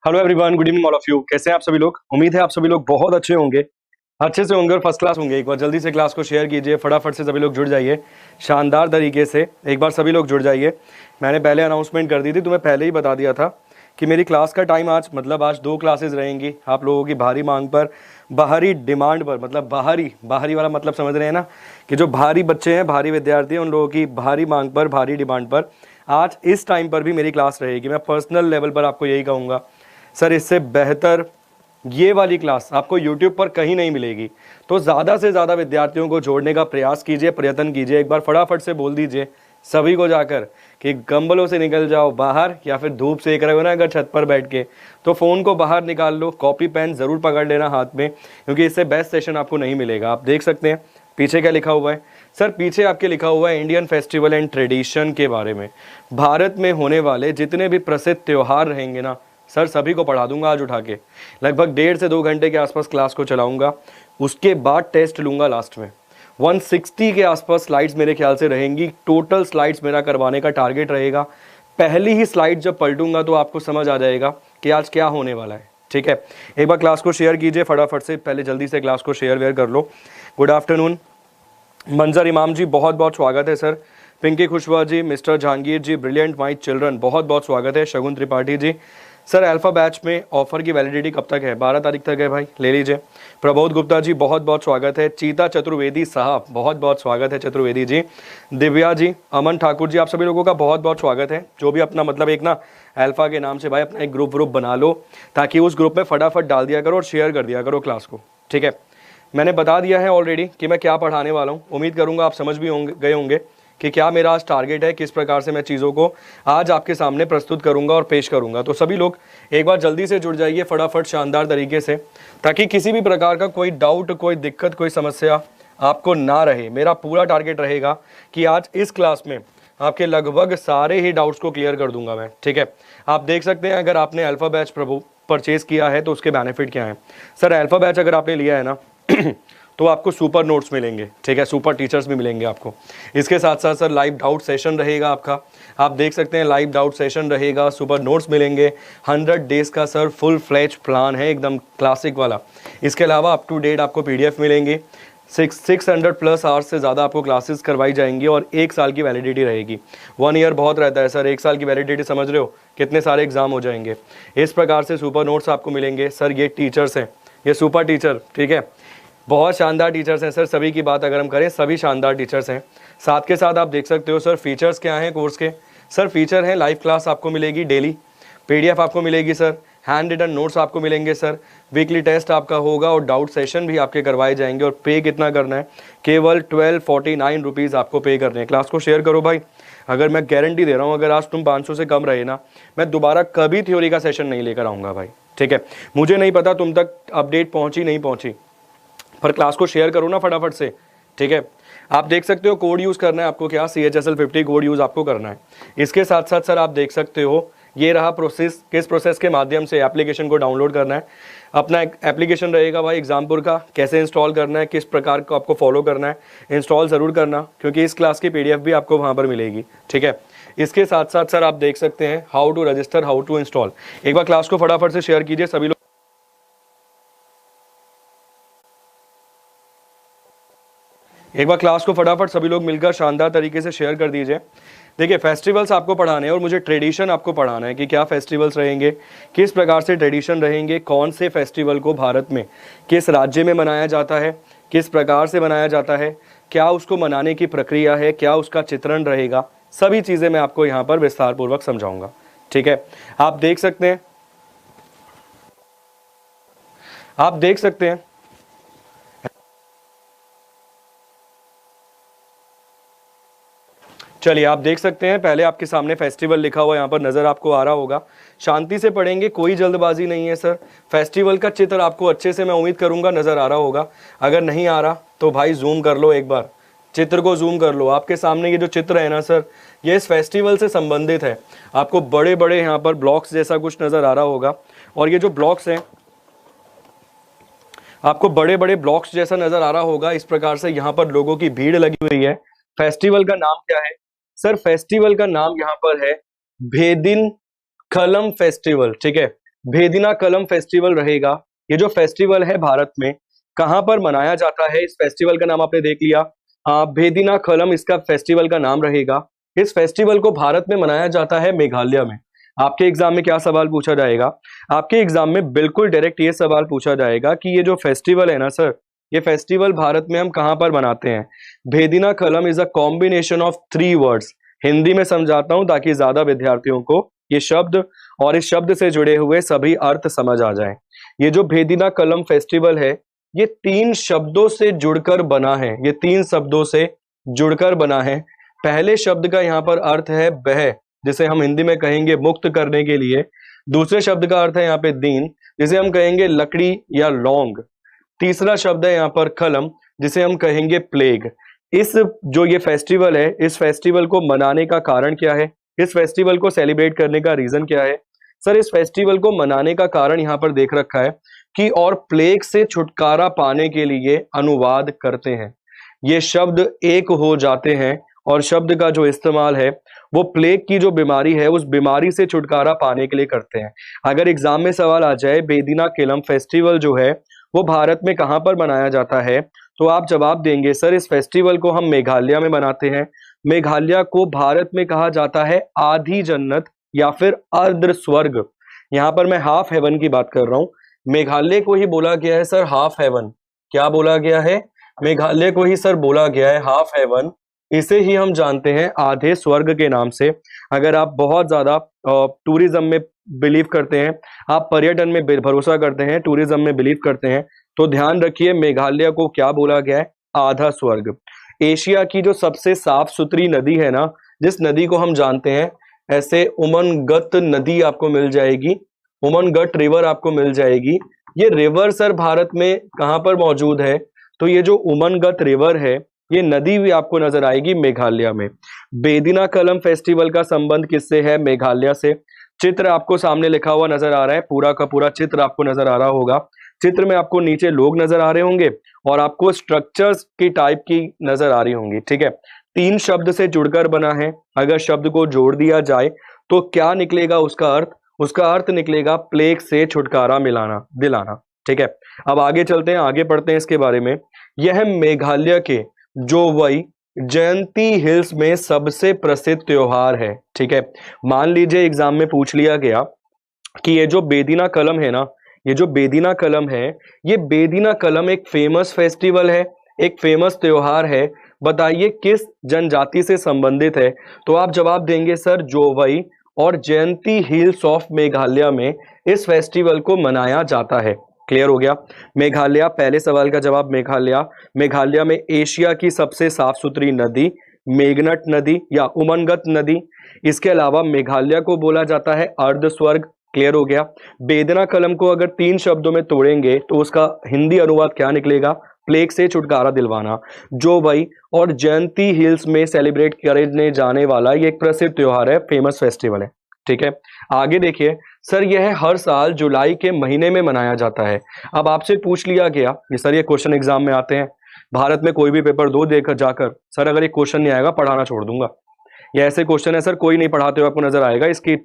Hello everyone, good evening all of you. कैसे हैं आप सभी लोग? उम्मीद है आप सभी लोग बहुत अच्छे होंगे, अच्छे से होंगे और फर्स्ट क्लास होंगे। एक बार जल्दी से क्लास को शेयर कीजिए, फटाफट से सभी लोग जुड़ जाइए शानदार तरीके से। एक बार सभी लोग जुड़ जाइए। मैंने पहले अनाउंसमेंट कर दी थी, तुम्हें पहले ही बता दिया था कि मेरी क्लास का टाइम आज आज 2 क्लासेज रहेंगी आप लोगों की भारी मांग पर, बाहरी डिमांड पर। मतलब बाहरी बाहरी वाला मतलब समझ रहे हैं ना, कि जो भारी बच्चे हैं, भारी विद्यार्थी हैं, उन लोगों की भारी मांग पर, भारी डिमांड पर आज इस टाइम पर भी मेरी क्लास रहेगी। मैं पर्सनल लेवल पर आपको यही कहूँगा, सर इससे बेहतर ये वाली क्लास आपको YouTube पर कहीं नहीं मिलेगी। तो ज़्यादा से ज़्यादा विद्यार्थियों को जोड़ने का प्रयास कीजिए, प्रयत्न कीजिए। एक बार फटाफट से बोल दीजिए सभी को जाकर कि गंबलों से निकल जाओ बाहर, या फिर धूप सेक रहे हो ना अगर छत पर बैठ के, तो फ़ोन को बाहर निकाल लो, कॉपी पेन ज़रूर पकड़ लेना हाथ में, क्योंकि इससे बेस्ट सेशन आपको नहीं मिलेगा। आप देख सकते हैं पीछे क्या लिखा हुआ है। सर पीछे आपके लिखा हुआ है इंडियन फेस्टिवल एंड ट्रेडिशन के बारे में। भारत में होने वाले जितने भी प्रसिद्ध त्यौहार रहेंगे ना सर, सभी को पढ़ा दूंगा आज उठा के। लगभग 1.5 से 2 घंटे के आसपास क्लास को चलाऊंगा, उसके बाद टेस्ट लूंगा लास्ट में। 160 के आसपास स्लाइड्स मेरे ख्याल से रहेंगी। टोटल स्लाइड्स मेरा करवाने का टारगेट रहेगा। पहली ही स्लाइड जब पलटूंगा तो आपको समझ आ जाएगा कि आज क्या होने वाला है। ठीक है, एक बार क्लास को शेयर कीजिए फटाफट से, पहले जल्दी से क्लास को शेयर वेयर कर लो। गुड आफ्टरनून मंजर इमाम जी, बहुत बहुत स्वागत है sir. Pinky Khushwa ji, mister Jahangir ji, brilliant my children, बहुत बहुत स्वागत है। Shagun Tripathi ji, sir alpha batch में ऑफर की वैलिडिटी कब तक है? 12 तारीख तक है भाई, ले लीजिए। प्रबोध गुप्ता जी, बहुत बहुत स्वागत है। चीता चतुर्वेदी साहब, बहुत बहुत स्वागत है चतुर्वेदी जी। दिव्या जी, अमन ठाकुर जी, आप सभी लोगों का बहुत बहुत स्वागत है। जो भी अपना एक ना अल्फा के नाम से भाई अपना एक ग्रुप बना लो, ताकि उस ग्रुप में फटाफट डाल दिया करो और शेयर कर दिया करो क्लास को। ठीक है, मैंने बता दिया है ऑलरेडी कि मैं क्या पढ़ाने वाला हूँ। उम्मीद करूँगा आप समझ भी गए होंगे कि क्या मेरा आज टारगेट है, किस प्रकार से मैं चीज़ों को आज आपके सामने प्रस्तुत करूंगा और पेश करूंगा। तो सभी लोग एक बार जल्दी से जुड़ जाइए फटाफट शानदार तरीके से, ताकि किसी भी प्रकार का कोई डाउट, कोई दिक्कत, कोई समस्या आपको ना रहे। मेरा पूरा टारगेट रहेगा कि आज इस क्लास में आपके लगभग सारे ही डाउट्स को क्लियर कर दूंगा मैं। ठीक है, आप देख सकते हैं अगर आपने अल्फा बैच परचेज किया है तो उसके बेनिफिट क्या है। सर अल्फा बैच अगर आपने लिया है ना तो आपको सुपर नोट्स मिलेंगे। ठीक है, सुपर टीचर्स भी मिलेंगे आपको। इसके साथ साथ सर लाइव डाउट सेशन रहेगा आपका, आप देख सकते हैं लाइव डाउट सेशन रहेगा, सुपर नोट्स मिलेंगे। 100 डेज का सर फुल फ्लैज प्लान है, एकदम क्लासिक वाला। इसके अलावा अप टू डेट आपको PDF मिलेंगे। 600 प्लस आवर्स से ज़्यादा आपको क्लासेस करवाई जाएंगी और 1 साल की वैलिडिटी रहेगी। 1 ईयर बहुत रहता है सर, 1 साल की वैलिडिटी समझ रहे हो कितने सारे एग्जाम हो जाएंगे। इस प्रकार से सुपर नोट्स आपको मिलेंगे। सर ये टीचर्स हैं, ये सुपर टीचर, ठीक है, बहुत शानदार टीचर्स हैं सर। सभी की बात अगर हम करें, सभी शानदार टीचर्स हैं। साथ के साथ आप देख सकते हो सर फीचर्स क्या हैं कोर्स के। सर फीचर है लाइव क्लास आपको मिलेगी डेली, PDF आपको मिलेगी सर, हैंड रिटन नोट्स आपको मिलेंगे सर, वीकली टेस्ट आपका होगा और डाउट सेशन भी आपके करवाए जाएंगे। और पे कितना करना है? केवल 1249 रुपीज़ आपको पे करने हैं। क्लास को शेयर करो भाई। अगर मैं गारंटी दे रहा हूँ, अगर आज तुम 500 से कम रहे ना, मैं दोबारा कभी थ्योरी का सेशन नहीं लेकर आऊँगा भाई। ठीक है, मुझे नहीं पता तुम तक अपडेट पहुँची नहीं पहुँची, पर क्लास को शेयर करो ना फटाफट से। ठीक है, आप देख सकते हो कोड यूज़ करना है आपको, क्या CHSL 50 कोड यूज़ आपको करना है। इसके साथ साथ सर आप देख सकते हो ये रहा प्रोसेस, किस प्रोसेस के माध्यम से एप्लीकेशन को डाउनलोड करना है। अपना एक एप्लीकेशन रहेगा भाई एग्जामपुर का, कैसे इंस्टॉल करना है, किस प्रकार को आपको फॉलो करना है। इंस्टॉल ज़रूर करना, क्योंकि इस क्लास की PDF भी आपको वहाँ पर मिलेगी। ठीक है, इसके साथ साथ सर आप देख सकते हैं how to register, how to install. एक बार क्लास को फटाफट से शेयर कीजिए सभी लोग। एक बार क्लास को फटाफट सभी लोग मिलकर शानदार तरीके से शेयर कर दीजिए। देखिए फेस्टिवल्स आपको पढ़ाने हैं और मुझे ट्रेडिशन आपको पढ़ाना है कि क्या फेस्टिवल्स रहेंगे, किस प्रकार से ट्रेडिशन रहेंगे, कौन से फेस्टिवल को भारत में किस राज्य में मनाया जाता है, किस प्रकार से मनाया जाता है, क्या उसको मनाने की प्रक्रिया है, क्या उसका चित्रण रहेगा, सभी चीज़ें मैं आपको यहाँ पर विस्तार पूर्वक समझाऊंगा। ठीक है, आप देख सकते हैं, आप देख सकते हैं चलिए आप देख सकते हैं पहले आपके सामने फेस्टिवल लिखा हुआ यहाँ पर नज़र आपको आ रहा होगा। शांति से पढ़ेंगे, कोई जल्दबाजी नहीं है सर। फेस्टिवल का चित्र आपको अच्छे से मैं उम्मीद करूँगा नज़र आ रहा होगा। अगर नहीं आ रहा तो भाई जूम कर लो, एक बार चित्र को जूम कर लो। आपके सामने ये जो चित्र है ना सर, ये इस फेस्टिवल से संबंधित है। आपको बड़े बड़े यहाँ पर ब्लॉक्स जैसा कुछ नज़र आ रहा होगा, और ये जो ब्लॉक्स हैं आपको बड़े बड़े ब्लॉक्स जैसा नज़र आ रहा होगा। इस प्रकार से यहाँ पर लोगों की भीड़ लगी हुई है। फेस्टिवल का नाम क्या है सर? फेस्टिवल का नाम यहाँ पर है भेदिन खलम फेस्टिवल। ठीक है, भेदिना कलम फेस्टिवल रहेगा। ये जो फेस्टिवल है भारत में कहाँ पर मनाया जाता है, इस फेस्टिवल का नाम आपने देख लिया, भेदिना कलम इसका फेस्टिवल का नाम रहेगा। इस फेस्टिवल को भारत में मनाया जाता है मेघालय में। आपके एग्जाम में क्या सवाल पूछा जाएगा, आपके एग्जाम में बिल्कुल डायरेक्ट ये सवाल पूछा जाएगा कि ये जो फेस्टिवल है ना सर, ये फेस्टिवल भारत में हम कहाँ पर मनाते हैं। भेदिना कलम is a combination of 3 words. Hindi में समझाता हूं ताकि ज्यादा विद्यार्थियों को ये शब्द और इस शब्द से जुड़े हुए सभी अर्थ समझ आ जाएं। ये जो भेदिना कलम फेस्टिवल है ये 3 शब्दों से जुड़कर बना है, ये 3 शब्दों से जुड़कर बना है। पहले शब्द का यहाँ पर अर्थ है बह, जिसे हम हिंदी में कहेंगे मुक्त करने के लिए। दूसरे शब्द का अर्थ है यहाँ पे दीन, जिसे हम कहेंगे लकड़ी या लौंग। तीसरा शब्द है यहाँ पर कलम, जिसे हम कहेंगे प्लेग। इस जो ये फेस्टिवल है, इस फेस्टिवल को मनाने का कारण क्या है, इस फेस्टिवल को सेलिब्रेट करने का रीजन क्या है। सर इस फेस्टिवल को मनाने का कारण यहाँ पर देख रखा है कि और प्लेग से छुटकारा पाने के लिए अनुवाद करते हैं। ये शब्द एक हो जाते हैं और शब्द का जो इस्तेमाल है वो प्लेग की जो बीमारी है उस बीमारी से छुटकारा पाने के लिए करते हैं। अगर एग्जाम में सवाल आ जाए भेदिना कलम फेस्टिवल जो है वो भारत में कहाँ पर मनाया जाता है, तो आप जवाब देंगे सर इस फेस्टिवल को हम मेघालय में मनाते हैं। मेघालय को भारत में कहा जाता है आधी जन्नत या फिर अर्ध स्वर्ग। यहाँ पर मैं हाफ हेवन की बात कर रहा हूँ। मेघालय को ही बोला गया है सर हाफ हेवन। क्या बोला गया है, मेघालय को ही सर बोला गया है हाफ हेवन। इसे ही हम जानते हैं आधे स्वर्ग के नाम से। अगर आप बहुत ज्यादा टूरिज्म में बिलीव करते हैं, आप पर्यटन में भरोसा करते हैं, टूरिज्म में बिलीव करते हैं, तो ध्यान रखिए मेघालय को क्या बोला गया है, आधा स्वर्ग। एशिया की जो सबसे साफ सुथरी नदी है ना, जिस नदी को हम जानते हैं ऐसे उमनगत नदी आपको मिल जाएगी, उमनगट रिवर आपको मिल जाएगी। ये रिवर सर भारत में कहाँ पर मौजूद है, तो ये जो उमनगत रिवर है ये नदी भी आपको नजर आएगी मेघालय में। भेदिना कलम फेस्टिवल का संबंध किससे है, मेघालय से। चित्र आपको सामने लिखा हुआ नजर आ रहा है, पूरा का पूरा चित्र आपको नजर आ रहा होगा। चित्र में आपको नीचे लोग नजर आ रहे होंगे और आपको स्ट्रक्चर्स की टाइप की नजर आ रही होंगी, ठीक है। 3 शब्द से जुड़कर बना है। अगर शब्द को जोड़ दिया जाए तो क्या निकलेगा उसका अर्थ, उसका अर्थ निकलेगा प्लेग से छुटकारा मिलाना, दिलाना, ठीक है। अब आगे चलते हैं, आगे पढ़ते हैं इसके बारे में। यह मेघालय के जोवई जयंती हिल्स में सबसे प्रसिद्ध त्योहार है, ठीक है। मान लीजिए एग्जाम में पूछ लिया गया कि ये जो भेदिना कलम है ना, ये जो भेदिना कलम है, ये भेदिना कलम एक फेमस फेस्टिवल है, एक फेमस त्योहार है, बताइए किस जनजाति से संबंधित है। तो आप जवाब देंगे सर जोवई और जयंती हिल्स ऑफ मेघालय में इस फेस्टिवल को मनाया जाता है। क्लियर हो गया। मेघालय, पहले सवाल का जवाब मेघालय। मेघालय में एशिया की सबसे साफ सुथरी नदी मेघनट नदी या उमनगत नदी। इसके अलावा मेघालय को बोला जाता है अर्ध स्वर्ग। क्लियर हो गया। भेदिना कलम को अगर 3 शब्दों में तोड़ेंगे तो उसका हिंदी अनुवाद क्या निकलेगा, प्लेग से छुटकारा दिलवाना। जोवई और जयंती हिल्स में सेलिब्रेट करने जाने वाला ये एक प्रसिद्ध त्योहार है, फेमस फेस्टिवल है, ठीक है। आगे देखिए सर, यह हर साल जुलाई के महीने में मनाया जाता है। अब आपसे पूछ लिया गया कि सर ये क्वेश्चन एग्जाम में आते हैं, भारत में कोई भी पेपर दो देकर जाकर, सर अगर ये क्वेश्चन नहीं आएगा पढ़ाना छोड़ दूंगा। ये ऐसे क्वेश्चन है सर कोई नहीं पढ़ाते हुए आपको नजर आएगा, इसकी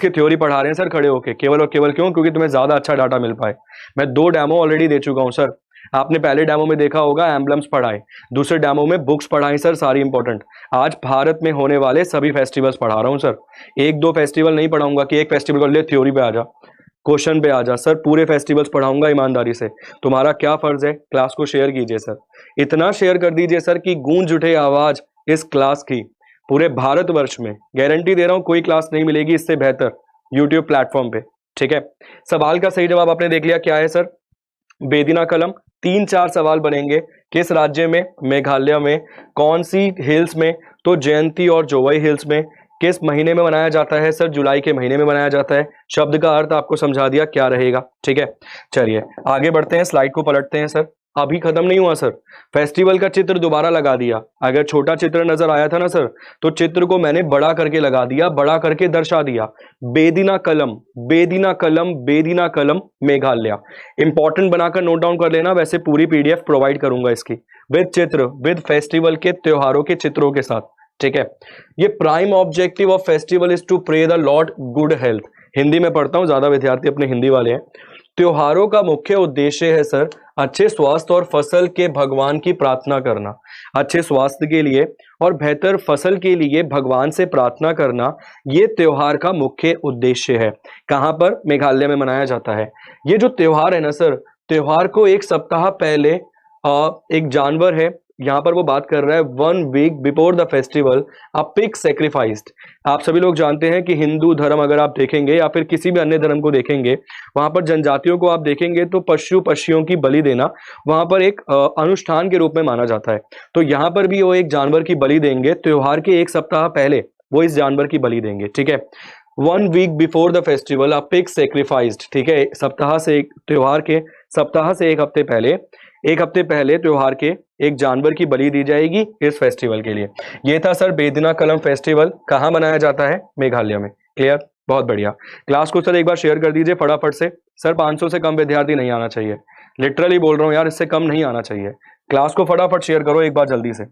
थ्योरी पढ़ा रहे हैं सर खड़े होके, केवल और केवल क्यों, क्योंकि तुम्हें ज्यादा अच्छा डाटा मिल पाए। मैं 2 डेमो ऑलरेडी दे चुका हूं सर। आपने पहले डेमो में देखा होगा एम्बलम्स पढ़ाए, दूसरे डेमो में बुक्स पढ़ाई सर, सारी इंपॉर्टेंट। आज भारत में होने वाले सभी फेस्टिवल्स पढ़ा रहा हूं सर। 1-2 फेस्टिवल नहीं पढ़ाऊंगा कि एक फेस्टिवल कर ले थ्योरी पे आ जा, क्वेश्चन पे आ जा। सर पूरे फेस्टिवल्स पढ़ाऊंगा ईमानदारी से। तुम्हारा क्या फर्ज है, क्लास को शेयर कीजिए सर, इतना शेयर कर दीजिए सर कि गूंज उठे आवाज इस क्लास की पूरे भारतवर्ष में। गारंटी दे रहा हूं कोई क्लास नहीं मिलेगी इससे बेहतर यूट्यूब प्लेटफॉर्म पे, ठीक है। सवाल का सही जवाब आपने देख लिया क्या है सर, भेदिना कलम। 3-4 सवाल बनेंगे, किस राज्य में, मेघालय में, कौन सी हिल्स में, तो जयंती और जोवई हिल्स में। किस महीने में मनाया जाता है सर, जुलाई के महीने में मनाया जाता है। शब्द का अर्थ आपको समझा दिया क्या रहेगा, ठीक है। चलिए आगे बढ़ते हैं, स्लाइड को पलटते हैं सर। अभी खत्म नहीं हुआ सर, फेस्टिवल का चित्र दोबारा लगा दिया। अगर छोटा चित्र नजर आया था ना सर, तो चित्र को मैंने बड़ा करके लगा दिया, बड़ा करके दर्शा दिया। भेदिना कलम, भेदिना कलम, भेदिना कलम मेघालय। इंपॉर्टेंट बनाकर नोट डाउन कर लेना, वैसे पूरी पीडीएफ प्रोवाइड करूंगा इसकी विद चित्र, विद फेस्टिवल के त्योहारों के चित्रों के साथ, ठीक है। ये prime objective of festival is to pray the lord good health. Hindi में पढ़ता हूं, ज्यादा विद्यार्थी अपने हिंदी वाले हैं। त्योहारों का मुख्य उद्देश्य है सर अच्छे स्वास्थ्य और फसल के भगवान की प्रार्थना करना। अच्छे स्वास्थ्य के लिए और बेहतर फसल के लिए भगवान से प्रार्थना करना, ये त्योहार का मुख्य उद्देश्य है। कहां पर? मेघालय में मनाया जाता है। ये जो त्योहार है ना सर, त्योहार को एक सप्ताह पहले एक जानवर है, यहां पर वो बात कर रहा है 1 week before the festival a pig sacrificed. आप सभी लोग जानते हैं कि हिंदू धर्म अगर आप देखेंगे या फिर किसी भी अन्य धर्म को देखेंगे, वहां पर जनजातियों को आप देखेंगे तो पशुओं की बलि देना वहां पर एक अनुष्ठान के रूप में माना जाता है। तो यहाँ पर भी वो एक जानवर की बलि देंगे, त्योहार के एक सप्ताह पहले वो इस जानवर की बलि देंगे। ठीक है, 1 week before the festival a pig sacrificed. ठीक है, त्योहार के सप्ताह से एक हफ्ते पहले त्योहार के एक जानवर की बलि दी जाएगी इस फेस्टिवल के लिए। ये था सर बेदना कलम फेस्टिवल। कहाँ मनाया जाता है? मेघालय में। क्लियर? बहुत बढ़िया। क्लास को सर एक बार शेयर कर दीजिए फटाफट से। सर 500 से कम विद्यार्थी नहीं आना चाहिए, लिटरली बोल रहा हूँ यार, इससे कम नहीं आना चाहिए। क्लास को फटाफट शेयर करो एक बार जल्दी से।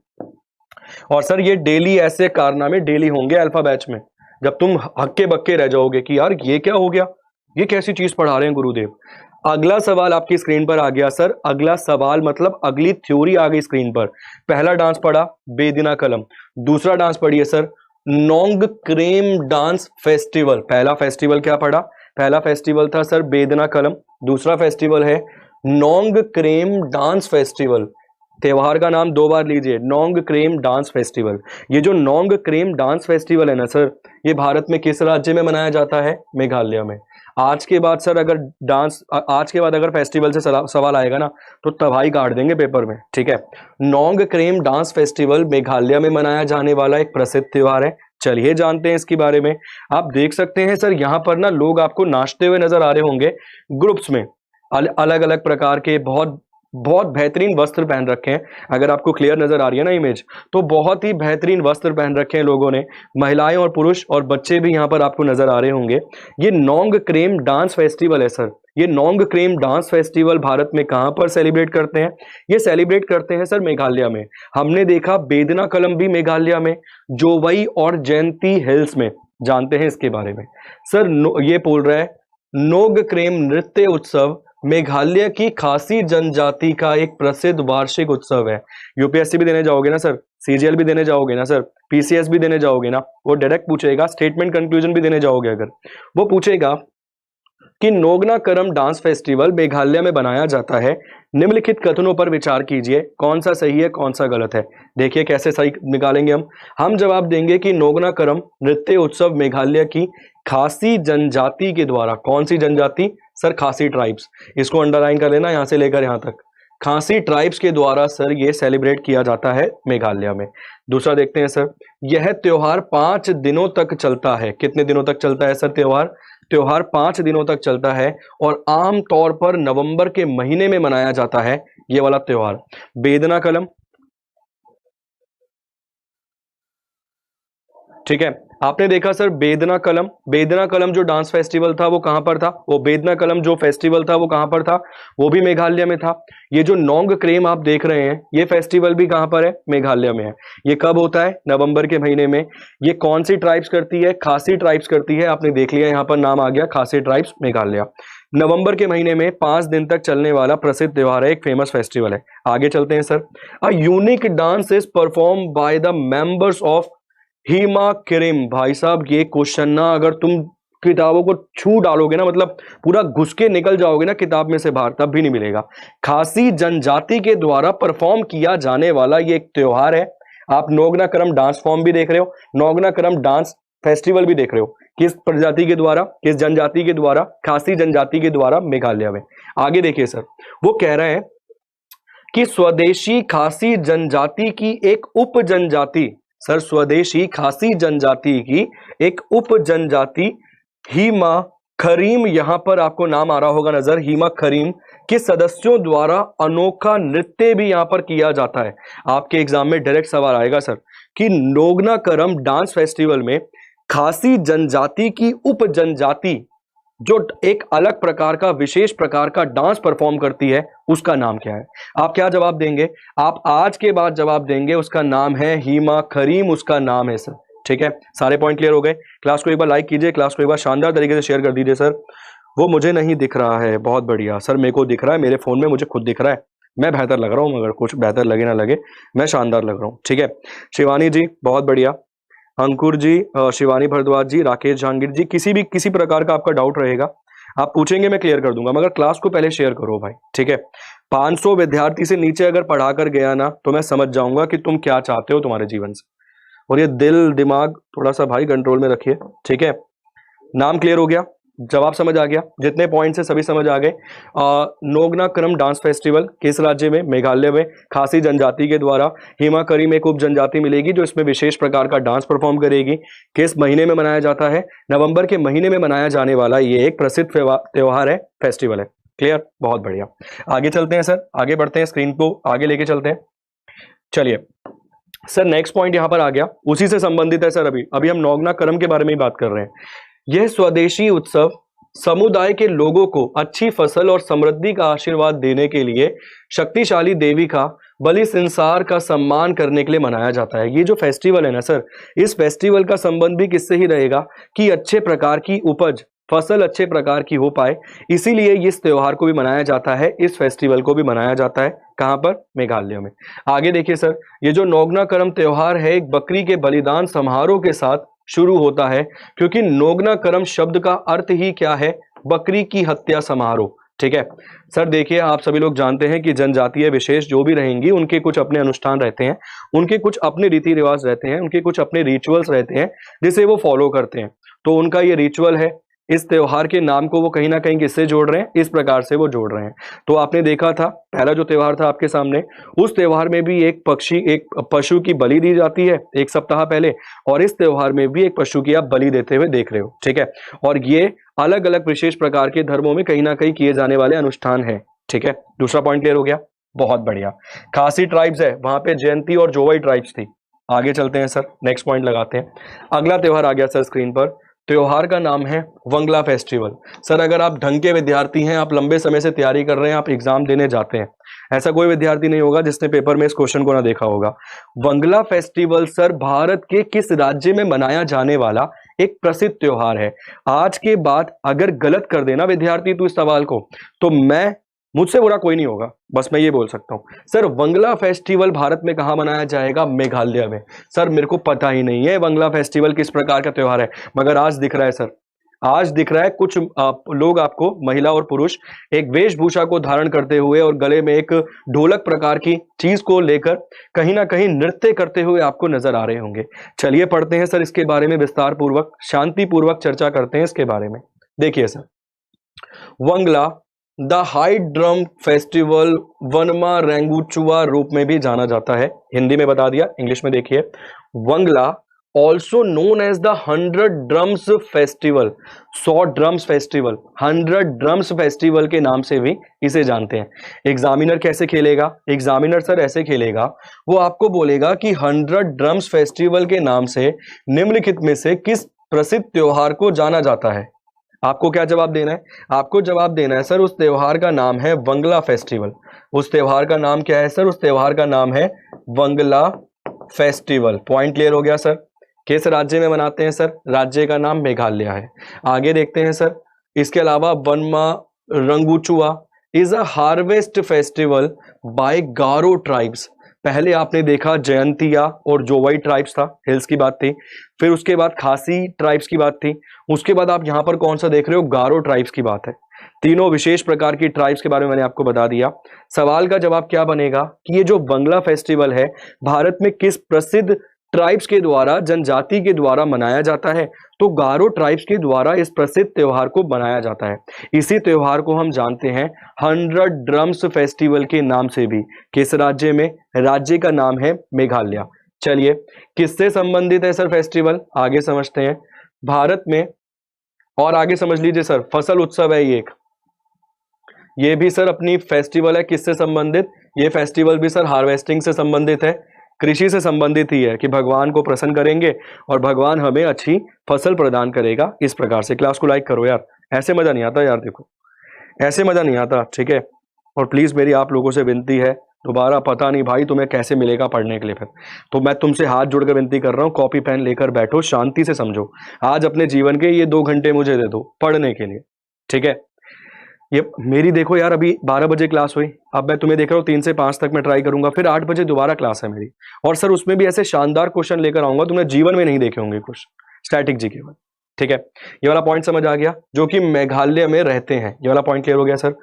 और सर ये डेली ऐसे कारनामे डेली होंगे अल्फा बैच में, जब तुम हक्के बक्के रह जाओगे कि यार ये क्या हो गया, ये कैसी चीज पढ़ा रहे हैं गुरुदेव। अगला सवाल आपकी स्क्रीन पर आ गया सर। अगला सवाल मतलब अगली थ्योरी आ गई स्क्रीन पर। पहला डांस पढ़ा बेदिना कलम, दूसरा डांस पढ़िए सर नोंग क्रेम डांस फेस्टिवल। पहला फेस्टिवल क्या पढ़ा? पहला फेस्टिवल था सर बेदिना कलम, दूसरा फेस्टिवल है नोंग क्रेम डांस फेस्टिवल। त्योहार का नाम 2 बार लीजिए, नोंग क्रेम डांस फेस्टिवल। ये जो नोंग क्रेम डांस फेस्टिवल है ना सर, ये भारत में किस राज्य में मनाया जाता है? मेघालय में। आज के बाद सर अगर फेस्टिवल से सवाल आएगा ना तो तबाही काट देंगे पेपर में। ठीक है, नोंग क्रेम डांस फेस्टिवल मेघालय में मनाया जाने वाला एक प्रसिद्ध त्योहार है। चलिए जानते हैं इसके बारे में। आप देख सकते हैं सर यहाँ पर ना लोग आपको नाचते हुए नजर आ रहे होंगे ग्रुप्स में, अलग अलग प्रकार के बहुत बेहतरीन वस्त्र पहन रखे हैं। अगर आपको क्लियर नजर आ रही है ना इमेज, तो बहुत ही बेहतरीन वस्त्र पहन रखे हैं लोगों ने। महिलाएं और पुरुष और बच्चे भी यहाँ पर आपको नजर आ रहे होंगे। ये नोंग क्रेम डांस फेस्टिवल है सर। ये नोंग क्रेम डांस फेस्टिवल भारत में कहां पर सेलिब्रेट करते हैं? ये सेलिब्रेट करते हैं सर मेघालय में। हमने देखा बेदना कलम भी मेघालय में, जोवई और जयंती हिल्स में। जानते हैं इसके बारे में सर। ये बोल रहा है नोंग क्रेम नृत्य उत्सव मेघालय की खासी जनजाति का एक प्रसिद्ध वार्षिक उत्सव है। यूपीएससी भी देने जाओगे ना सर, सीजीएल भी देने जाओगे ना सर, पीसीएस भी देने जाओगे ना, वो डायरेक्ट पूछेगा, स्टेटमेंट कंक्लूजन भी देने जाओगे अगर, वो पूछेगा कि नोगना करम डांस फेस्टिवल मेघालय में बनाया जाता है। निम्नलिखित कथनों पर विचार कीजिए, कौन सा सही है कौन सा गलत है। देखिए कैसे सही निकालेंगे हम जवाब देंगे कि नोगना करम नृत्य उत्सव मेघालय की खासी जनजाति के द्वारा। कौन सी जनजाति? सर खासी ट्राइब्स। इसको अंडरलाइन कर लेना यहां से लेकर यहां तक। खासी ट्राइब्स के द्वारा सर ये सेलिब्रेट किया जाता है मेघालय में। दूसरा देखते हैं सर, यह त्योहार 5 दिनों तक चलता है। कितने दिनों तक चलता है सर त्योहार? त्योहार 5 दिनों तक चलता है और आम तौर पर नवंबर के महीने में मनाया जाता है ये वाला त्योहार। बेदना कलम, ठीक है, आपने देखा सर बेदना कलम जो डांस फेस्टिवल था वो कहां पर था? वो बेदना कलम जो फेस्टिवल था वो कहां पर था? वो भी मेघालय में था। ये जो नोंग क्रेम आप देख रहे हैं ये फेस्टिवल भी कहां पर है? मेघालय में है। ये कब होता है? नवंबर के महीने में। ये कौन सी ट्राइब्स करती है? खासी ट्राइब्स करती है। आपने देख लिया यहां पर नाम आ गया खासी ट्राइब्स मेघालय। नवंबर के महीने में 5 दिन तक चलने वाला प्रसिद्ध त्योहार है, एक फेमस फेस्टिवल है। आगे चलते हैं sir. A unique dance is perform by the members of हीमा किरिम। भाई साहब ये क्वेश्चन ना अगर तुम किताबों को छू डालोगे ना, मतलब पूरा घुस के निकल जाओगे ना किताब में से बाहर, तब भी नहीं मिलेगा। खासी जनजाति के द्वारा परफॉर्म किया जाने वाला ये एक त्योहार है। आप नोगना करम डांस फॉर्म भी देख रहे हो, नोगना करम डांस फेस्टिवल भी देख रहे हो। किस प्रजाति के द्वारा? किस जनजाति के द्वारा? खासी जनजाति के द्वारा मेघालय में। आगे देखिए सर, वो कह रहे हैं कि स्वदेशी खासी जनजाति की एक उप जनजाति, सर स्वदेशी खासी जनजाति की एक उप जनजाति हीमा खरीम, यहां पर आपको नाम आ रहा होगा नजर, हीमा खरीम के सदस्यों द्वारा अनोखा नृत्य भी यहां पर किया जाता है। आपके एग्जाम में डायरेक्ट सवाल आएगा सर कि नोगना करम डांस फेस्टिवल में खासी जनजाति की उप जनजाति जो एक अलग प्रकार का विशेष प्रकार का डांस परफॉर्म करती है उसका नाम क्या है? आप क्या जवाब देंगे? आप आज के बाद जवाब देंगे उसका नाम है हीमा खरीम, उसका नाम है सर। ठीक है, सारे पॉइंट क्लियर हो गए। क्लास को एक बार लाइक कीजिए, क्लास को एक बार शानदार तरीके से शेयर कर दीजिए। सर वो मुझे नहीं दिख रहा है, बहुत बढ़िया सर, मेरे को दिख रहा है, मेरे फोन में मुझे खुद दिख रहा है, मैं बेहतर लग रहा हूँ, मगर कुछ बेहतर लगे ना लगे मैं शानदार लग रहा हूँ। ठीक है, शिवानी जी बहुत बढ़िया, अंकुर जी, शिवानी भारद्वाज जी, राकेश जहांगीर जी, किसी प्रकार का आपका डाउट रहेगा आप पूछेंगे, मैं क्लियर कर दूंगा, मगर क्लास को पहले शेयर करो भाई। ठीक है, 500 विद्यार्थी से नीचे अगर पढ़ा कर गया ना तो मैं समझ जाऊंगा कि तुम क्या चाहते हो तुम्हारे जीवन से। और ये दिल दिमाग थोड़ा सा भाई कंट्रोल में रखिए। ठीक है, नाम क्लियर हो गया, जवाब समझ आ गया, जितने पॉइंट्स है सभी समझ आ गए। नोगनाकरम डांस फेस्टिवल किस राज्य में? मेघालय में। खासी जनजाति के द्वारा हिमाकरी में एक उप जनजाति मिलेगी जो इसमें विशेष प्रकार का डांस परफॉर्म करेगी। किस महीने में मनाया जाता है? नवंबर के महीने में मनाया जाने वाला ये एक प्रसिद्ध त्योहार है, फेस्टिवल है। क्लियर, बहुत बढ़िया। आगे चलते हैं सर, आगे बढ़ते हैं, स्क्रीन को आगे लेके चलते हैं। चलिए सर, नेक्स्ट पॉइंट यहां पर आ गया, उसी से संबंधित है सर। अभी हम नोगनाकरम के बारे में ही बात कर रहे हैं। यह स्वदेशी उत्सव समुदाय के लोगों को अच्छी फसल और समृद्धि का आशीर्वाद देने के लिए शक्तिशाली देवी का बलि संसार का सम्मान करने के लिए मनाया जाता है। ये जो फेस्टिवल है ना सर, इस फेस्टिवल का संबंध भी किससे ही रहेगा कि अच्छे प्रकार की उपज, फसल अच्छे प्रकार की हो पाए, इसीलिए इस त्योहार को भी मनाया जाता है, इस फेस्टिवल को भी मनाया जाता है। कहां पर? मेघालय में। आगे देखिए सर, ये जो नोगनाकरम त्योहार है एक बकरी के बलिदान समारोह के साथ शुरू होता है, क्योंकि नोगनाकरम शब्द का अर्थ ही क्या है? बकरी की हत्या समारोह। ठीक है सर, देखिए आप सभी लोग जानते हैं कि जनजातीय विशेष जो भी रहेंगी उनके कुछ अपने अनुष्ठान रहते हैं, उनके कुछ अपने रीति रिवाज रहते हैं, उनके कुछ अपने रिचुअल्स रहते हैं जिसे वो फॉलो करते हैं। तो उनका ये रिचुअल है, इस त्योहार के नाम को वो कहीं ना कहीं किससे जोड़ रहे हैं? इस प्रकार से वो जोड़ रहे हैं। तो आपने देखा था पहला जो त्योहार था आपके सामने, उस त्योहार में भी एक पशु की बलि दी जाती है एक सप्ताह पहले, और इस त्योहार में भी एक पशु की आप बलि देते हुए देख रहे हो। ठीक है, और ये अलग अलग विशेष प्रकार के धर्मों में कहीं ना कहीं किए जाने वाले अनुष्ठान है। ठीक है, दूसरा पॉइंट क्लियर हो गया, बहुत बढ़िया। खासी ट्राइब्स है वहां पे, जयंती और जोवाई ट्राइब्स थी। आगे चलते हैं सर, नेक्स्ट पॉइंट लगाते हैं। अगला त्योहार आ गया सर स्क्रीन पर, त्योहार का नाम है वंगला फेस्टिवल। सर अगर आप ढंग के विद्यार्थी हैं, आप लंबे समय से तैयारी कर रहे हैं, आप एग्जाम देने जाते हैं, ऐसा कोई विद्यार्थी नहीं होगा जिसने पेपर में इस क्वेश्चन को ना देखा होगा। वंगला फेस्टिवल सर भारत के किस राज्य में मनाया जाने वाला एक प्रसिद्ध त्योहार है? आज के बाद अगर गलत कर देना विद्यार्थी तो इस सवाल को, तो मुझसे बुरा कोई नहीं होगा, बस मैं ये बोल सकता हूं। सर वंगला फेस्टिवल भारत में कहां मनाया जाएगा? मेघालय में। सर मेरे को पता ही नहीं है वंगला फेस्टिवल किस प्रकार का त्योहार है, मगर आज दिख रहा है सर, आज दिख रहा है कुछ लोग आपको, महिला और पुरुष, एक वेशभूषा को धारण करते हुए और गले में एक ढोलक प्रकार की चीज को लेकर कहीं ना कहीं नृत्य करते हुए आपको नजर आ रहे होंगे। चलिए पढ़ते हैं सर इसके बारे में विस्तार पूर्वक, शांति पूर्वक चर्चा करते हैं इसके बारे में। देखिए sir, Wangala the height drum festival वनमा रेंगुचुआ रूप में भी जाना जाता है। हिंदी में बता दिया, इंग्लिश में देखिए, Wangala also known as the 100 drums festival, 100 drums festival, 100 drums festival के नाम से भी इसे जानते हैं। एग्जामिनर कैसे खेलेगा? एग्जामिनर सर ऐसे खेलेगा, वो आपको बोलेगा कि 100 ड्रम्स फेस्टिवल के नाम से निम्नलिखित में से किस प्रसिद्ध त्योहार को जाना जाता है? आपको क्या जवाब देना है? आपको जवाब देना है सर उस त्योहार का नाम है वंगला फेस्टिवल। उस त्योहार का नाम क्या है सर? उस त्योहार का नाम है वंगला फेस्टिवल। पॉइंट क्लियर हो गया सर। किस राज्य में मनाते हैं सर? राज्य का नाम मेघालय है। आगे देखते हैं सर, इसके अलावा Wanma Rangchua is a harvest festival by Garo tribes. पहले आपने देखा जयंतिया और जोवाई ट्राइब्स था, हिल्स की बात थी, फिर उसके बाद खासी ट्राइब्स की बात थी, उसके बाद आप यहां पर कौन सा देख रहे हो? गारो ट्राइब्स की बात है। तीनों विशेष प्रकार की ट्राइब्स के बारे में मैंने आपको बता दिया। सवाल का जवाब क्या बनेगा कि ये जो वंगला फेस्टिवल है भारत में किस प्रसिद्ध ट्राइब्स के द्वारा, जनजाति के द्वारा मनाया जाता है? तो गारो ट्राइब्स के द्वारा इस प्रसिद्ध त्योहार को मनाया जाता है। इसी त्योहार को हम जानते हैं 100 ड्रम्स फेस्टिवल के नाम से भी। किस राज्य में? राज्य का नाम है मेघालय। चलिए, किससे संबंधित है सर फेस्टिवल? आगे समझते हैं। भारत में, और आगे समझ लीजिए सर, फसल उत्सव है ये भी सर अपनी फेस्टिवल है। किससे संबंधित? ये फेस्टिवल भी सर हार्वेस्टिंग से संबंधित है, कृषि से संबंधित ही है कि भगवान को प्रसन्न करेंगे और भगवान हमें अच्छी फसल प्रदान करेगा। इस प्रकार से क्लास को लाइक करो यार, ऐसे मजा नहीं आता यार, देखो ऐसे मजा नहीं आता, ठीक है। और प्लीज मेरी आप लोगों से विनती है, दोबारा पता नहीं भाई तुम्हें कैसे मिलेगा पढ़ने के लिए फिर। तो मैं तुमसे हाथ जोड़कर विनती कर रहा हूँ, कॉपी पेन लेकर बैठो, शांति से समझो। आज अपने जीवन के ये 2 घंटे मुझे दे दो पढ़ने के लिए, ठीक है। ये मेरी देखो यार, अभी 12 बजे क्लास हुई, अब मैं तुम्हें देख रहा हूँ 3 से 5 तक मैं ट्राई करूंगा, फिर 8 बजे दोबारा क्लास है मेरी। और सर उसमें भी ऐसे शानदार क्वेश्चन लेकर आऊंगा तुमने जीवन में नहीं देखे होंगे क्वेश्चन, स्टैटिक जी के बाद, ठीक है। ये वाला पॉइंट समझ आ गया, जो कि मेघालय में रहते हैं, ये वाला पॉइंट क्लियर हो गया sir.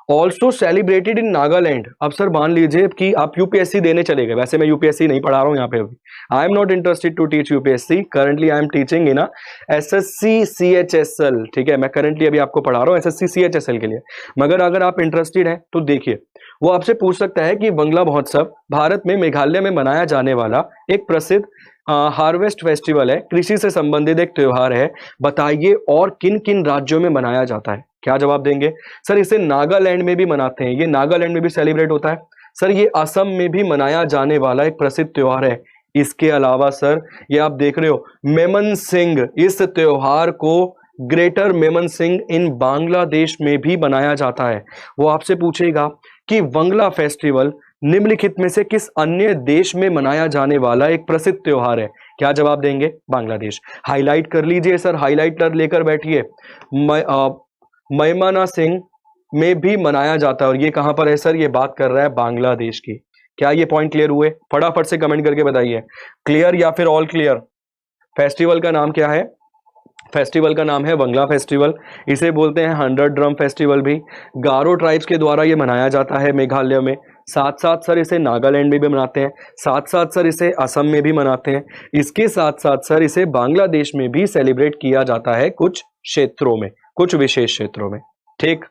Also celebrated in Nagaland. अब सर मान लीजिए कि आप यूपीएससी देने चले गए, वैसे मैं यूपीएससी नहीं पढ़ा रहा हूँ यहाँ पे अभी, I am not interested to teach UPSC, currently I am teaching in SSC CHSL, ठीक है। मैं करंटली अभी आपको पढ़ा रहा हूँ एसएससी सीएचएसएल के लिए, मगर अगर आप इंटरेस्टेड हैं तो देखिए, वो आपसे पूछ सकता है कि बंगला महोत्सव भारत में मेघालय में मनाया जाने वाला एक प्रसिद्ध हार्वेस्ट फेस्टिवल है, कृषि से संबंधित एक त्योहार है, बताइए और किन किन राज्यों में मनाया जाता है। क्या जवाब देंगे? सर इसे नागालैंड में भी मनाते हैं, ये नागालैंड में भी सेलिब्रेट होता है। सर ये असम में भी मनाया जाने वाला एक प्रसिद्ध त्योहार है। इसके अलावा सर ये आप देख रहे हो मेमन सिंह, इस त्योहार को ग्रेटर मेमन सिंह इन बांग्लादेश में भी मनाया जाता है। वो आपसे पूछेगा कि वंगला फेस्टिवल निम्नलिखित में से किस अन्य देश में मनाया जाने वाला एक प्रसिद्ध त्योहार है। क्या जवाब देंगे? बांग्लादेश। हाईलाइट कर लीजिए सर, हाईलाइटर लेकर बैठिए। मैमाना सिंह में भी मनाया जाता है, और ये कहां पर है सर? ये बात कर रहा है बांग्लादेश की। क्या ये पॉइंट क्लियर हुए? फटाफट से कमेंट करके बताइए, क्लियर या फिर ऑल क्लियर। फेस्टिवल का नाम क्या है? फेस्टिवल का नाम है वंगला फेस्टिवल। इसे बोलते हैं 100 ड्रम फेस्टिवल भी। गारो ट्राइब्स के द्वारा ये मनाया जाता है मेघालय में। साथ साथ सर इसे नागालैंड में भी मनाते हैं, साथ साथ सर इसे असम में भी मनाते हैं। इसके साथ साथ सर इसे बांग्लादेश में भी सेलिब्रेट किया जाता है कुछ क्षेत्रों में, कुछ विशेष क्षेत्रों में। ठीक,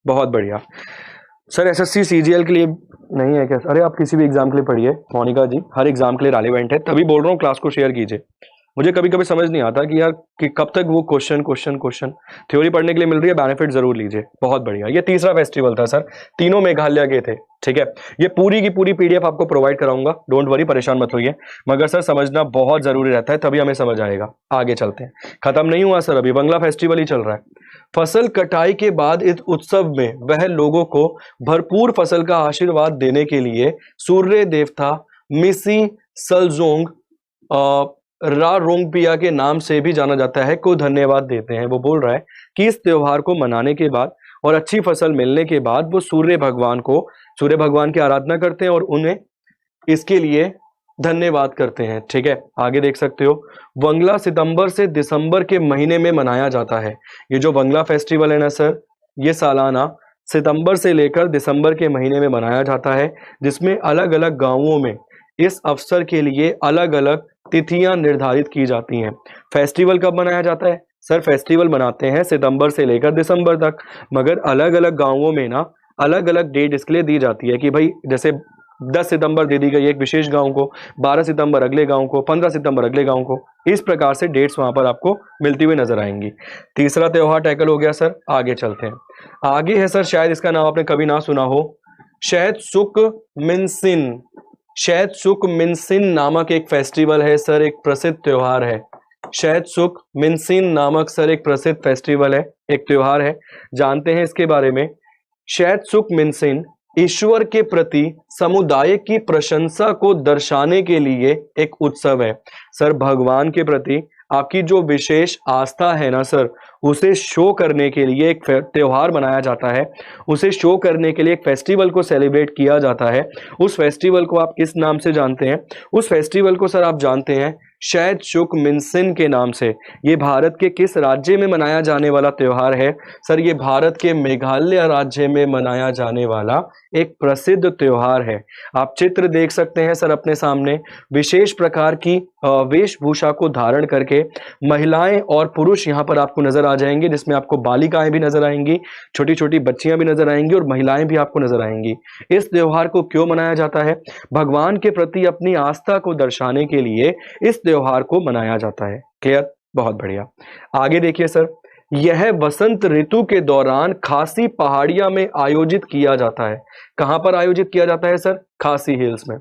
बहुत बढ़िया। सर एसएससी सीजीएल के लिए नहीं है क्या? अरे आप किसी भी एग्जाम के लिए पढ़िए मोनिका जी, हर एग्जाम के लिए रेलिवेंट है, तभी बोल रहा हूँ क्लास को शेयर कीजिए। मुझे कभी कभी समझ नहीं आता कि यार कि कब तक वो क्वेश्चन थ्योरी पढ़ने के लिए मिल रही है, बेनिफिट जरूर लीजिए। बहुत बढ़िया। ये तीसरा फेस्टिवल था सर, तीनों मेघालय के थे, ठीक है। ये पूरी की पूरी पीडीएफ आपको प्रोवाइड कराऊंगा, डोंट वरी, परेशान मत होइए, मगर सर समझना बहुत जरूरी रहता है, तभी हमें समझ आएगा। आगे चलते हैं, खत्म नहीं हुआ सर, अभी बंगला फेस्टिवल ही चल रहा है। फसल कटाई के बाद इस उत्सव में वह लोगों को भरपूर फसल का आशीर्वाद देने के लिए सूर्य देवता मिसी सलजोंग रा रोंगपिया के नाम से भी जाना जाता है को धन्यवाद देते हैं। वो बोल रहा है कि इस त्योहार को मनाने के बाद और अच्छी फसल मिलने के बाद वो सूर्य भगवान की आराधना करते हैं और उन्हें इसके लिए धन्यवाद करते हैं, ठीक है। आगे देख सकते हो, वंगला सितंबर से दिसंबर के महीने में मनाया जाता है। ये जो वंगला फेस्टिवल है ना सर, ये सालाना सितंबर से लेकर दिसंबर के महीने में मनाया जाता है, जिसमें अलग अलग गांवों में इस अवसर के लिए अलग अलग तिथियां निर्धारित की जाती हैं। फेस्टिवल कब मनाया जाता है सर? फेस्टिवल मनाते हैं सितंबर से लेकर दिसंबर तक, मगर अलग अलग गांवों में ना अलग अलग डेट इसके लिए दी जाती है कि भाई जैसे 10 सितंबर दे दी गई एक विशेष गांव को, 12 सितंबर अगले गांव को, 15 सितंबर अगले गांव को, इस प्रकार से डेट्स वहां पर आपको मिलती हुई नजर आएंगी। तीसरा त्योहार टैकल हो गया सर। आगे चलते हैं, आगे है सर, शायद इसका नाम आपने कभी ना सुना हो, शहद सुक मिनसिन। शहद सुक मिनसिन नामक एक फेस्टिवल है सर, एक प्रसिद्ध त्योहार है। शहद सुक मिनसिन नामक सर एक प्रसिद्ध फेस्टिवल है, एक त्योहार है। जानते हैं इसके बारे में। शहद सुक मिनसिन ईश्वर के प्रति समुदाय की प्रशंसा को दर्शाने के लिए एक उत्सव है। सर भगवान के प्रति आपकी जो विशेष आस्था है ना सर, उसे शो करने के लिए एक त्योहार मनाया जाता है, उसे शो करने के लिए एक फेस्टिवल को सेलिब्रेट किया जाता है। उस फेस्टिवल को आप किस नाम से जानते हैं? उस फेस्टिवल को सर आप जानते हैं शहद सुक मिनसिन के नाम से। ये भारत के किस राज्य में मनाया जाने वाला त्योहार है सर? ये भारत के मेघालय राज्य में मनाया जाने वाला एक प्रसिद्ध त्योहार है। आप चित्र देख सकते हैं सर अपने सामने, विशेष प्रकार की वेशभूषा को धारण करके महिलाएं और पुरुष यहाँ पर आपको नजर आ जाएंगे, जिसमें आपको बालिकाएं भी नजर आएंगी, छोटी छोटी बच्चियां भी नजर आएंगी और महिलाएं भी आपको नजर आएंगी। इस त्योहार को क्यों मनाया जाता है? भगवान के प्रति अपनी आस्था को दर्शाने के लिए इस त्योहार को मनाया जाता है। क्लियर? बहुत बढ़िया। आगे देखिए सर, यह वसंत ऋतु के दौरान खासी पहाड़ियां में आयोजित किया जाता है। कहां पर आयोजित किया जाता है सर? खासी हिल्स में।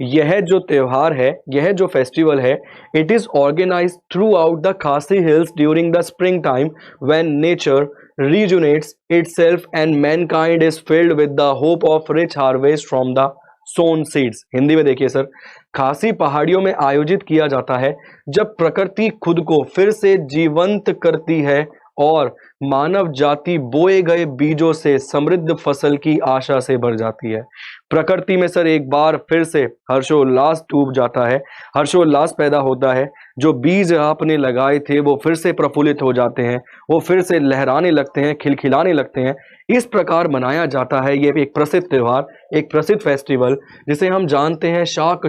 यह जो त्योहार है, यह जो फेस्टिवल है, it is organised throughout the Khasi hills during the spring time when nature rejuvenates itself and mankind is filled with the hope of rich harvest from the sown seeds। Hindi में देखिए सर, खासी पहाड़ियों में आयोजित किया जाता है जब प्रकृति खुद को फिर से जीवंत करती है और मानव जाति बोए गए बीजों से समृद्ध फसल की आशा से भर जाती है। प्रकृति में सर एक बार फिर से हर्षोल्लास डूब जाता है, हर्षोल्लास पैदा होता है। जो बीज आपने लगाए थे वो फिर से प्रफुल्लित हो जाते हैं, वो फिर से लहराने लगते हैं, खिलखिलाने लगते हैं। इस प्रकार मनाया जाता है ये एक प्रसिद्ध त्योहार, एक प्रसिद्ध फेस्टिवल जिसे हम जानते हैं शाद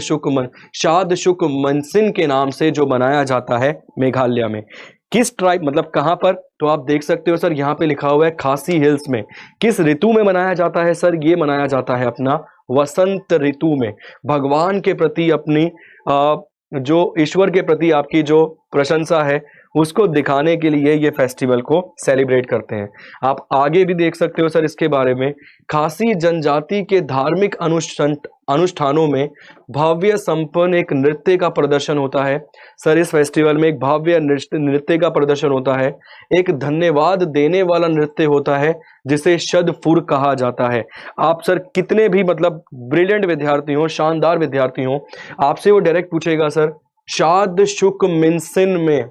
शुक मनसिन के नाम से, जो मनाया जाता है मेघालय में। किस ट्राइब, मतलब कहां पर, तो आप देख सकते हो सर यहाँ पे लिखा हुआ है खासी हिल्स में। किस ऋतु में मनाया जाता है सर? ये मनाया जाता है अपना वसंत ऋतु में। भगवान के प्रति अपनी जो ईश्वर के प्रति आपकी जो प्रशंसा है उसको दिखाने के लिए ये फेस्टिवल को सेलिब्रेट करते हैं। आप आगे भी देख सकते हो सर इसके बारे में। खासी जनजाति के धार्मिक अनुष्ठानों में भव्य संपन्न एक नृत्य का प्रदर्शन होता है। सर इस फेस्टिवल में एक भव्य नृत्य का प्रदर्शन होता है, एक धन्यवाद देने वाला नृत्य होता है जिसे शदफुर कहा जाता है। आप सर कितने भी मतलब ब्रिलियंट विद्यार्थी हो, शानदार विद्यार्थी हो, आपसे वो डायरेक्ट पूछेगा सर शाद शुक मिनसिन में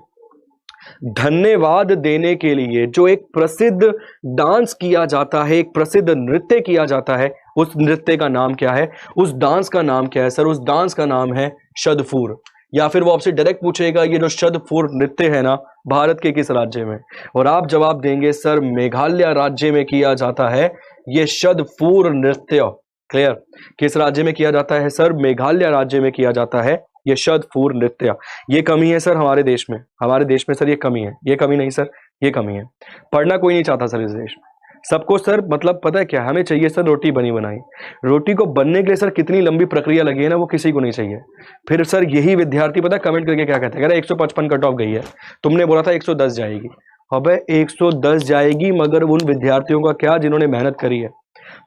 धन्यवाद देने के लिए जो एक प्रसिद्ध डांस किया जाता है, एक प्रसिद्ध नृत्य किया जाता है, उस नृत्य का नाम क्या है, उस डांस का नाम क्या है? सर उस डांस का नाम है शदफूर। या फिर वो आपसे डायरेक्ट पूछेगा ये जो शदफूर नृत्य है ना, भारत के किस राज्य में? और आप जवाब देंगे सर मेघालय राज्य में किया जाता है ये शदफूर नृत्य। क्लियर? किस राज्य में किया जाता है सर? मेघालय राज्य में किया जाता है ये शदफूर नृत्य। ये कमी है सर हमारे देश में, हमारे देश में सर ये कमी है। ये कमी नहीं सर, ये कमी है। पढ़ना कोई नहीं चाहता सर इस देश में, सबको सर मतलब पता है क्या, हमें चाहिए सर रोटी बनी बनाई। रोटी को बनने के लिए सर कितनी लंबी प्रक्रिया लगी है ना, वो किसी को नहीं चाहिए। फिर सर यही विद्यार्थी पता है कमेंट करके क्या कहते हैं, कह रहे 155 कट ऑफ गई है, तुमने बोला था 110 जाएगी। अबे 110 जाएगी मगर उन विद्यार्थियों का क्या जिन्होंने मेहनत करी है।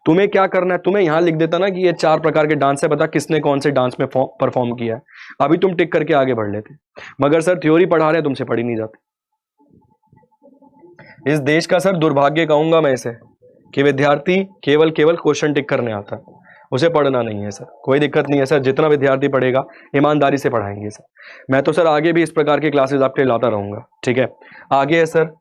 तुम्हें क्या करना है, तुम्हें यहां लिख देता ना कि ये 4 प्रकार के डांस है, बता किसने कौन से डांस में परफॉर्म किया है, अभी तुम टिक करके आगे बढ़ लेते। मगर सर थ्योरी पढ़ा रहे हैं, तुमसे पढ़ी नहीं जाती। इस देश का सर दुर्भाग्य कहूंगा मैं इसे कि विद्यार्थी केवल क्वेश्चन टिक करने आता है, उसे पढ़ना नहीं है सर। कोई दिक्कत नहीं है सर, जितना विद्यार्थी पढ़ेगा ईमानदारी से पढ़ाएंगे सर। मैं तो सर आगे भी इस प्रकार की क्लासेस आपके लाता रहूंगा, ठीक है। आगे है सर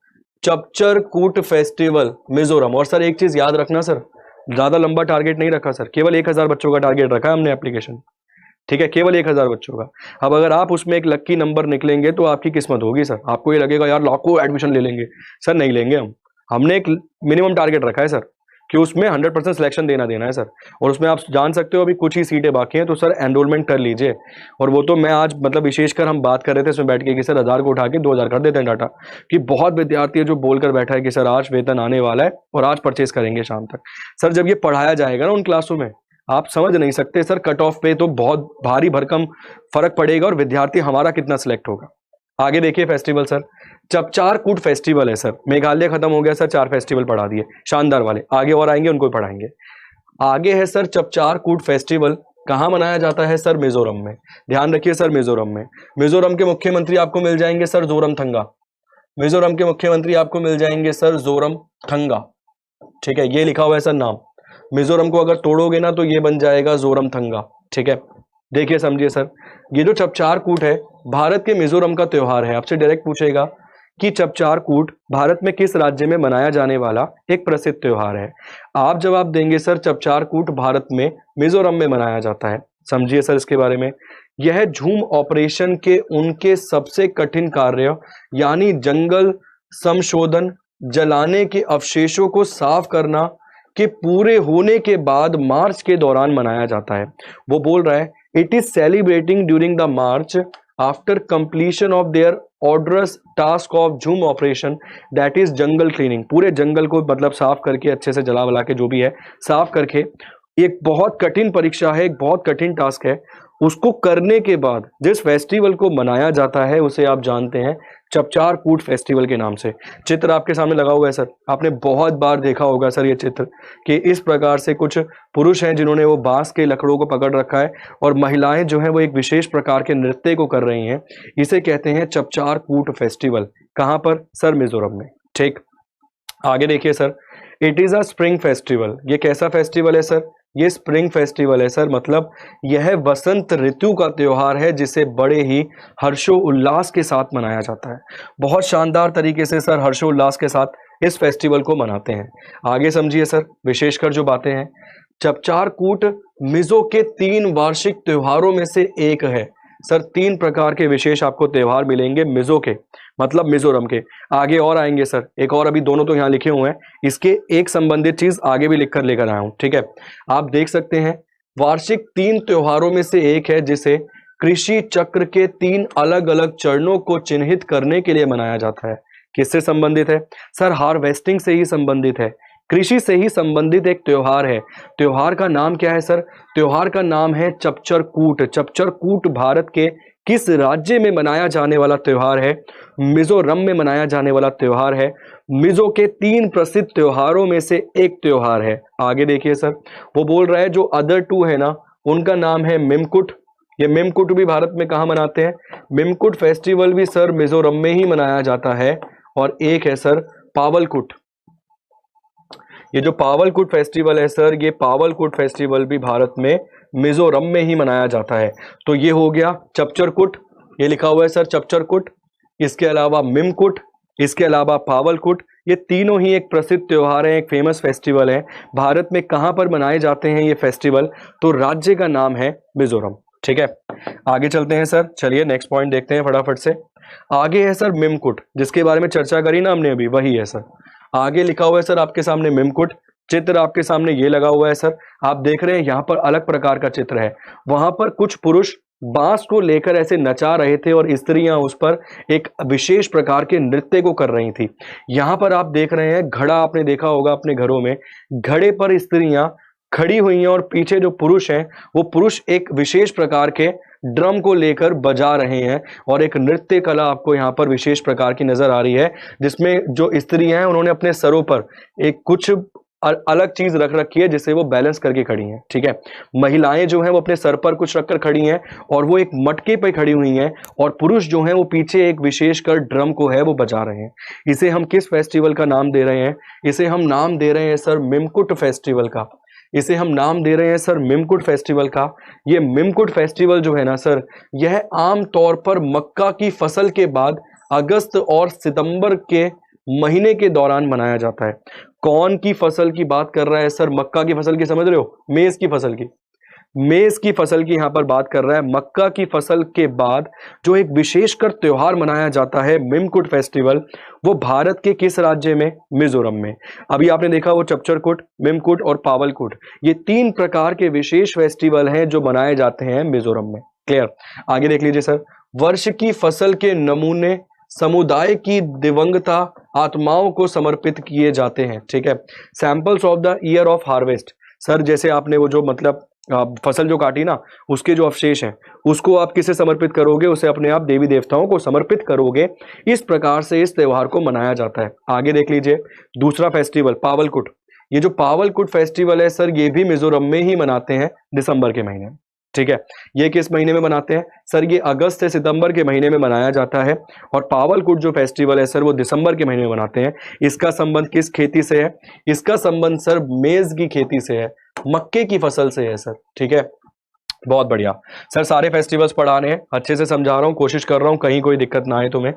चपचर कूट फेस्टिवल मिजोरम। और सर एक चीज याद रखना सर, ज्यादा लंबा टारगेट नहीं रखा सर, केवल 1000 बच्चों का टारगेट रखा है हमने एप्लीकेशन, ठीक है, केवल 1000 बच्चों का। अब अगर आप उसमें एक लक्की नंबर निकलेंगे तो आपकी किस्मत होगी सर। आपको ये लगेगा यार लाखों एडमिशन ले लेंगे, सर नहीं लेंगे हम। हमने एक मिनिमम टारगेट रखा है सर कि उसमें 100% सिलेक्शन देना है सर। और उसमें आप जान सकते हो अभी कुछ ही सीटें बाकी हैं, तो सर एनरोलमेंट कर लीजिए। और वो तो मैं आज मतलब विशेषकर हम बात कर रहे थे इसमें बैठ के कि सर 1000 को उठा के 2000 कर देते हैं डाटा, कि बहुत विद्यार्थी है जो बोलकर बैठा है कि सर आज वेतन आने वाला है और आज परचेस करेंगे शाम तक। सर जब ये पढ़ाया जाएगा ना उन क्लासों में, आप समझ नहीं सकते सर, कट ऑफ पे तो बहुत भारी भरकम फर्क पड़ेगा और विद्यार्थी हमारा कितना सिलेक्ट होगा। आगे देखिए फेस्टिवल सर चपचार कूट फेस्टिवल है सर। मेघालय खत्म हो गया सर, 4 फेस्टिवल पढ़ा दिए शानदार वाले, आगे और आएंगे उनको पढ़ाएंगे। आगे है सर चपचार कूट फेस्टिवल, कहां मनाया जाता है सर? मिजोरम में। ध्यान रखिए सर मिजोरम में। मिजोरम के मुख्यमंत्री आपको मिल जाएंगे सर जोरमथंगा। मिजोरम के मुख्यमंत्री आपको मिल जाएंगे सर जोरमथंगा, ठीक है, ये लिखा हुआ है सर नाम। मिजोरम को अगर तोड़ोगे ना तो ये बन जाएगा जोरमथंगा, ठीक है। देखिए समझिए सर, ये जो चपचार कूट है भारत के मिजोरम का त्योहार है। आपसे डायरेक्ट पूछेगा कि चपचार कूट भारत में किस राज्य में मनाया जाने वाला एक प्रसिद्ध त्योहार है। आप जवाब देंगे सर चपचार कूट भारत में मिजोरम में मनाया जाता है। समझिए सर इसके बारे में, यह झूम ऑपरेशन के उनके सबसे कठिन कार्य यानी जंगल संशोधन, जलाने के अवशेषों को साफ करना के पूरे होने के बाद मार्च के दौरान मनाया जाता है। वो बोल रहा है it is celebrating during the March after completion of their arduous task of jhum operation that is jungle cleaning. पूरे जंगल को मतलब साफ करके अच्छे से जला वला के जो भी है साफ करके, एक बहुत कठिन परीक्षा है, एक बहुत कठिन टास्क है। उसको करने के बाद जिस फेस्टिवल को मनाया जाता है उसे आप जानते हैं चपचार कूट फेस्टिवल के नाम से। चित्र आपके सामने लगा हुआ है सर, आपने बहुत बार देखा होगा सर ये चित्र, कि इस प्रकार से कुछ पुरुष हैं जिन्होंने वो बांस के लकड़ों को पकड़ रखा है और महिलाएं जो हैं वो एक विशेष प्रकार के नृत्य को कर रही हैं। इसे कहते हैं चपचार कूट फेस्टिवल। कहां पर सर? मिजोरम में, ठीक। आगे देखिए sir, it is a spring festival. ये कैसा फेस्टिवल है सर? ये स्प्रिंग फेस्टिवल है सर, मतलब यह वसंत ऋतु का त्योहार है जिसे बड़े ही हर्षोल्लास के साथ मनाया जाता है। बहुत शानदार तरीके से सर हर्षोल्लास के साथ इस फेस्टिवल को मनाते हैं। आगे समझिए सर, विशेषकर जो बातें हैं, चपचार कूट मिजो के 3 वार्षिक त्योहारों में से एक है। सर 3 प्रकार के विशेष आपको त्योहार मिलेंगे मिजो के, मतलब मिजोरम के। आगे और आएंगे सर, एक और, अभी दोनों तो यहाँ लिखे हुए हैं, इसके एक संबंधित चीज आगे भी लिखकर लेकर आया हूं, ठीक है। आप देख सकते हैं वार्षिक 3 त्योहारों में से एक है जिसे कृषि चक्र के 3 अलग अलग चरणों को चिन्हित करने के लिए मनाया जाता है। किससे संबंधित है सर? हार्वेस्टिंग से ही संबंधित है, कृषि से ही संबंधित एक त्योहार है। त्योहार का नाम क्या है सर? त्योहार का नाम है चपचर कूट। चपचर कूट भारत के किस राज्य में मनाया जाने वाला त्योहार है? मिजोरम में मनाया जाने वाला त्योहार है। मिजो के 3 प्रसिद्ध त्योहारों में से एक त्योहार है। आगे देखिए सर, वो बोल रहा है जो अदर 2 है ना, उनका नाम है मिमकुट। ये मिमकुट भी भारत में कहाँ मनाते हैं? मिमकुट फेस्टिवल भी सर मिजोरम में ही मनाया जाता है। और एक है सर पावलकुट। ये जो पावलकुट फेस्टिवल है सर, ये पावलकुट फेस्टिवल भी भारत में मिजोरम में ही मनाया जाता है। तो ये हो गया चपचरकुट, ये लिखा हुआ है सर चपचरकुट, इसके अलावा मिमकुट, इसके अलावा पावलकुट। ये तीनों ही एक प्रसिद्ध त्योहार है, एक फेमस फेस्टिवल है। भारत में कहां पर मनाए जाते हैं ये फेस्टिवल? तो राज्य का नाम है मिजोरम, ठीक है। आगे चलते हैं सर, चलिए नेक्स्ट पॉइंट देखते हैं फटाफट से। आगे है सर मिमकुट, जिसके बारे में चर्चा करी ना हमने अभी, वही है सर। आगे लिखा हुआ है सर आपके सामने मिमकुट, चित्र आपके सामने ये लगा हुआ है सर। आप देख रहे हैं यहाँ पर अलग प्रकार का चित्र है। वहां पर कुछ पुरुष बांस को लेकर ऐसे नचा रहे थे और स्त्रियां उस पर एक विशेष प्रकार के नृत्य को कर रही थी। यहाँ पर आप देख रहे हैं घड़ा, आपने देखा होगा अपने घरों में, घड़े पर स्त्रियां खड़ी हुई हैं और पीछे जो पुरुष हैं वो पुरुष एक विशेष प्रकार के ड्रम को लेकर बजा रहे हैं। और एक नृत्य कला आपको यहाँ पर विशेष प्रकार की नजर आ रही है, जिसमें जो स्त्रियां हैं उन्होंने अपने सरों पर एक कुछ अलग चीज रख रखी है जिससे वो बैलेंस करके खड़ी हैं, ठीक है। महिलाएं जो हैं वो अपने सर पर कुछ रखकर खड़ी हैं और वो एक मटके पे खड़ी हुई हैं, और पुरुष जो हैं वो पीछे एक विशेषकर ड्रम को है वो बजा रहे हैं। इसे हम किस फेस्टिवल का नाम दे रहे हैं? इसे हम नाम दे रहे हैं सर मिमकुट फेस्टिवल का। इसे हम नाम दे रहे हैं सर मिमकुट फेस्टिवल का। ये मिमकुट फेस्टिवल जो है ना सर, यह आम तौर पर मक्का की फसल के बाद अगस्त और सितंबर के महीने के दौरान मनाया जाता है। कौन की फसल की बात कर रहा है सर? मक्का की फसल की, समझ रहे हो? मेज की फसल की, मेज की फसल की यहां पर बात कर रहा है। मक्का की फसल के बाद जो एक विशेषकर त्योहार मनाया जाता है मिमकुट फेस्टिवल, वो भारत के किस राज्य में? मिजोरम में। अभी आपने देखा वो चपचरकुट, मिमकुट और पावलकुट, ये 3 प्रकार के विशेष फेस्टिवल हैं जो मनाए जाते हैं मिजोरम में। क्लियर? आगे देख लीजिए सर, वर्ष की फसल के नमूने समुदाय की दिवंगता आत्माओं को समर्पित किए जाते हैं, ठीक है। Samples of the year of harvest, sir जैसे आपने वो जो मतलब फसल जो काटी ना, उसके जो अवशेष हैं उसको आप किसे समर्पित करोगे? उसे अपने आप देवी देवताओं को समर्पित करोगे। इस प्रकार से इस त्योहार को मनाया जाता है। आगे देख लीजिए दूसरा फेस्टिवल पावलकुट। ये जो पावलकुट फेस्टिवल है सर, ये भी मिजोरम में ही मनाते हैं दिसंबर के महीने, ठीक है। ये किस महीने में मनाते हैं सर? ये अगस्त से सितंबर के महीने में मनाया जाता है। और पावलकुट जो फेस्टिवल है सर, वो दिसंबर के महीने में मनाते हैं। इसका संबंध किस खेती से है? इसका संबंध सर मेज की खेती से है, मक्के की फसल से है सर, ठीक है। बहुत बढ़िया सर, सारे फेस्टिवल्स पढ़ाने हैं, अच्छे से समझा रहा हूँ, कोशिश कर रहा हूँ कहीं कोई दिक्कत ना आए तुम्हें।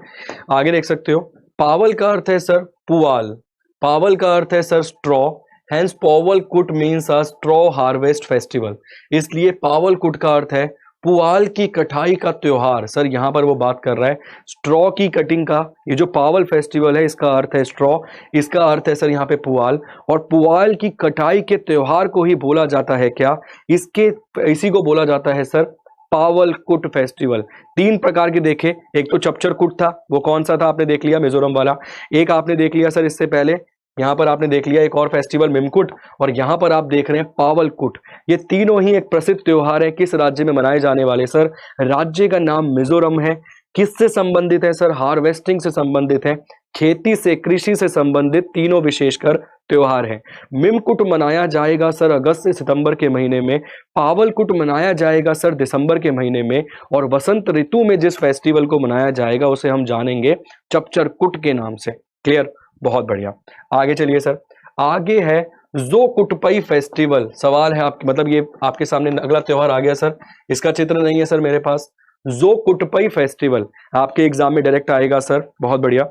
आगे देख सकते हो, पावल का अर्थ है सर पुआल, पावल का अर्थ है sir straw, hence Pawlkut means a straw harvest festival. इसलिए पावलकुट का अर्थ है पुआल की कटाई का त्योहार। सर यहां पर वो बात कर रहा है स्ट्रॉ की कटिंग का। ये जो पावल फेस्टिवल है इसका अर्थ है स्ट्रॉ, इसका अर्थ है सर यहाँ पे पुआल, और पुआल की कटाई के त्योहार को ही बोला जाता है क्या? इसी को बोला जाता है सर पावलकुट फेस्टिवल। 3 प्रकार के देखे, एक तो चपचरकुट था, वो कौन सा था आपने देख लिया, मिजोरम वाला। एक आपने देख लिया सर इससे पहले, यहाँ पर आपने देख लिया एक और फेस्टिवल मिमकुट, और यहाँ पर आप देख रहे हैं पावलकुट। ये तीनों ही एक प्रसिद्ध त्योहार है। किस राज्य में मनाए जाने वाले सर? राज्य का नाम मिजोरम है। किससे संबंधित है सर? हार्वेस्टिंग से संबंधित है, खेती से, कृषि से संबंधित तीनों विशेषकर त्योहार है। मिमकुट मनाया जाएगा सर अगस्त से सितंबर के महीने में, पावलकुट मनाया जाएगा सर दिसंबर के महीने में, और वसंत ऋतु में जिस फेस्टिवल को मनाया जाएगा उसे हम जानेंगे चपचरकुट के नाम से। क्लियर? बहुत बढ़िया। आगे चलिए सर, आगे है जोकुटपई फेस्टिवल। सवाल है आप, मतलब ये आपके सामने अगला त्योहार आ गया सर, इसका चित्र नहीं है सर मेरे पास। जोकुटपई फेस्टिवल आपके एग्जाम में डायरेक्ट आएगा सर, बहुत बढ़िया।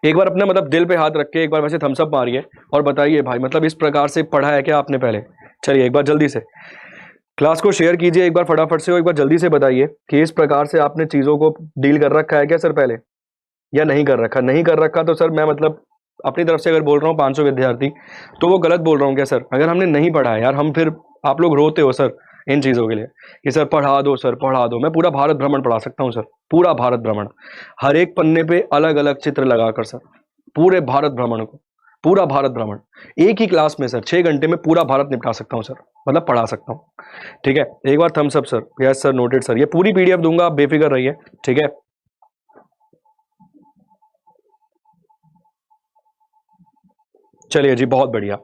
एक बार अपना मतलब दिल पे हाथ रख के एक बार वैसे थम्स अप मारिए और बताइए भाई, मतलब इस प्रकार से पढ़ा है क्या आपने पहले? चलिए एक बार जल्दी से क्लास को शेयर कीजिए एक बार फटाफट से, और एक बार जल्दी से बताइए कि इस प्रकार से आपने चीजों को डील कर रखा है क्या सर पहले, या नहीं कर रखा? नहीं कर रखा तो सर मैं मतलब अपनी तरफ से अगर बोल रहा हूँ 500 विद्यार्थी, तो वो गलत बोल रहा हूँ क्या सर? अगर हमने नहीं पढ़ा है यार, हम फिर आप लोग रोते हो सर इन चीजों के लिए कि सर पढ़ा दो सर पढ़ा दो। मैं पूरा भारत भ्रमण पढ़ा सकता हूँ सर, पूरा भारत भ्रमण, हर एक पन्ने पे अलग अलग चित्र लगाकर सर, पूरे भारत भ्रमण को, पूरा भारत भ्रमण एक ही क्लास में सर 6 घंटे में पूरा भारत निपटा सकता हूँ सर, मतलब पढ़ा सकता हूँ। ठीक है, एक बार thumbs up sir. Yes sir, noted sir. ये पूरी पीडीएफ दूंगा, आप बेफिक्र रहिए। ठीक है, चलिए जी, बहुत बढ़िया।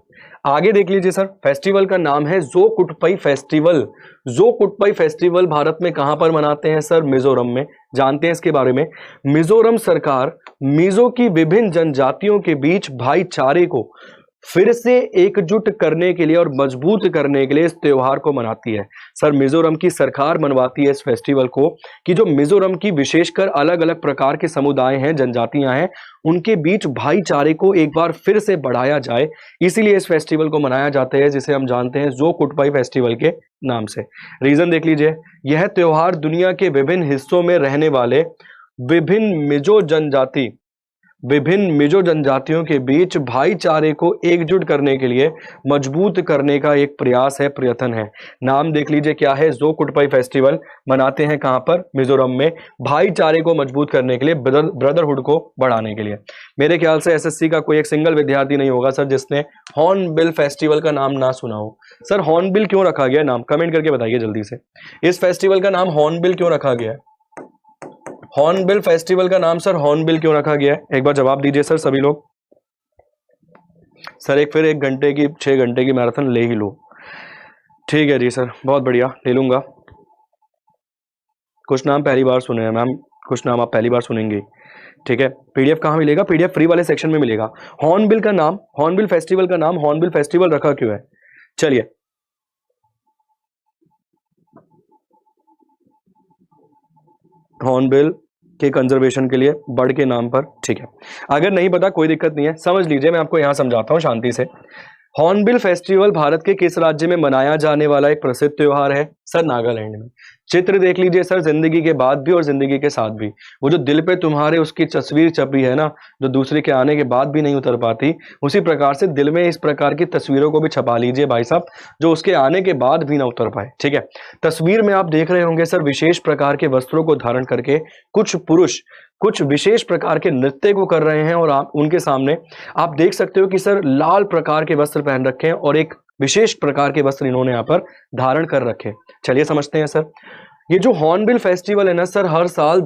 आगे देख लीजिए सर, फेस्टिवल का नाम है जोकुटपई फेस्टिवल। जोकुटपई फेस्टिवल भारत में कहां पर मनाते हैं सर? मिजोरम में। जानते हैं इसके बारे में? मिजोरम सरकार मिजो की विभिन्न जनजातियों के बीच भाईचारे को फिर से एकजुट करने के लिए और मजबूत करने के लिए इस त्योहार को मनाती है। सर मिजोरम की सरकार मनवाती है इस फेस्टिवल को, कि जो मिजोरम की विशेषकर अलग अलग प्रकार के समुदाय हैं, जनजातियां हैं, उनके बीच भाईचारे को एक बार फिर से बढ़ाया जाए, इसीलिए इस फेस्टिवल को मनाया जाता है, जिसे हम जानते हैं जोकुटपई फेस्टिवल के नाम से। रीजन देख लीजिए, यह त्योहार दुनिया के विभिन्न हिस्सों में रहने वाले विभिन्न मिजो जनजातियों के बीच भाईचारे को एकजुट करने के लिए मजबूत करने का एक प्रयास है, प्रयत्न है। नाम देख लीजिए क्या है, जोकुटपई फेस्टिवल। मनाते हैं कहां पर? मिजोरम में। भाईचारे को मजबूत करने के लिए, ब्रदरहुड को बढ़ाने के लिए। मेरे ख्याल से एसएससी का कोई एक सिंगल विद्यार्थी नहीं होगा सर जिसने हॉर्नबिल फेस्टिवल का नाम ना सुना हो। सर हॉर्नबिल क्यों रखा गया नाम, कमेंट करके बताइए जल्दी से। इस फेस्टिवल का नाम हॉर्नबिल क्यों रखा गया है? हॉर्नबिल फेस्टिवल का नाम सर हॉर्नबिल क्यों रखा गया है? एक बार जवाब दीजिए सर सभी लोग। सर एक फिर 1 घंटे की 6 घंटे की मैराथन ले ही लो। ठीक है जी सर, बहुत बढ़िया, ले लूंगा। कुछ नाम पहली बार सुने हैं मैम, कुछ नाम आप पहली बार सुनेंगे। ठीक है, पीडीएफ कहाँ मिलेगा? पीडीएफ फ्री वाले सेक्शन में मिलेगा। हॉर्नबिल का नाम, हॉर्नबिल फेस्टिवल का नाम हॉर्नबिल फेस्टिवल रखा क्यों है? चलिए, हॉर्नबिल के कंजर्वेशन के लिए, बर्ड के नाम पर। ठीक है, अगर नहीं पता कोई दिक्कत नहीं है, समझ लीजिए, मैं आपको यहां समझाता हूं शांति से। हॉर्नबिल फेस्टिवल भारत के किस राज्य में मनाया जाने वाला एक प्रसिद्ध त्योहार है? सर नागालैंड में। चित्र देख लीजिए सर, जिंदगी के बाद भी और जिंदगी के साथ भी। वो जो दिल पे तुम्हारे उसकी तस्वीर छपी है ना, जो दूसरे के आने के बाद भी नहीं उतर पाती, उसी प्रकार से दिल में इस प्रकार की तस्वीरों को भी छपा लीजिए भाई साहब, जो उसके आने के बाद भी ना उतर पाए। ठीक है, तस्वीर में आप देख रहे होंगे सर, विशेष प्रकार के वस्त्रों को धारण करके कुछ पुरुष कुछ विशेष प्रकार के नृत्य को कर रहे हैं, और आप उनके सामने आप देख सकते हो कि सर लाल प्रकार के वस्त्र पहन रखे हैं और एक विशेष प्रकार के वस्त्र इन्होंने यहाँ पर धारण कर रखे। चलिए समझते हैं सर, ये जो हॉर्नबिल फेस्टिवल है ना सर, हर साल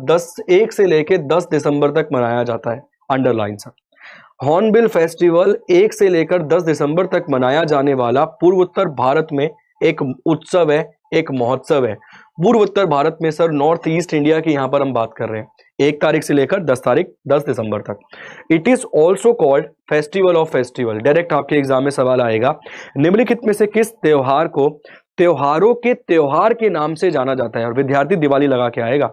1 से लेके 10 दिसंबर तक मनाया जाता है। अंडरलाइन सर, हॉर्नबिल फेस्टिवल 1 से लेकर 10 दिसंबर तक मनाया जाने वाला पूर्वोत्तर भारत में एक उत्सव है, एक महोत्सव है। पूर्वोत्तर भारत में सर, नॉर्थ ईस्ट इंडिया की यहां पर हम बात कर रहे हैं, 1 तारीख से लेकर 10 दिसंबर तक। It is also called festival of festival. Direct आपके एग्जाम में सवाल आएगा, निम्नलिखित में से किस त्योहार को त्योहारों के त्योहार के नाम से जाना जाता है? और विद्यार्थी दिवाली लगा के आएगा,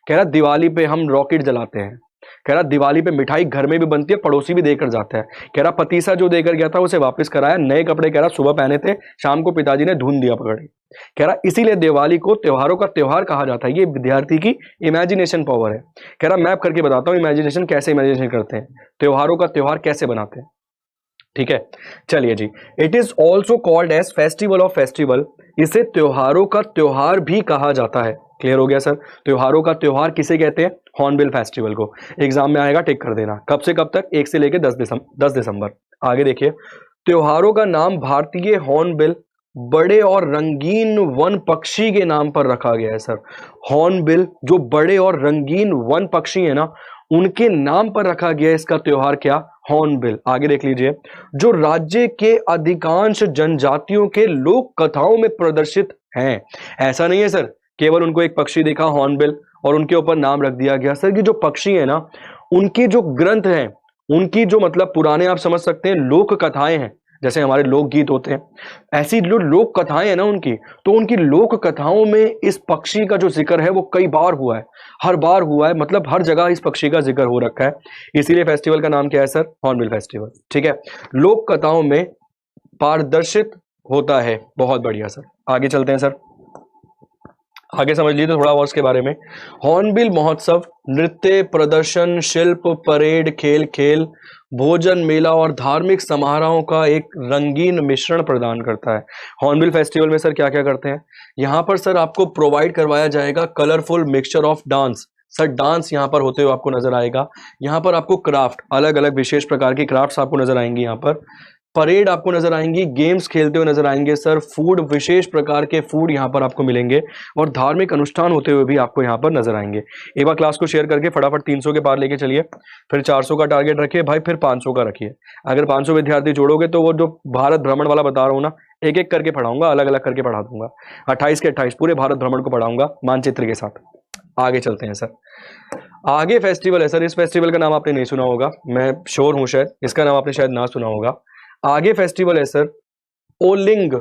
कह रहा दिवाली पे हम रॉकेट जलाते हैं, कह रहा दिवाली पे मिठाई घर में भी बनती है, पड़ोसी भी देकर जाता है, कह रहा पतीसा जो देकर गया था उसे वापस कराया, नए कपड़े कह रहा सुबह पहने थे, शाम को पिताजी ने धुन दिया पकड़ के। कह रहा इसीलिए दिवाली को त्योहारों का त्योहार कहा जाता है। ये विद्यार्थी की इमेजिनेशन पावर है। कह रहा मैप करके बताता हूं इमेजिनेशन कैसे इमेजिनेशन करते हैं, त्योहारों का त्योहार कैसे बनाते हैं। ठीक है, चलिए जी, it is also called as festival of festival. इसे त्योहारों का त्योहार भी कहा जाता है। क्लियर हो गया सर? त्योहारों का त्योहार किसे कहते हैं? हॉर्नबिल फेस्टिवल को। एग्जाम में आएगा, टिक कर देना। कब से कब तक? 1 से लेकर 10 दिसंबर। आगे देखिए, त्योहारों का नाम भारतीय हॉर्नबिल बड़े और रंगीन वन पक्षी के नाम पर रखा गया है सर। हॉर्नबिल जो बड़े और रंगीन वन पक्षी है ना, उनके नाम पर रखा गया है इसका त्योहार। क्या? हॉर्नबिल। आगे देख लीजिए, जो राज्य के अधिकांश जनजातियों के लोक कथाओं में प्रदर्शित हैं। ऐसा नहीं है सर केवल उनको एक पक्षी देखा हॉर्नबिल और उनके ऊपर नाम रख दिया गया। सर कि जो पक्षी है ना, उनके जो ग्रंथ हैं उनकी जो मतलब पुराने आप समझ सकते हैं लोक कथाएं हैं, जैसे हमारे लोकगीत होते हैं, ऐसी जो लोक कथाएं हैं ना उनकी, तो उनकी लोक कथाओं में इस पक्षी का जो जिक्र है वो कई बार हुआ है, हर बार हुआ है, मतलब हर जगह इस पक्षी का जिक्र हो रखा है। इसीलिए फेस्टिवल का नाम क्या है सर? Hornbill festival. ठीक है, लोक कथाओं में पारदर्शित होता है। बहुत बढ़िया सर, आगे चलते हैं सर, आगे समझ लीजिए थोड़ा और इसके बारे में। हॉर्नबिल महोत्सव नृत्य प्रदर्शन, शिल्प, परेड, खेल खेल, भोजन, मेला और धार्मिक समारोहों का एक रंगीन मिश्रण प्रदान करता है। हॉर्नबिल फेस्टिवल में सर क्या क्या करते हैं? यहाँ पर सर आपको प्रोवाइड करवाया जाएगा colourful mixture of dance. Sir dance यहाँ पर होते हुए आपको नजर आएगा। यहाँ पर आपको क्राफ्ट, अलग अलग विशेष प्रकार की क्राफ्ट्स आपको नजर आएंगी। यहाँ पर परेड आपको नजर आएंगी, गेम्स खेलते हुए नजर आएंगे सर, फूड, विशेष प्रकार के फूड यहाँ पर आपको मिलेंगे, और धार्मिक अनुष्ठान होते हुए भी आपको यहाँ पर नजर आएंगे। एक बार क्लास को शेयर करके फटाफट 300 के पार लेके चलिए, फिर 400 का टारगेट रखिए भाई, फिर 500 का रखिए। अगर 500 विद्यार्थी जोड़ोगे तो वो जो भारत भ्रमण वाला बता रहा हूँ ना, एक एक करके पढ़ाऊंगा, अलग अलग करके पढ़ा दूंगा, 28 के 28 पूरे भारत भ्रमण को पढ़ाऊंगा मानचित्र के साथ। आगे चलते हैं सर, आगे फेस्टिवल है सर, इस फेस्टिवल का नाम आपने नहीं सुना होगा, मैं श्योर हूं शायद इसका नाम आपने शायद ना सुना होगा। आगे फेस्टिवल है सर ओलिंग,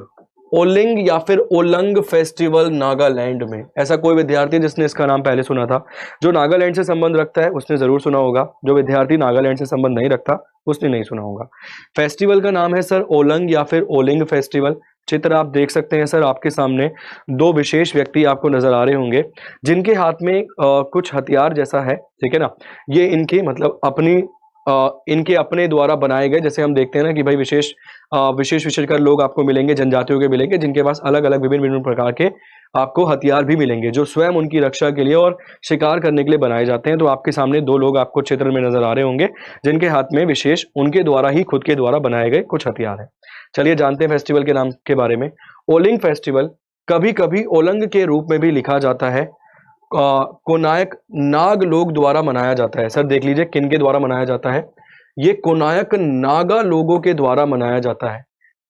ओलिंग या फिर ओलंग फेस्टिवल नागालैंड में। ऐसा कोई विद्यार्थी जिसने इसका नाम पहले सुना था, जो नागालैंड से संबंध रखता है उसने जरूर सुना होगा, जो विद्यार्थी नागालैंड से संबंध नहीं रखता उसने नहीं सुना होगा। फेस्टिवल का नाम है सर ओलंग या फिर ओलिंग फेस्टिवल। चित्र आप देख सकते हैं सर, आपके सामने दो विशेष व्यक्ति आपको नजर आ रहे होंगे जिनके हाथ में कुछ हथियार जैसा है, ठीक है ना। ये इनके मतलब अपनी इनके अपने द्वारा बनाए गए, जैसे हम देखते हैं ना कि भाई विशेषकर लोग आपको मिलेंगे, जनजातियों के मिलेंगे जिनके पास अलग अलग विभिन्न विभिन्न प्रकार के आपको हथियार भी मिलेंगे, जो स्वयं उनकी रक्षा के लिए और शिकार करने के लिए बनाए जाते हैं। तो आपके सामने दो लोग आपको चित्र में नजर आ रहे होंगे जिनके हाथ में विशेष उनके द्वारा ही खुद के द्वारा बनाए गए कुछ हथियार है। चलिए जानते हैं फेस्टिवल के नाम के बारे में। ओलिंग फेस्टिवल कभी कभी ओलंग के रूप में भी लिखा जाता है, कोनायक नाग लोग द्वारा मनाया जाता है। सर देख लीजिए किन के द्वारा मनाया जाता है, ये कोनायक नागा लोगों के द्वारा मनाया जाता है।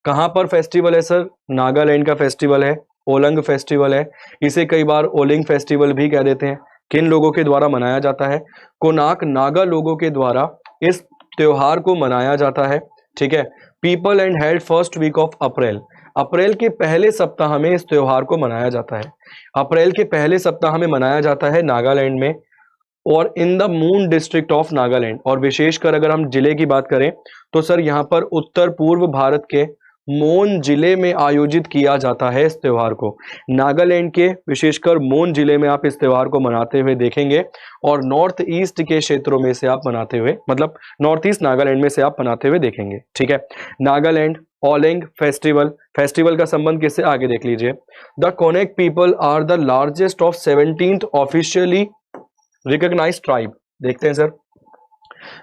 कहां पर फेस्टिवल है सर? नागालैंड का फेस्टिवल है, ओलंग फेस्टिवल है, इसे कई बार ओलिंग फेस्टिवल भी कह देते हैं। किन लोगों के द्वारा मनाया जाता है? कोनाक नागा लोगों के द्वारा इस त्योहार को मनाया जाता है। ठीक है, people and held first week of April, अप्रैल के पहले सप्ताह में इस त्योहार को मनाया जाता है। अप्रैल के पहले सप्ताह में मनाया जाता है नागालैंड में, और in the moon district of Nagaland. और विशेषकर अगर हम जिले की बात करें तो सर यहाँ पर उत्तर पूर्व भारत के मोन जिले में आयोजित किया जाता है इस त्योहार को। नागालैंड के विशेषकर मोन जिले में आप इस त्योहार को मनाते हुए देखेंगे, और नॉर्थ ईस्ट के क्षेत्रों में से आप मनाते हुए, मतलब नॉर्थ ईस्ट नागालैंड में से आप मनाते हुए देखेंगे। ठीक है, नागालैंड ओलिंग फेस्टिवल, फेस्टिवल का संबंध किससे? आगे देख लीजिए। The Konyak people are the largest of 17th officially recognised tribe. देखते हैं सर,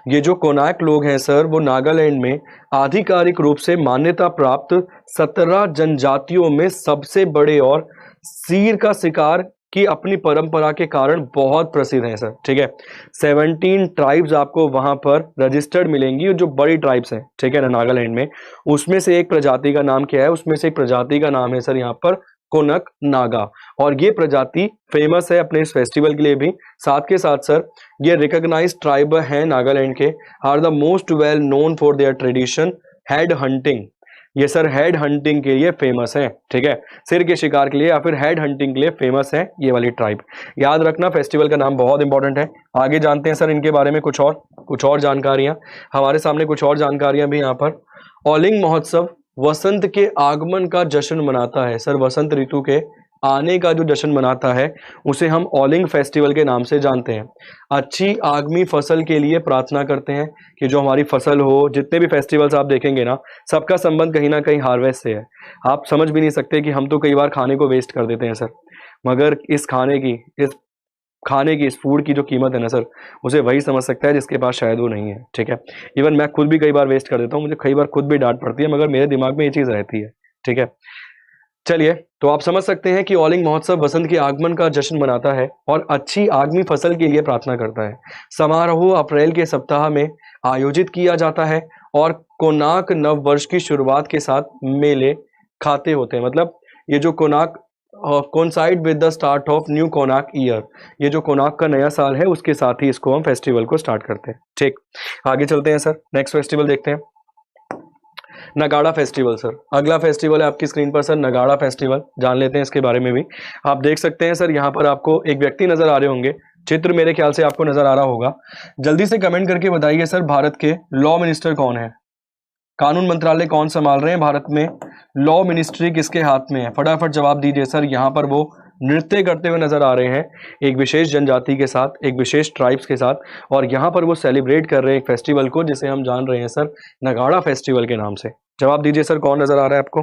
ये जो कोनाक लोग हैं सर, वो नागालैंड में आधिकारिक रूप से मान्यता प्राप्त 17 जनजातियों में सबसे बड़े और सीर का शिकार की अपनी परंपरा के कारण बहुत प्रसिद्ध हैं सर। ठीक है, 17 ट्राइब्स आपको वहां पर रजिस्टर्ड मिलेंगी, जो बड़ी ट्राइब्स हैं, ठीक है ना, नागालैंड में। उसमें से एक प्रजाति का नाम क्या है? उसमें से एक प्रजाति का नाम है सर यहाँ पर कोनक नागा, और ये प्रजाति फेमस है अपने इस फेस्टिवल के लिए भी। साथ के साथ सर ये रिकॉग्नाइज्ड ट्राइब है नागालैंड के, are the most well known for their tradition head hunting. ये सर हेड हंटिंग के लिए फेमस है, ठीक है, सिर के शिकार के लिए या फिर हेड हंटिंग के लिए फेमस है ये वाली ट्राइब। याद रखना फेस्टिवल का नाम बहुत इंपॉर्टेंट है। आगे जानते हैं सर इनके बारे में कुछ और जानकारियां। हमारे सामने कुछ और जानकारियां भी यहाँ पर। ओलिंग महोत्सव वसंत के आगमन का जश्न मनाता है सर, वसंत ऋतु के आने का जो जश्न मनाता है उसे हम ओलिंग फेस्टिवल के नाम से जानते हैं। अच्छी आगामी फसल के लिए प्रार्थना करते हैं कि जो हमारी फसल हो। जितने भी फेस्टिवल्स आप देखेंगे ना, सबका संबंध कहीं ना कहीं हार्वेस्ट से है। आप समझ भी नहीं सकते कि हम तो कई बार खाने को वेस्ट कर देते हैं सर, मगर इस फूड की जो कीमत है ना सर, उसे वही समझ सकता है जिसके पास शायद वो नहीं है। ठीक है, इवन मैं खुद भी कई बार वेस्ट कर देता हूँ, मुझे कई बार खुद भी डांट पड़ती है, मगर मेरे दिमाग में ये चीज़ रहती है। ठीक है, चलिए, तो आप समझ सकते हैं कि ओलिंग महोत्सव वसंत के आगमन का जश्न मनाता है और अच्छी आगामी फसल के लिए प्रार्थना करता है। समारोह अप्रैल के सप्ताह में आयोजित किया जाता है और कोनाक नव वर्ष की शुरुआत के साथ मेले खाते होते हैं। मतलब ये जो Konyak coincide with the start of new Konyak year, ये जो कोनाक का नया साल है उसके साथ ही इसको हम फेस्टिवल को स्टार्ट करते हैं। ठीक, आगे चलते हैं सर, नेक्स्ट फेस्टिवल देखते हैं, नगाड़ा फेस्टिवल। सर अगला फेस्टिवल है आपकी स्क्रीन पर सर, नगाड़ा फेस्टिवल, जान लेते हैं इसके बारे में भी। आप देख सकते हैं सर यहाँ पर आपको एक व्यक्ति नजर आ रहे होंगे, चित्र मेरे ख्याल से आपको नजर आ रहा होगा। जल्दी से कमेंट करके बताइए सर, भारत के लॉ मिनिस्टर कौन है, कानून मंत्रालय कौन संभाल रहे हैं भारत में, लॉ मिनिस्ट्री किसके हाथ में है, फटाफट जवाब दीजिए सर। यहाँ पर वो नृत्य करते हुए नजर आ रहे हैं एक विशेष जनजाति के साथ, एक विशेष ट्राइब्स के साथ, और यहाँ पर वो सेलिब्रेट कर रहे हैं एक फेस्टिवल को जिसे हम जान रहे हैं सर नगाड़ा फेस्टिवल के नाम से। जवाब दीजिए सर, कौन नजर आ रहा है आपको,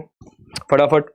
फटाफट।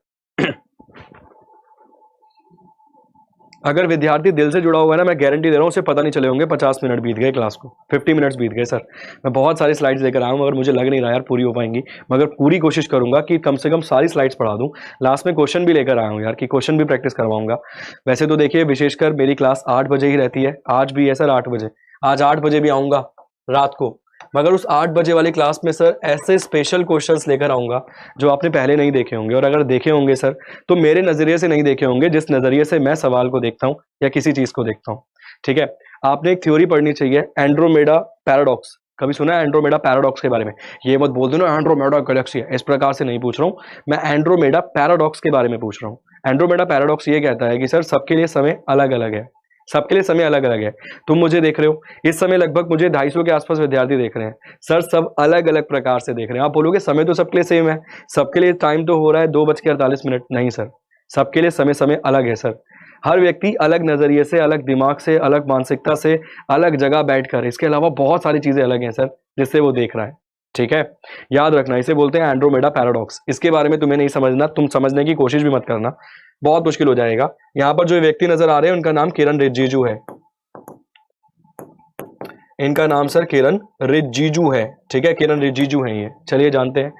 अगर विद्यार्थी दिल से जुड़ा हुआ है ना, मैं गारंटी दे रहा हूँ उसे पता नहीं चले होंगे 50 मिनट बीत गए क्लास को, 50 मिनट्स बीत गए सर। मैं बहुत सारी स्लाइड्स लेकर आया हूँ मगर मुझे लग नहीं रहा यार पूरी हो पाएंगी, मगर पूरी कोशिश करूंगा कि कम से कम सारी स्लाइड्स पढ़ा दूं। लास्ट में क्वेश्चन भी लेकर आया हूँ यार, कि क्वेश्चन भी प्रैक्टिस करवाऊंगा। वैसे तो देखिए विशेषकर मेरी क्लास 8 बजे ही रहती है, आज भी है सर 8 बजे, आज 8 बजे भी आऊँगा रात को, मगर उस 8 बजे वाली क्लास में सर ऐसे स्पेशल क्वेश्चंस लेकर आऊंगा जो आपने पहले नहीं देखे होंगे, और अगर देखे होंगे सर तो मेरे नजरिए से नहीं देखे होंगे, जिस नजरिए से मैं सवाल को देखता हूं या किसी चीज को देखता हूं। ठीक है, आपने एक थ्योरी पढ़नी चाहिए, एंड्रोमेडा पैराडॉक्स। कभी सुना है एंड्रोमेडा पैराडॉक्स के बारे में? ये मत बोल दो ना एंड्रोमेडा गैलेक्सी है, इस प्रकार से नहीं पूछ रहा हूं मैं, एंड्रोमेडा पैराडॉक्स के बारे में पूछ रहा हूं। एंड्रोमेडा पैराडॉक्स ये कहता है कि सर सबके लिए समय अलग अलग है, सबके लिए समय अलग अलग है। तुम मुझे देख रहे हो, इस समय लगभग मुझे 250 के आसपास विद्यार्थी देख रहे हैं सर, सब अलग अलग प्रकार से देख रहे हैं। आप बोलोगे समय तो सबके लिए सेम है, सबके लिए टाइम तो हो रहा है 2:48, नहीं सर, सबके लिए समय समय अलग है सर। हर व्यक्ति अलग नजरिए से, अलग दिमाग से, अलग मानसिकता से, अलग जगह बैठकर, इसके अलावा बहुत सारी चीजें अलग हैं सर जिससे वो देख रहा है। ठीक है, याद रखना, इसे बोलते हैं एंड्रोमेडा पैराडॉक्स। इसके बारे में तुम्हें नहीं समझना, तुम समझने की कोशिश भी मत करना, बहुत मुश्किल हो जाएगा। यहां पर जो व्यक्ति नजर आ रहे हैं उनका नाम किरण रिजिजू है, इनका नाम सर किरण रिजिजू है। ठीक है, किरण रिजिजू है ये। चलिए जानते हैं,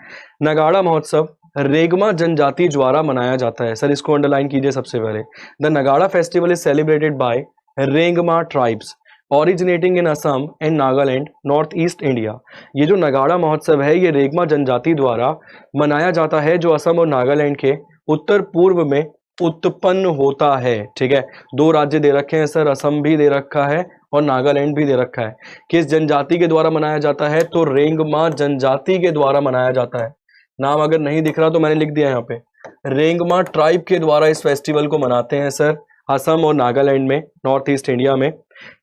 नगाड़ा महोत्सव रेगमा जनजाति द्वारा मनाया जाता है। सर इसको अंडरलाइन कीजिए सबसे पहले, द नगाड़ा festival is celebrated by Rengma tribes originating in Assam and Nagaland, north east India. ये जो नगाड़ा महोत्सव है ये रेगमा जनजाति द्वारा मनाया जाता है जो असम और नागालैंड के उत्तर पूर्व में उत्पन्न होता है। ठीक है, 2 राज्य दे रखे हैं सर, असम भी दे रखा है और नागालैंड भी दे रखा है। किस जनजाति के द्वारा मनाया जाता है? तो रेंगमा जनजाति के द्वारा मनाया जाता है। नाम अगर नहीं दिख रहा तो मैंने लिख दिया यहाँ पे, रेंगमा ट्राइब के द्वारा इस फेस्टिवल को मनाते हैं सर, असम और नागालैंड में, नॉर्थ ईस्ट इंडिया में।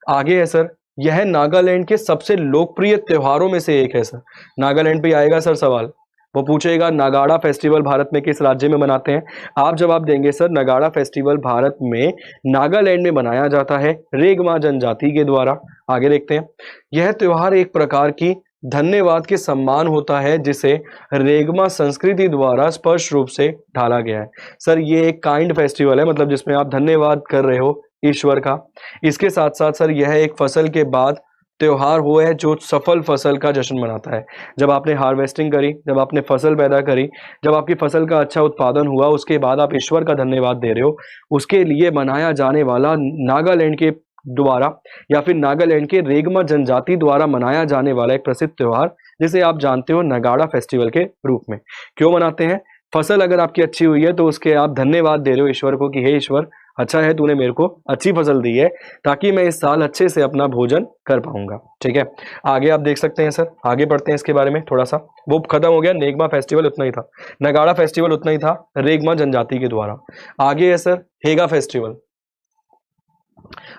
आगे है सर, यह नागालैंड के सबसे लोकप्रिय त्योहारों में से एक है सर। नागालैंड पे आएगा सर सवाल, वो पूछेगा नगाड़ा फेस्टिवल भारत में किस राज्य में मनाते हैं? आप जवाब देंगे सर नगाड़ा फेस्टिवल भारत में नागालैंड में मनाया जाता है रेगमा जनजाति के द्वारा। आगे देखते हैं, यह त्योहार एक प्रकार की धन्यवाद के सम्मान होता है जिसे रेगमा संस्कृति द्वारा स्पष्ट रूप से ढाला गया है। सर ये एक काइंड फेस्टिवल है, मतलब जिसमें आप धन्यवाद कर रहे हो ईश्वर का। इसके साथ साथ सर यह एक फसल के बाद त्योहार हुआ है जो सफल फसल का जश्न मनाता है। जब आपने हार्वेस्टिंग करी, जब आपने फसल पैदा करी, जब आपकी फसल का अच्छा उत्पादन हुआ, उसके बाद आप ईश्वर का धन्यवाद दे रहे हो, उसके लिए मनाया जाने वाला नागालैंड के द्वारा या फिर नागालैंड के रेगमा जनजाति द्वारा मनाया जाने वाला एक प्रसिद्ध त्योहार जिसे आप जानते हो नगाड़ा फेस्टिवल के रूप में। क्यों मनाते हैं? फसल अगर आपकी अच्छी हुई है तो उसके आप धन्यवाद दे रहे हो ईश्वर को कि हे ईश्वर, अच्छा है तूने मेरे को अच्छी फसल दी है ताकि मैं इस साल अच्छे से अपना भोजन कर पाऊंगा। ठीक है, आगे आप देख सकते हैं सर, आगे पढ़ते हैं इसके बारे में थोड़ा सा। वो खत्म हो गया, रेगमा फेस्टिवल उतना ही था, नगाड़ा फेस्टिवल उतना ही था रेगमा जनजाति के द्वारा। आगे है सर हेगा फेस्टिवल,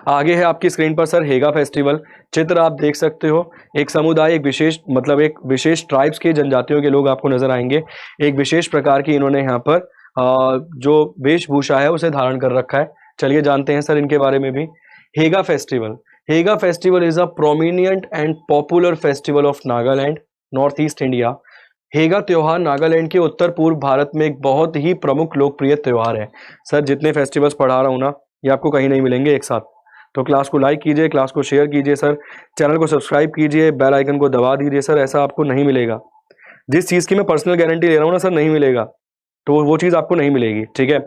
आगे है आपकी स्क्रीन पर सर हेगा फेस्टिवल। चित्र आप देख सकते हो, एक समुदाय, एक विशेष मतलब एक विशेष ट्राइब्स के जनजातियों के लोग आपको नजर आएंगे। एक विशेष प्रकार की इन्होंने यहाँ पर जो वेशभूषा है उसे धारण कर रखा है। चलिए जानते हैं सर इनके बारे में भी। Hega festival, Hega festival is a prominent and popular festival of Nagaland, north east India. Hega त्योहार नागालैंड के उत्तर पूर्व भारत में एक बहुत ही प्रमुख लोकप्रिय त्योहार है। सर जितने फेस्टिवल्स पढ़ा रहा हूँ ना ये आपको कहीं नहीं मिलेंगे एक साथ, तो क्लास को लाइक कीजिए, क्लास को शेयर कीजिए सर, चैनल को सब्सक्राइब कीजिए, बेल आइकन को दबा दीजिए सर। ऐसा आपको नहीं मिलेगा, जिस चीज़ की मैं पर्सनल गारंटी ले रहा हूँ ना सर, नहीं मिलेगा, तो वो चीज़ आपको नहीं मिलेगी। ठीक है,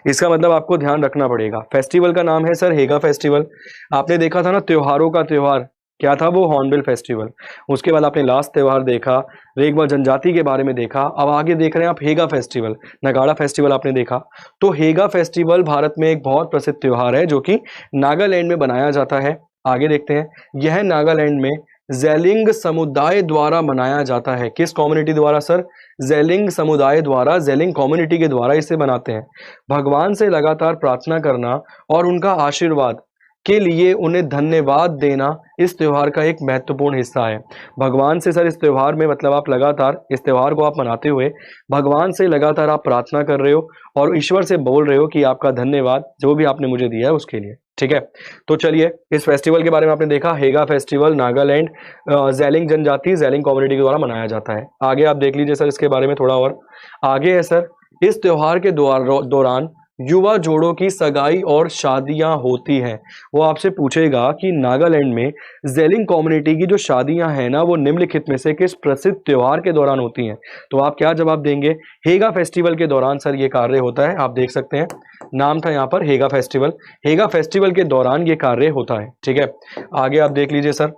इसका मतलब आपको ध्यान रखना पड़ेगा। फेस्टिवल का नाम है सर हेगा फेस्टिवल। आपने देखा था ना त्योहारों का त्योहार, क्या था वो? Hornbill festival. उसके बाद आपने लास्ट त्यौहार देखा, रेगमा जनजाति के बारे में देखा। अब आगे देख रहे हैं आप हेगा फेस्टिवल, नगाड़ा फेस्टिवल आपने देखा। तो हेगा फेस्टिवल भारत में एक बहुत प्रसिद्ध त्यौहार है जो कि नागालैंड में बनाया जाता है। आगे देखते हैं, यह नागालैंड में ज़ेलिंग समुदाय द्वारा मनाया जाता है। किस कम्युनिटी द्वारा सर? ज़ेलिंग समुदाय द्वारा, ज़ेलिंग कम्युनिटी के द्वारा इसे बनाते हैं। भगवान से लगातार प्रार्थना करना और उनका आशीर्वाद के लिए उन्हें धन्यवाद देना इस त्यौहार का एक महत्वपूर्ण हिस्सा है। भगवान से सर इस त्यौहार में, मतलब आप लगातार इस त्यौहार को आप मनाते हुए भगवान से लगातार आप प्रार्थना कर रहे हो और ईश्वर से बोल रहे हो कि आपका धन्यवाद जो भी आपने मुझे दिया है उसके लिए। ठीक है, तो चलिए इस फेस्टिवल के बारे में आपने देखा, हेगा फेस्टिवल नागालैंड ज़ेलिंग जनजाति, ज़ेलिंग कम्युनिटी के द्वारा मनाया जाता है। आगे आप देख लीजिए सर इसके बारे में थोड़ा और। आगे है सर, इस त्यौहार के दौरान युवा जोड़ों की सगाई और शादियां होती हैं। वो आपसे पूछेगा कि नागालैंड में ज़ेलिंग कम्युनिटी की जो शादियां हैं ना, वो निम्नलिखित में से किस प्रसिद्ध त्योहार के दौरान होती हैं? तो आप क्या जवाब देंगे? हेगा फेस्टिवल के दौरान सर ये कार्य होता है। आप देख सकते हैं, नाम था यहाँ पर हेगा फेस्टिवल। हेगा फेस्टिवल के दौरान ये कार्य होता है। ठीक है, आगे आप देख लीजिए सर,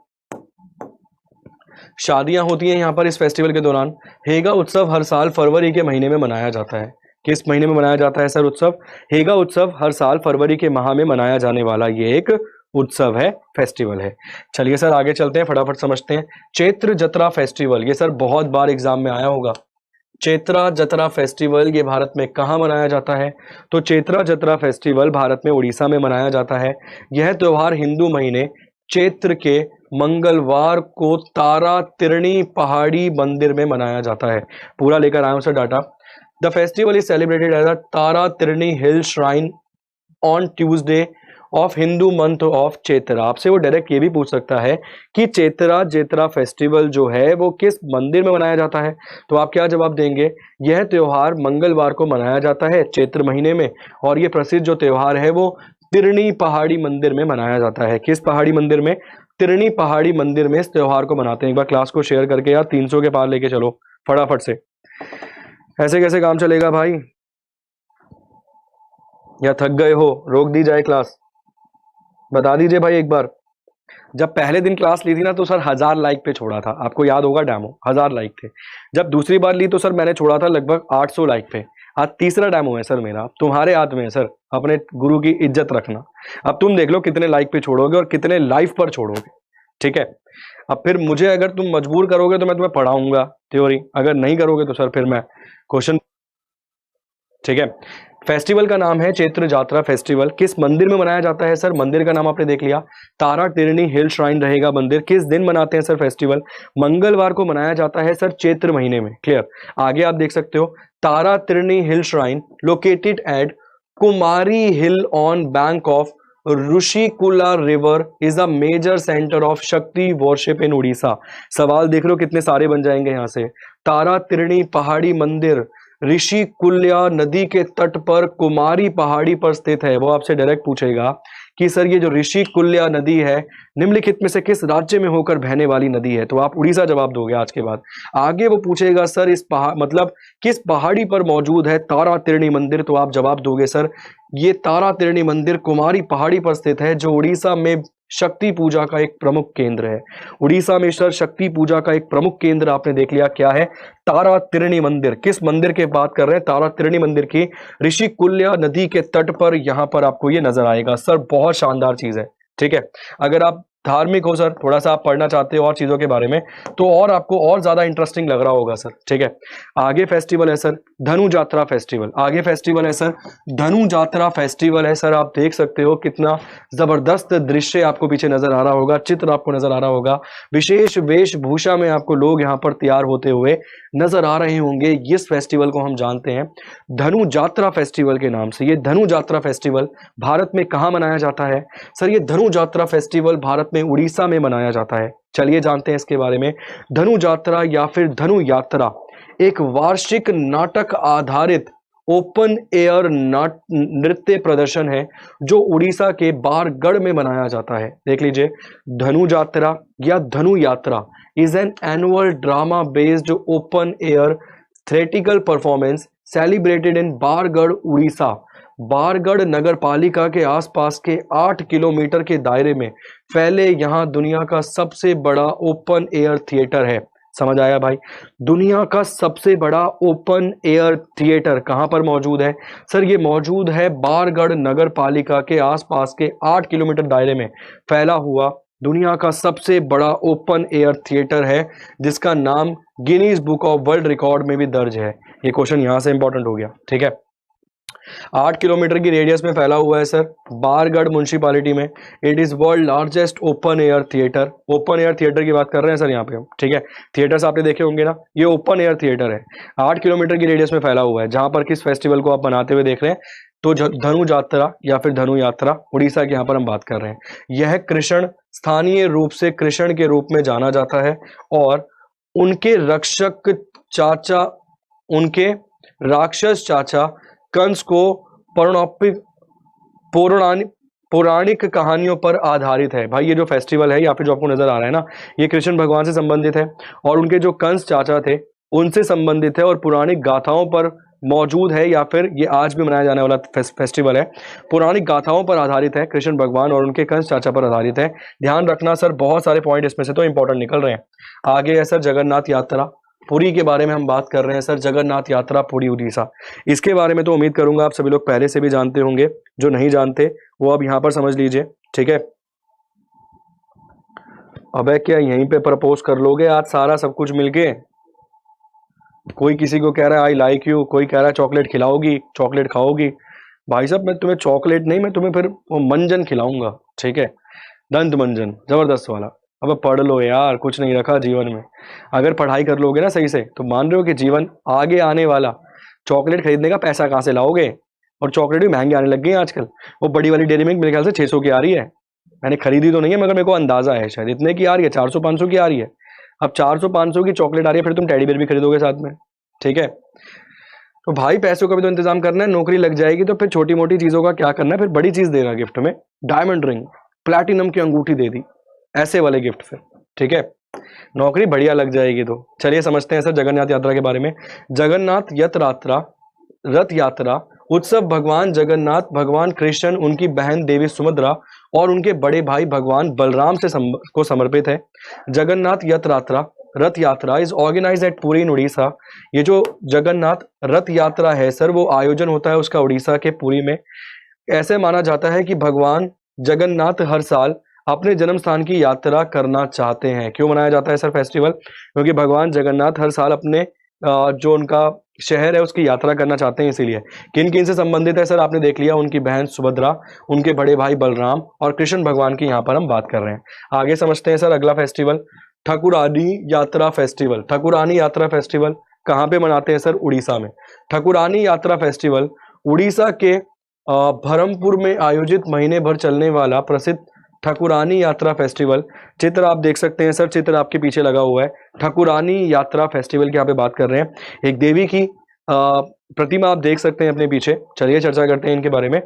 शादियां होती हैं यहाँ पर इस फेस्टिवल के दौरान। हेगा उत्सव हर साल फरवरी के महीने में मनाया जाता है। किस महीने में मनाया जाता है सर उत्सव? हेगा उत्सव हर साल फरवरी के माह में मनाया जाने वाला ये एक उत्सव है, फेस्टिवल है। चलिए सर आगे चलते हैं, फटाफट समझते हैं। चैत्र जत्रा फेस्टिवल, ये सर बहुत बार एग्जाम में आया होगा। चैत्रा जत्रा फेस्टिवल ये भारत में कहाँ मनाया जाता है? तो चैत्रा जत्रा फेस्टिवल भारत में उड़ीसा में मनाया जाता है। यह त्योहार हिंदू महीने चैत्र के मंगलवार को तारा तिरणी पहाड़ी मंदिर में मनाया जाता है। पूरा लेकर आया हूं sir data. The festival is celebrated as a Tara Tarini hill shrine on Tuesday of Hindu month of Chaitra. आपसे वो डायरेक्ट ये भी पूछ सकता है कि चैत्रा जत्रा फेस्टिवल जो है वो किस मंदिर में मनाया जाता है? तो आप क्या जवाब देंगे? यह त्योहार मंगलवार को मनाया जाता है चैत्र महीने में, और ये प्रसिद्ध जो त्योहार है वो तिरणी पहाड़ी मंदिर में मनाया जाता है। किस पहाड़ी मंदिर में? तिरणी पहाड़ी मंदिर में इस त्योहार को मनाते हैं। एक बार क्लास को शेयर करके यार 300 के पार लेके चलो फटाफट से। ऐसे कैसे काम चलेगा भाई? या थक गए हो? रोक दी जाए क्लास? बता दीजिए भाई एक बार। जब पहले दिन क्लास ली थी ना तो सर 1000 लाइक पे छोड़ा था, आपको याद होगा, डेमो 1000 लाइक थे। जब दूसरी बार ली तो सर मैंने छोड़ा था लगभग 800 लाइक पे। आज तीसरा डेमो है सर मेरा, तुम्हारे हाथ में है सर अपने गुरु की इज्जत रखना। अब तुम देख लो कितने लाइक पे छोड़ोगे और कितने लाइव पर छोड़ोगे। ठीक है, अब फिर मुझे अगर तुम मजबूर करोगे तो मैं तुम्हें पढ़ाऊंगा थ्योरी, अगर नहीं करोगे तो सर फिर मैं क्वेश्चन। ठीक है, फेस्टिवल का नाम है चैत्र जात्रा फेस्टिवल। किस मंदिर में मनाया जाता है सर? मंदिर का नाम आपने देख लिया, तारा तिरणी हिल श्राइन रहेगा मंदिर। किस दिन मनाते हैं सर फेस्टिवल? मंगलवार को मनाया जाता है सर चैत्र महीने में। क्लियर? आगे आप देख सकते हो, Tara Tarini hill shrine located at Kumari hill on bank of Rushikulya river is a major centre of Shakti worship in Orissa. सवाल देख लो कितने सारे बन जाएंगे यहाँ से। तारा तिरणी पहाड़ी मंदिर ऋषिकुल्या नदी के तट पर कुमारी पहाड़ी पर स्थित है। वो आपसे डायरेक्ट पूछेगा कि सर ये जो ऋषिकुल्या नदी है निम्नलिखित में से किस राज्य में होकर बहने वाली नदी है? तो आप उड़ीसा जवाब दोगे आज के बाद। आगे वो पूछेगा सर इस पहाड़ मतलब किस पहाड़ी पर मौजूद है तारा तिरणी मंदिर? तो आप जवाब दोगे सर ये तारा तिरणी मंदिर कुमारी पहाड़ी पर स्थित है, जो उड़ीसा में शक्ति पूजा का एक प्रमुख केंद्र है। उड़ीसा में सर शक्ति पूजा का एक प्रमुख केंद्र आपने देख लिया क्या है? तारा तिरणी मंदिर। किस मंदिर के बात कर रहे हैं? तारा तिरणी मंदिर की, ऋषिकुल्या नदी के तट पर यहां पर आपको ये नजर आएगा। सर बहुत शानदार चीज है। ठीक है, अगर आप धार्मिक हो सर, थोड़ा सा आप पढ़ना चाहते हो और चीजों के बारे में, तो और आपको और ज्यादा इंटरेस्टिंग लग रहा होगा सर। ठीक है, आगे फेस्टिवल है सर धनु जात्रा फेस्टिवल। आगे फेस्टिवल है सर धनु जात्रा फेस्टिवल है सर। आप देख सकते हो कितना जबरदस्त दृश्य आपको पीछे नजर आ रहा होगा, चित्र आपको नजर आ रहा होगा। विशेष वेशभूषा में आपको लोग यहाँ पर तैयार होते हुए नजर आ रहे होंगे। इस फेस्टिवल को हम जानते हैं धनु जात्रा फेस्टिवल के नाम से। ये धनु जात्रा फेस्टिवल भारत में कहाँ मनाया जाता है सर? ये धनु जात्रा फेस्टिवल भारत में उड़ीसा में मनाया जाता है। चलिए जानते हैं इसके बारे में। धनु जात्रा या फिर धनु यात्रा एक वार्षिक नाटक आधारित ओपन एयर नृत्य प्रदर्शन है जो उड़ीसा के बारगढ़ में मनाया जाता है। देख लीजिए, धनु जात्रा या Dhanu Yatra is an annual drama based open air theatrical performance celebrated in Bargarh Orissa Bargarh नगर पालिका के आसपास के 8 किलोमीटर के दायरे में फैले यहाँ दुनिया का सबसे बड़ा ओपन एयर थिएटर है। समझ आया भाई? दुनिया का सबसे बड़ा ओपन एयर थिएटर कहाँ पर मौजूद है? सर ये मौजूद है बारगढ़ नगर पालिका के आसपास के 8 किलोमीटर दायरे में फैला हुआ दुनिया का सबसे बड़ा ओपन एयर थिएटर है, जिसका नाम Guinness book of world record में भी दर्ज है। ये क्वेश्चन यहाँ से इंपॉर्टेंट हो गया, ठीक है। 8 किलोमीटर की रेडियस में फैला हुआ है सर, बारगढ़ म्युनिसिपालिटी में। It is world largest open air theatre. Open air theatre की बात कर रहे हैं सर यहाँ पे हम, ठीक है। थिएटर्स आपने देखे होंगे ना, ये ओपन एयर थिएटर है, 8 किलोमीटर की रेडियस में फैला हुआ है। जहां पर किस फेस्टिवल को आप मनाते हुए देख रहे हैं? तो धनु यात्रा या फिर धनु यात्रा, उड़ीसा के यहाँ पर हम बात कर रहे हैं। यह कृष्ण, स्थानीय रूप से कृष्ण के रूप में जाना जाता है, और उनके रक्षक चाचा, उनके राक्षस चाचा कंस को पौराणिक कहानियों पर आधारित है। भाई ये जो फेस्टिवल है या फिर जो आपको नजर आ रहा है ना, ये कृष्ण भगवान से संबंधित है, और उनके जो कंस चाचा थे उनसे संबंधित है, और पौराणिक गाथाओं पर मौजूद है, या फिर ये आज भी मनाया जाने वाला फेस्टिवल है। पौराणिक गाथाओं पर आधारित है, कृष्ण भगवान और उनके कंस चाचा पर आधारित है। ध्यान रखना सर, बहुत सारे पॉइंट इसमें से तो इंपॉर्टेंट निकल रहे हैं। आगे है सर जगन्नाथ यात्रा, पुरी के बारे में हम बात कर रहे हैं सर। जगन्नाथ यात्रा पुरी उड़ीसा, इसके बारे में तो उम्मीद करूंगा आप सभी लोग पहले से भी जानते होंगे। जो नहीं जानते वो अब यहां पर समझ लीजिए, ठीक है। अबे क्या यहीं पे प्रपोज कर लोगे आज सारा सब कुछ मिलके? कोई किसी को कह रहा है आई लाइक यू, कोई कह रहा है चॉकलेट खिलाओगी, चॉकलेट खाओगी। भाई साहब मैं तुम्हें चॉकलेट नहीं, मैं तुम्हें फिर वो मंजन खिलाऊंगा, ठीक है, दंत मंजन जबरदस्त वाला। अब पढ़ लो यार, कुछ नहीं रखा जीवन में। अगर पढ़ाई कर लोगे ना सही से, तो मान रहे हो कि जीवन आगे आने वाला। चॉकलेट खरीदने का पैसा कहाँ से लाओगे? और चॉकलेट भी महंगी आने लग गई आजकल। वो बड़ी वाली डेयरी मिल्क मेरे ख्याल से 600 की आ रही है। मैंने खरीदी तो नहीं है, मगर मेरे को अंदाजा है शायद इतने की आ रही है, 400-500 की आ रही है। अब 400-500 की चॉकलेट आ रही है, फिर तुम टेडी बेयर भी खरीदोगे साथ में, ठीक है। तो भाई पैसों का भी तो इंतजाम करना है, नौकरी लग जाएगी तो फिर छोटी मोटी चीजों का क्या करना है, फिर बड़ी चीज देगा गिफ्ट में। डायमंड रिंग, प्लैटिनम की अंगूठी दे दी, ऐसे वाले गिफ्ट फिर, ठीक है। नौकरी बढ़िया लग जाएगी। तो चलिए समझते हैं सर जगन्नाथ यात्रा के बारे में। जगन्नाथ रथ यात्रा उत्सव भगवान जगन्नाथ, भगवान कृष्ण, उनकी बहन देवी सुभद्रा और उनके बड़े भाई भगवान बलराम को समर्पित है। जगन्नाथ रथ यात्रा इज ऑर्गेनाइज्ड एट पुरी इन उड़ीसा। ये जो जगन्नाथ रथ यात्रा है सर, वो आयोजन होता है उसका उड़ीसा के पुरी में। ऐसे माना जाता है कि भगवान जगन्नाथ हर साल अपने जन्म स्थान की यात्रा करना चाहते हैं। क्यों मनाया जाता है सर फेस्टिवल? क्योंकि भगवान जगन्नाथ हर साल अपने जो उनका शहर है उसकी यात्रा करना चाहते हैं, इसीलिए। किन किन से संबंधित है सर? आपने देख लिया, उनकी बहन सुभद्रा, उनके बड़े भाई बलराम और कृष्ण भगवान की यहाँ पर हम बात कर रहे हैं। आगे समझते हैं सर अगला फेस्टिवल, ठकुरानी यात्रा फेस्टिवल। ठकुरानी यात्रा फेस्टिवल कहाँ पे मनाते हैं सर? उड़ीसा में। ठकुरानी यात्रा फेस्टिवल उड़ीसा के बरहमपुर में आयोजित महीने भर चलने वाला प्रसिद्ध ठकुरानी यात्रा फेस्टिवल। चित्र आप देख सकते हैं सर, चित्र आपके पीछे लगा हुआ है। ठकुरानी यात्रा फेस्टिवल की यहाँ पे बात कर रहे हैं। एक देवी की प्रतिमा आप देख सकते हैं अपने पीछे। चलिए चर्चा करते हैं इनके बारे में।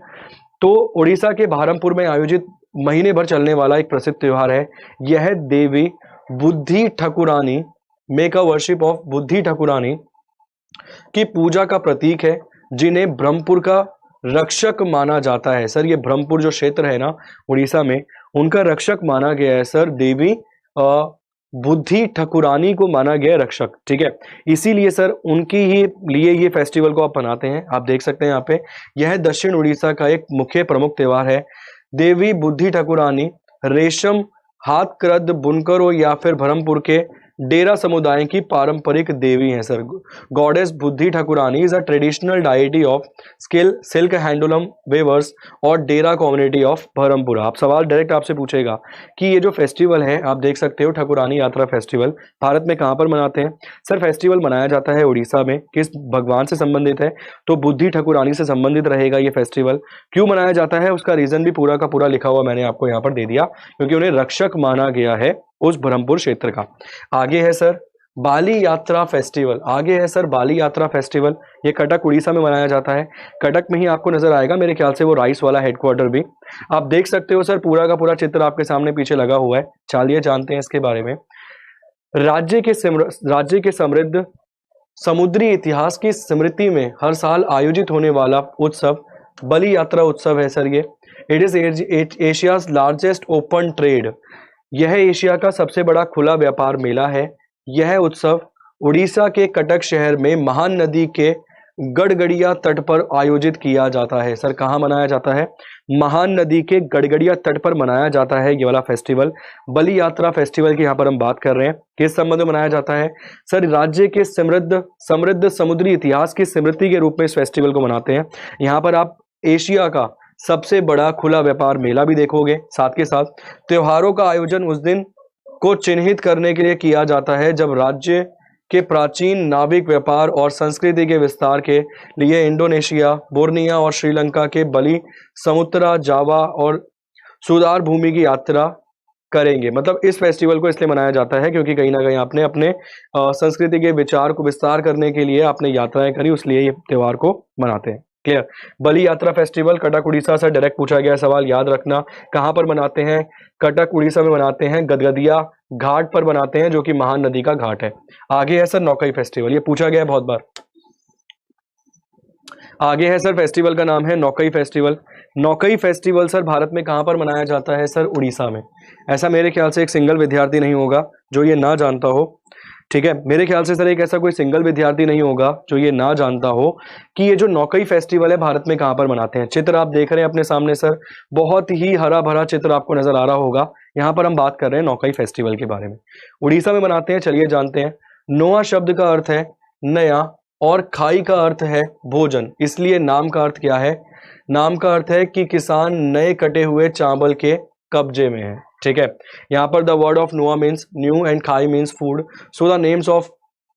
तो उड़ीसा के बरहमपुर में आयोजित महीने भर चलने वाला एक प्रसिद्ध त्योहार है। यह देवी बुद्धि ठकुरानी, मेक अ वर्शिप ऑफ बुद्धि ठकुरानी की पूजा का प्रतीक है, जिन्हें ब्रह्मपुर का रक्षक माना जाता है। सर ये ब्रह्मपुर जो क्षेत्र है ना उड़ीसा में, उनका रक्षक माना गया है सर, देवी बुद्धि ठकुरानी को माना गया रक्षक, ठीक है। इसीलिए सर उनकी ही लिए ये फेस्टिवल को आप मनाते हैं। आप देख सकते हैं यहाँ पे, यह दक्षिण उड़ीसा का एक मुख्य प्रमुख त्योहार है। देवी बुद्धि ठकुरानी रेशम हाथकृत बुनकरों या फिर बरहमपुर के डेरा समुदाय की पारंपरिक देवी हैं sir. Goddess Budhi Thakurani is a traditional deity of silk handloom weavers और डेरा कम्युनिटी ऑफ बरहमपुर। आप सवाल डायरेक्ट आपसे पूछेगा कि ये जो फेस्टिवल है, आप देख सकते हो ठकुरानी यात्रा फेस्टिवल भारत में कहाँ पर मनाते हैं सर? फेस्टिवल मनाया जाता है उड़ीसा में। किस भगवान से संबंधित है? तो बुद्धि ठकुरानी से संबंधित रहेगा ये फेस्टिवल। क्यों मनाया जाता है उसका रीजन भी पूरा का पूरा लिखा हुआ मैंने आपको यहाँ पर दे दिया, क्योंकि उन्हें रक्षक माना गया है उस ब्रह्मपुर क्षेत्र का। आगे है सर बाली यात्रा फेस्टिवल। आगे है सर बाली यात्रा फेस्टिवल। ये कटक उड़ीसा में मनाया जाता है। कटक में ही आपको नजर आएगा मेरे ख्याल से वो राइस वाला हेडक्वार्टर भी। आप देख सकते हो सर, पूरा का पूरा चित्र आपके सामने पीछे लगा हुआ है। चलिए जानते हैं इसके बारे में। राज्य के समृद्ध समुद्री इतिहास की स्मृति में हर साल आयोजित होने वाला उत्सव बलि यात्रा उत्सव है सर ये। It is Asia's largest open trade, यह एशिया का सबसे बड़ा खुला व्यापार मेला है। यह उत्सव उड़ीसा के कटक शहर में महान नदी के गड़गड़िया तट पर आयोजित किया जाता है। सर कहाँ मनाया जाता है? महान नदी के गड़गड़िया तट पर मनाया जाता है ये वाला फेस्टिवल। बलि यात्रा फेस्टिवल की यहाँ पर हम बात कर रहे हैं। किस संबंध में मनाया जाता है? सर राज्य के समृद्ध समृद्ध समुद्री इतिहास की स्मृति के रूप में इस फेस्टिवल को मनाते हैं। यहाँ पर आप एशिया का सबसे बड़ा खुला व्यापार मेला भी देखोगे। साथ के साथ त्योहारों का आयोजन उस दिन को चिन्हित करने के लिए किया जाता है जब राज्य के प्राचीन नाविक व्यापार और संस्कृति के विस्तार के लिए इंडोनेशिया, बोर्निया और श्रीलंका के बलि समुद्रा, जावा और सुधार भूमि की यात्रा करेंगे। मतलब इस फेस्टिवल को इसलिए मनाया जाता है क्योंकि कहीं ना कहीं आपने अपने संस्कृति के विचार को विस्तार करने के लिए आपने यात्राएं करी, इसलिए ये त्योहार को मनाते हैं। क्लियर? बलि यात्रा फेस्टिवल कटक उड़ीसा से डायरेक्ट पूछा गया सवाल, याद रखना। कहां पर मनाते हैं? कटक उड़ीसा में मनाते हैं, गदगदिया घाट पर मनाते हैं जो कि महान नदी का घाट है। आगे है सर नौकई फेस्टिवल, ये पूछा गया है बहुत बार। आगे है सर फेस्टिवल का नाम है नौकई फेस्टिवल। नौकई फेस्टिवल सर भारत में कहां पर मनाया जाता है? सर उड़ीसा में। ऐसा मेरे ख्याल से एक सिंगल विद्यार्थी नहीं होगा जो ये ना जानता हो। ठीक है, मेरे ख्याल से सर एक ऐसा कोई सिंगल विद्यार्थी नहीं होगा जो ये ना जानता हो कि ये जो नौकई फेस्टिवल है भारत में कहां पर मनाते हैं। चित्र आप देख रहे हैं अपने सामने सर, बहुत ही हरा भरा चित्र आपको नजर आ रहा होगा। यहाँ पर हम बात कर रहे हैं नौकई फेस्टिवल के बारे में। उड़ीसा में मनाते हैं, चलिए जानते हैं। नोआ शब्द का अर्थ है नया और खाई का अर्थ है भोजन, इसलिए नाम का अर्थ क्या है? नाम का अर्थ है कि किसान नए कटे हुए चावल के कब्जे में है। ठीक है, यहाँ पर the word of nua means new and khai means food, so the names of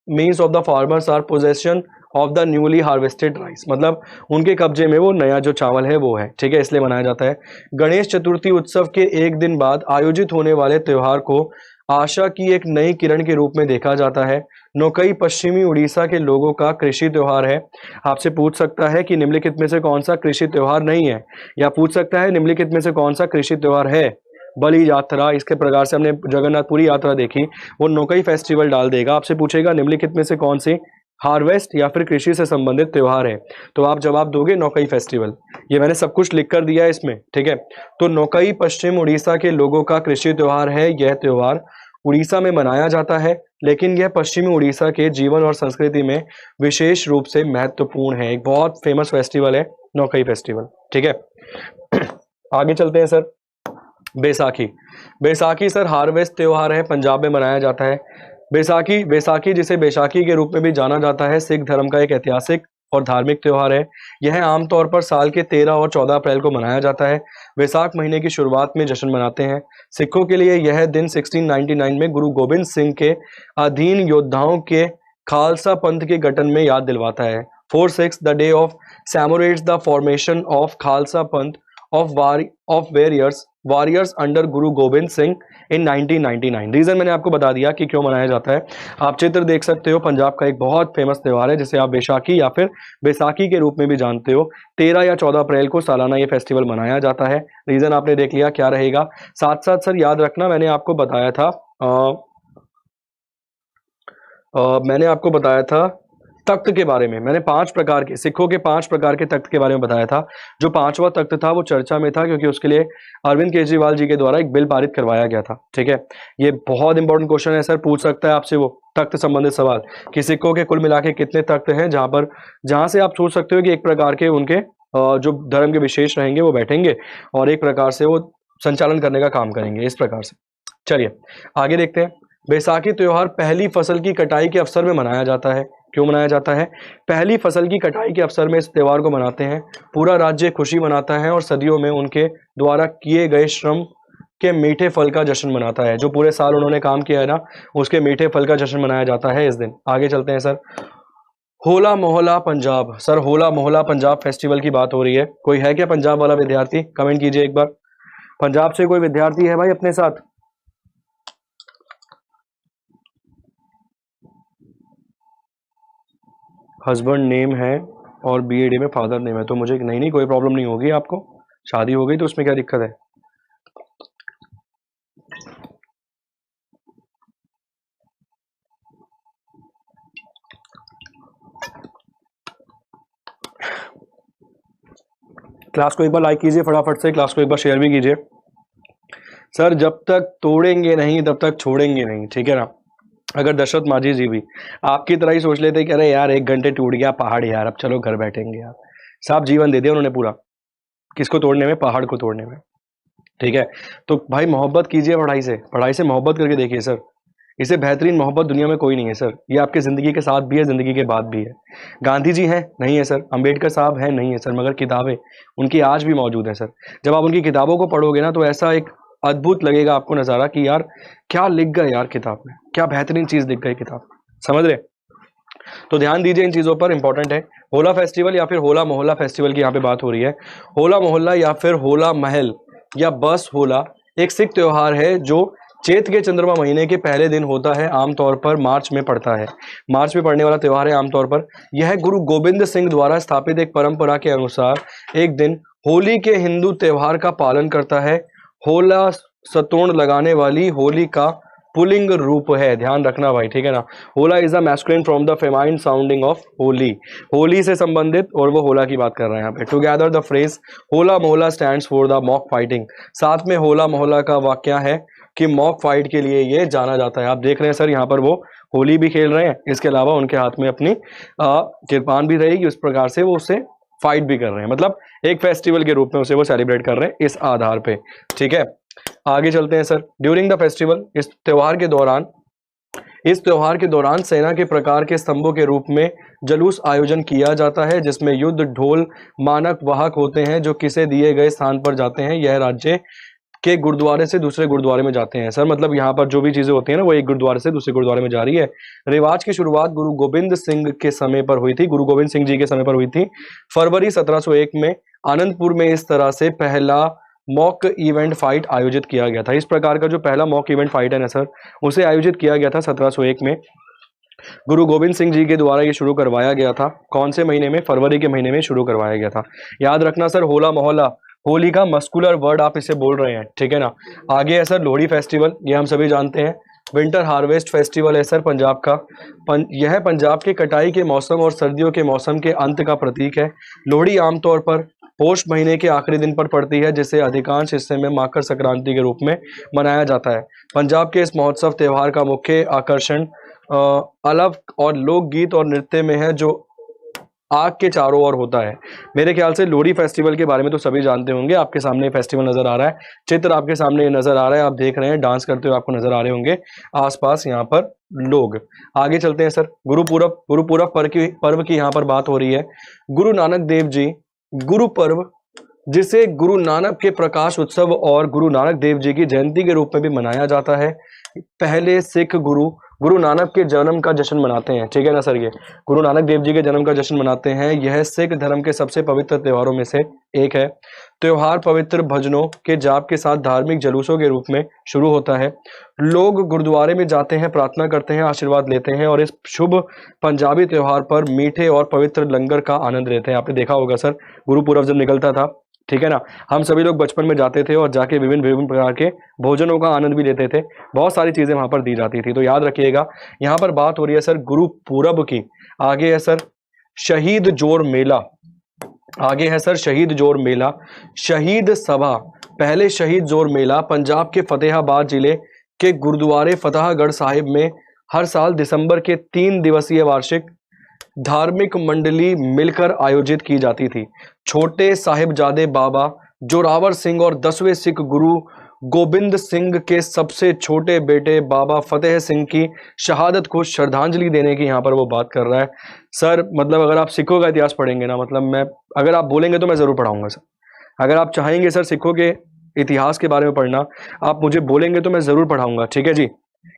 means of the farmers are possession of the newly harvested rice, मतलब उनके कब्जे में वो नया जो चावल है वो है। ठीक है, इसलिए मनाया जाता है। गणेश चतुर्थी उत्सव के एक दिन बाद आयोजित होने वाले त्योहार को आशा की एक नई किरण के रूप में देखा जाता है। नौकई पश्चिमी उड़ीसा के लोगों का कृषि त्योहार है। आपसे पूछ सकता है कि निम्नलिखित में से कौन सा कृषि त्योहार नहीं है, या पूछ सकता है निम्नलिखित में से कौन सा कृषि त्योहार है? बलि यात्रा, इसके प्रकार से हमने जगन्नाथपुरी यात्रा देखी, वो नौकई फेस्टिवल डाल देगा। आपसे पूछेगा निम्नलिखित में से कौन सी हार्वेस्ट या फिर कृषि से संबंधित त्योहार है, तो आप जवाब दोगे नौकई फेस्टिवल। ये मैंने सब कुछ लिख कर दिया है इसमें। ठीक है, तो नौकई पश्चिम उड़ीसा के लोगों का कृषि त्योहार है। यह त्योहार उड़ीसा में मनाया जाता है, लेकिन यह पश्चिमी उड़ीसा के जीवन और संस्कृति में विशेष रूप से महत्वपूर्ण है। एक बहुत फेमस फेस्टिवल है नौकई फेस्टिवल। ठीक है, आगे चलते हैं sir. Baisakhi. Baisakhi sir harvest त्योहार है, पंजाब में मनाया जाता है। बैसाखी बैसाखी जिसे बैसाखी के रूप में भी जाना जाता है, सिख धर्म का एक ऐतिहासिक और धार्मिक त्योहार है। यह आमतौर पर साल के 13 और 14 अप्रैल को मनाया जाता है। वैसाख महीने की शुरुआत में जश्न मनाते हैं। सिखों के लिए यह दिन 1699 में गुरु गोबिंद सिंह के अधीन योद्धाओं के खालसा पंथ के गठन में याद दिलवाता है। 4/6 the day of commemorates the formation of Khalsa Panth of warriors under Guru Gobind Singh in 1999। Reason मैंने आपको बता दिया कि क्यों मनाया जाता है। आप चित्र देख सकते हो, पंजाब का एक बहुत फेमस त्योहार है जिसे आप बैसाखी या फिर बैसाखी के रूप में भी जानते हो। 13 या 14 अप्रैल को सालाना ये फेस्टिवल मनाया जाता है। रीजन आपने देख लिया, क्या रहेगा? साथ साथ सर याद रखना, मैंने आपको बताया था तख्त के बारे में। मैंने 5 प्रकार के सिखों के 5 प्रकार के तख्त के बारे में बताया था। जो 5वां तख्त था वो चर्चा में था क्योंकि उसके लिए अरविंद केजरीवाल जी के द्वारा एक बिल पारित करवाया गया था। ठीक है, ये बहुत इंपॉर्टेंट क्वेश्चन है सर, पूछ सकता है आपसे वो तख्त संबंधित सवाल कि सिखों के कुल मिला के कितने तख्त हैं, जहां से आप सोच सकते हो कि एक प्रकार के उनके जो धर्म के विशेष रहेंगे वो बैठेंगे और एक प्रकार से वो संचालन करने का काम करेंगे, इस प्रकार से। चलिए आगे देखते हैं। बैसाखी त्योहार पहली फसल की कटाई के अवसर में मनाया जाता है। क्यों मनाया जाता है? पहली फसल की कटाई के अवसर में इस त्योहार को मनाते हैं। पूरा राज्य खुशी मनाता है और सदियों में उनके द्वारा किए गए श्रम के मीठे फल का जश्न मनाता है। जो पूरे साल उन्होंने काम किया है ना, उसके मीठे फल का जश्न मनाया जाता है इस दिन। आगे चलते हैं सर। होला मोहल्ला पंजाब। सर होला मोहल्ला पंजाब फेस्टिवल की बात हो रही है। कोई है क्या पंजाब वाला विद्यार्थी? कमेंट कीजिए एक बार। पंजाब से कोई विद्यार्थी है भाई अपने साथ? हस्बैंड नेम है और बीएडी में फादर नेम है, तो मुझे नहीं कोई प्रॉब्लम नहीं होगी। आपको शादी हो गई तो उसमें क्या दिक्कत है? क्लास को एक बार लाइक कीजिए फटाफट से, क्लास को एक बार शेयर भी कीजिए। सर जब तक तोड़ेंगे नहीं तब तक छोड़ेंगे नहीं, ठीक है ना। अगर दशरथ माझी जी भी आपकी तरह ही सोच लेते कि अरे यार 1 घंटे टूट गया पहाड़ यार, अब चलो घर बैठेंगे यार, साफ जीवन दे दिया उन्होंने पूरा, किसको तोड़ने में, पहाड़ को तोड़ने में, ठीक है। तो भाई मोहब्बत कीजिए पढ़ाई से, पढ़ाई से मोहब्बत करके देखिए सर, इससे बेहतरीन मोहब्बत दुनिया में कोई नहीं है सर। ये आपकी ज़िंदगी के साथ भी है, ज़िंदगी के बाद भी है। गांधी जी हैं, नहीं है सर। अंबेडकर साहब हैं, नहीं है सर, मगर किताबें उनकी आज भी मौजूद है सर। जब आप उनकी किताबों को पढ़ोगे ना तो ऐसा एक अद्भुत लगेगा आपको नज़ारा कि यार क्या लिख गए यार किताब में, क्या बेहतरीन चीज़ लिख गई किताब, समझ रहे। तो ध्यान दीजिए इन चीज़ों पर, इंपॉर्टेंट है। होला फेस्टिवल या फिर होला मोहल्ला फेस्टिवल की यहाँ पे बात हो रही है। होला मोहल्ला या फिर होला महल या बस होला एक सिख त्योहार है जो चैत के चंद्रमा महीने के पहले दिन होता है, आमतौर पर मार्च में पड़ता है। मार्च में पड़ने वाला त्योहार है आमतौर पर। यह गुरु गोविंद सिंह द्वारा स्थापित एक परंपरा के अनुसार एक दिन होली के हिंदू त्योहार का पालन करता है। होला सतोण लगाने वाली होली का पुलिंग रूप है, ध्यान रखना भाई, ठीक है ना। होला is a masculine from the famine sounding of Holi, Holi से संबंधित, और वो होला की बात कर रहे हैं यहाँ पे। टुगेदर द फ्रेज होला मोहल्ला stands for the mock fighting, साथ में होला मोहल्ला का वाक्य है कि मॉक फाइट के लिए ये जाना जाता है। आप देख रहे हैं सर यहाँ पर वो होली भी खेल रहे हैं, इसके अलावा उनके हाथ में अपनी किरपान भी रहेगी, उस प्रकार से वो उससे फाइट भी कर रहे हैं, मतलब एक फेस्टिवल के रूप में उसे वो सेलिब्रेट कर रहे हैं इस आधार पे, ठीक है। आगे चलते हैं सर। ड्यूरिंग द फेस्टिवल, इस त्योहार के दौरान सेना के प्रकार के स्तंभों के रूप में जुलूस आयोजन किया जाता है, जिसमें युद्ध ढोल मानक वाहक होते हैं जो किसी दिए गए स्थान पर जाते हैं। यह राज्य के गुरुद्वारे से दूसरे गुरुद्वारे में जाते हैं। सर मतलब यहाँ पर जो भी चीजें होती हैं ना वो एक गुरुद्वारे से दूसरे गुरुद्वारे में जा रही है। रिवाज की शुरुआत गुरु गोविंद सिंह के समय पर हुई थी, गुरु गोविंद सिंह जी के समय पर हुई थी। फरवरी 1701 में आनंदपुर में इस तरह से पहला मॉक इवेंट फाइट आयोजित किया गया था। इस प्रकार का जो पहला मॉक इवेंट फाइट है ना सर, उसे आयोजित किया गया था 1701 में, गुरु गोविंद सिंह जी के द्वारा ये शुरू करवाया गया था। कौन से महीने में? फरवरी के महीने में शुरू करवाया गया था। याद रखना सर, होला मोहल्ला होली का मस्कुलर वर्ड आप इसे बोल रहे हैं, ठीक है ना। आगे है सर लोहड़ी फेस्टिवल, ये हम सभी जानते हैं। विंटर हार्वेस्ट फेस्टिवल है सर पंजाब का। यह पंजाब के कटाई के मौसम और सर्दियों के मौसम के अंत का प्रतीक है। लोहड़ी आमतौर पर पोष महीने के आखिरी दिन पर पड़ती है, जिसे अधिकांश हिस्से में मकर संक्रांति के रूप में मनाया जाता है। पंजाब के इस महोत्सव त्यौहार का मुख्य आकर्षण अलग और लोकगीत और नृत्य में है, जो आग के चारों ओर होता है। मेरे ख्याल से लोहड़ी फेस्टिवल के बारे में तो सभी जानते होंगे। आपके सामने फेस्टिवल नजर आ रहा है, चित्र आपके सामने नजर आ रहा है, आप देख रहे हैं, डांस करते हुए आपको नजर आ रहे होंगे आसपास यहाँ पर लोग। आगे चलते हैं सर, गुरुपूरब पर्व की यहाँ पर बात हो रही है। गुरु नानक देव जी गुरु पर्व, जिसे गुरु नानक के प्रकाश उत्सव और गुरु नानक देव जी की जयंती के रूप में भी मनाया जाता है। पहले सिख गुरु नानक के जन्म का जश्न मनाते हैं, ठीक है ना सर। ये गुरु नानक देव जी के जन्म का जश्न मनाते हैं। यह सिख धर्म के सबसे पवित्र त्योहारों में से एक है। त्योहार पवित्र भजनों के जाप के साथ धार्मिक जुलूसों के रूप में शुरू होता है। लोग गुरुद्वारे में जाते हैं, प्रार्थना करते हैं, आशीर्वाद लेते हैं और इस शुभ पंजाबी त्योहार पर मीठे और पवित्र लंगर का आनंद लेते हैं। आपने देखा होगा सर, गुरुपूरब जब निकलता था, ठीक है ना, हम सभी लोग बचपन में जाते थे और जाके विभिन्न प्रकार के भोजनों का आनंद भी लेते थे। बहुत सारी चीजें वहां पर दी जाती थी। तो याद रखिएगा, यहाँ पर बात हो रही है सर गुरुपूरब की। आगे है सर शहीद जोड़ मेला। आगे है सर शहीद जोड़ मेला, शहीद सभा। पहले शहीद जोड़ मेला पंजाब के फतेहाबाद जिले के गुरुद्वारे फतेहगढ़ साहिब में हर साल दिसंबर के 3 दिवसीय वार्षिक धार्मिक मंडली मिलकर आयोजित की जाती थी। छोटे साहिबजादे बाबा जोरावर सिंह और 10वें सिख गुरु गोबिंद सिंह के सबसे छोटे बेटे बाबा फतेह सिंह की शहादत को श्रद्धांजलि देने की यहाँ पर वो बात कर रहा है। सर मतलब अगर आप सिखों का इतिहास पढ़ेंगे ना, मतलब अगर आप बोलेंगे तो मैं जरूर पढ़ाऊंगा सर। अगर आप चाहेंगे सर सिखों के इतिहास के बारे में पढ़ना, आप मुझे बोलेंगे तो मैं जरूर पढ़ाऊंगा, ठीक है जी।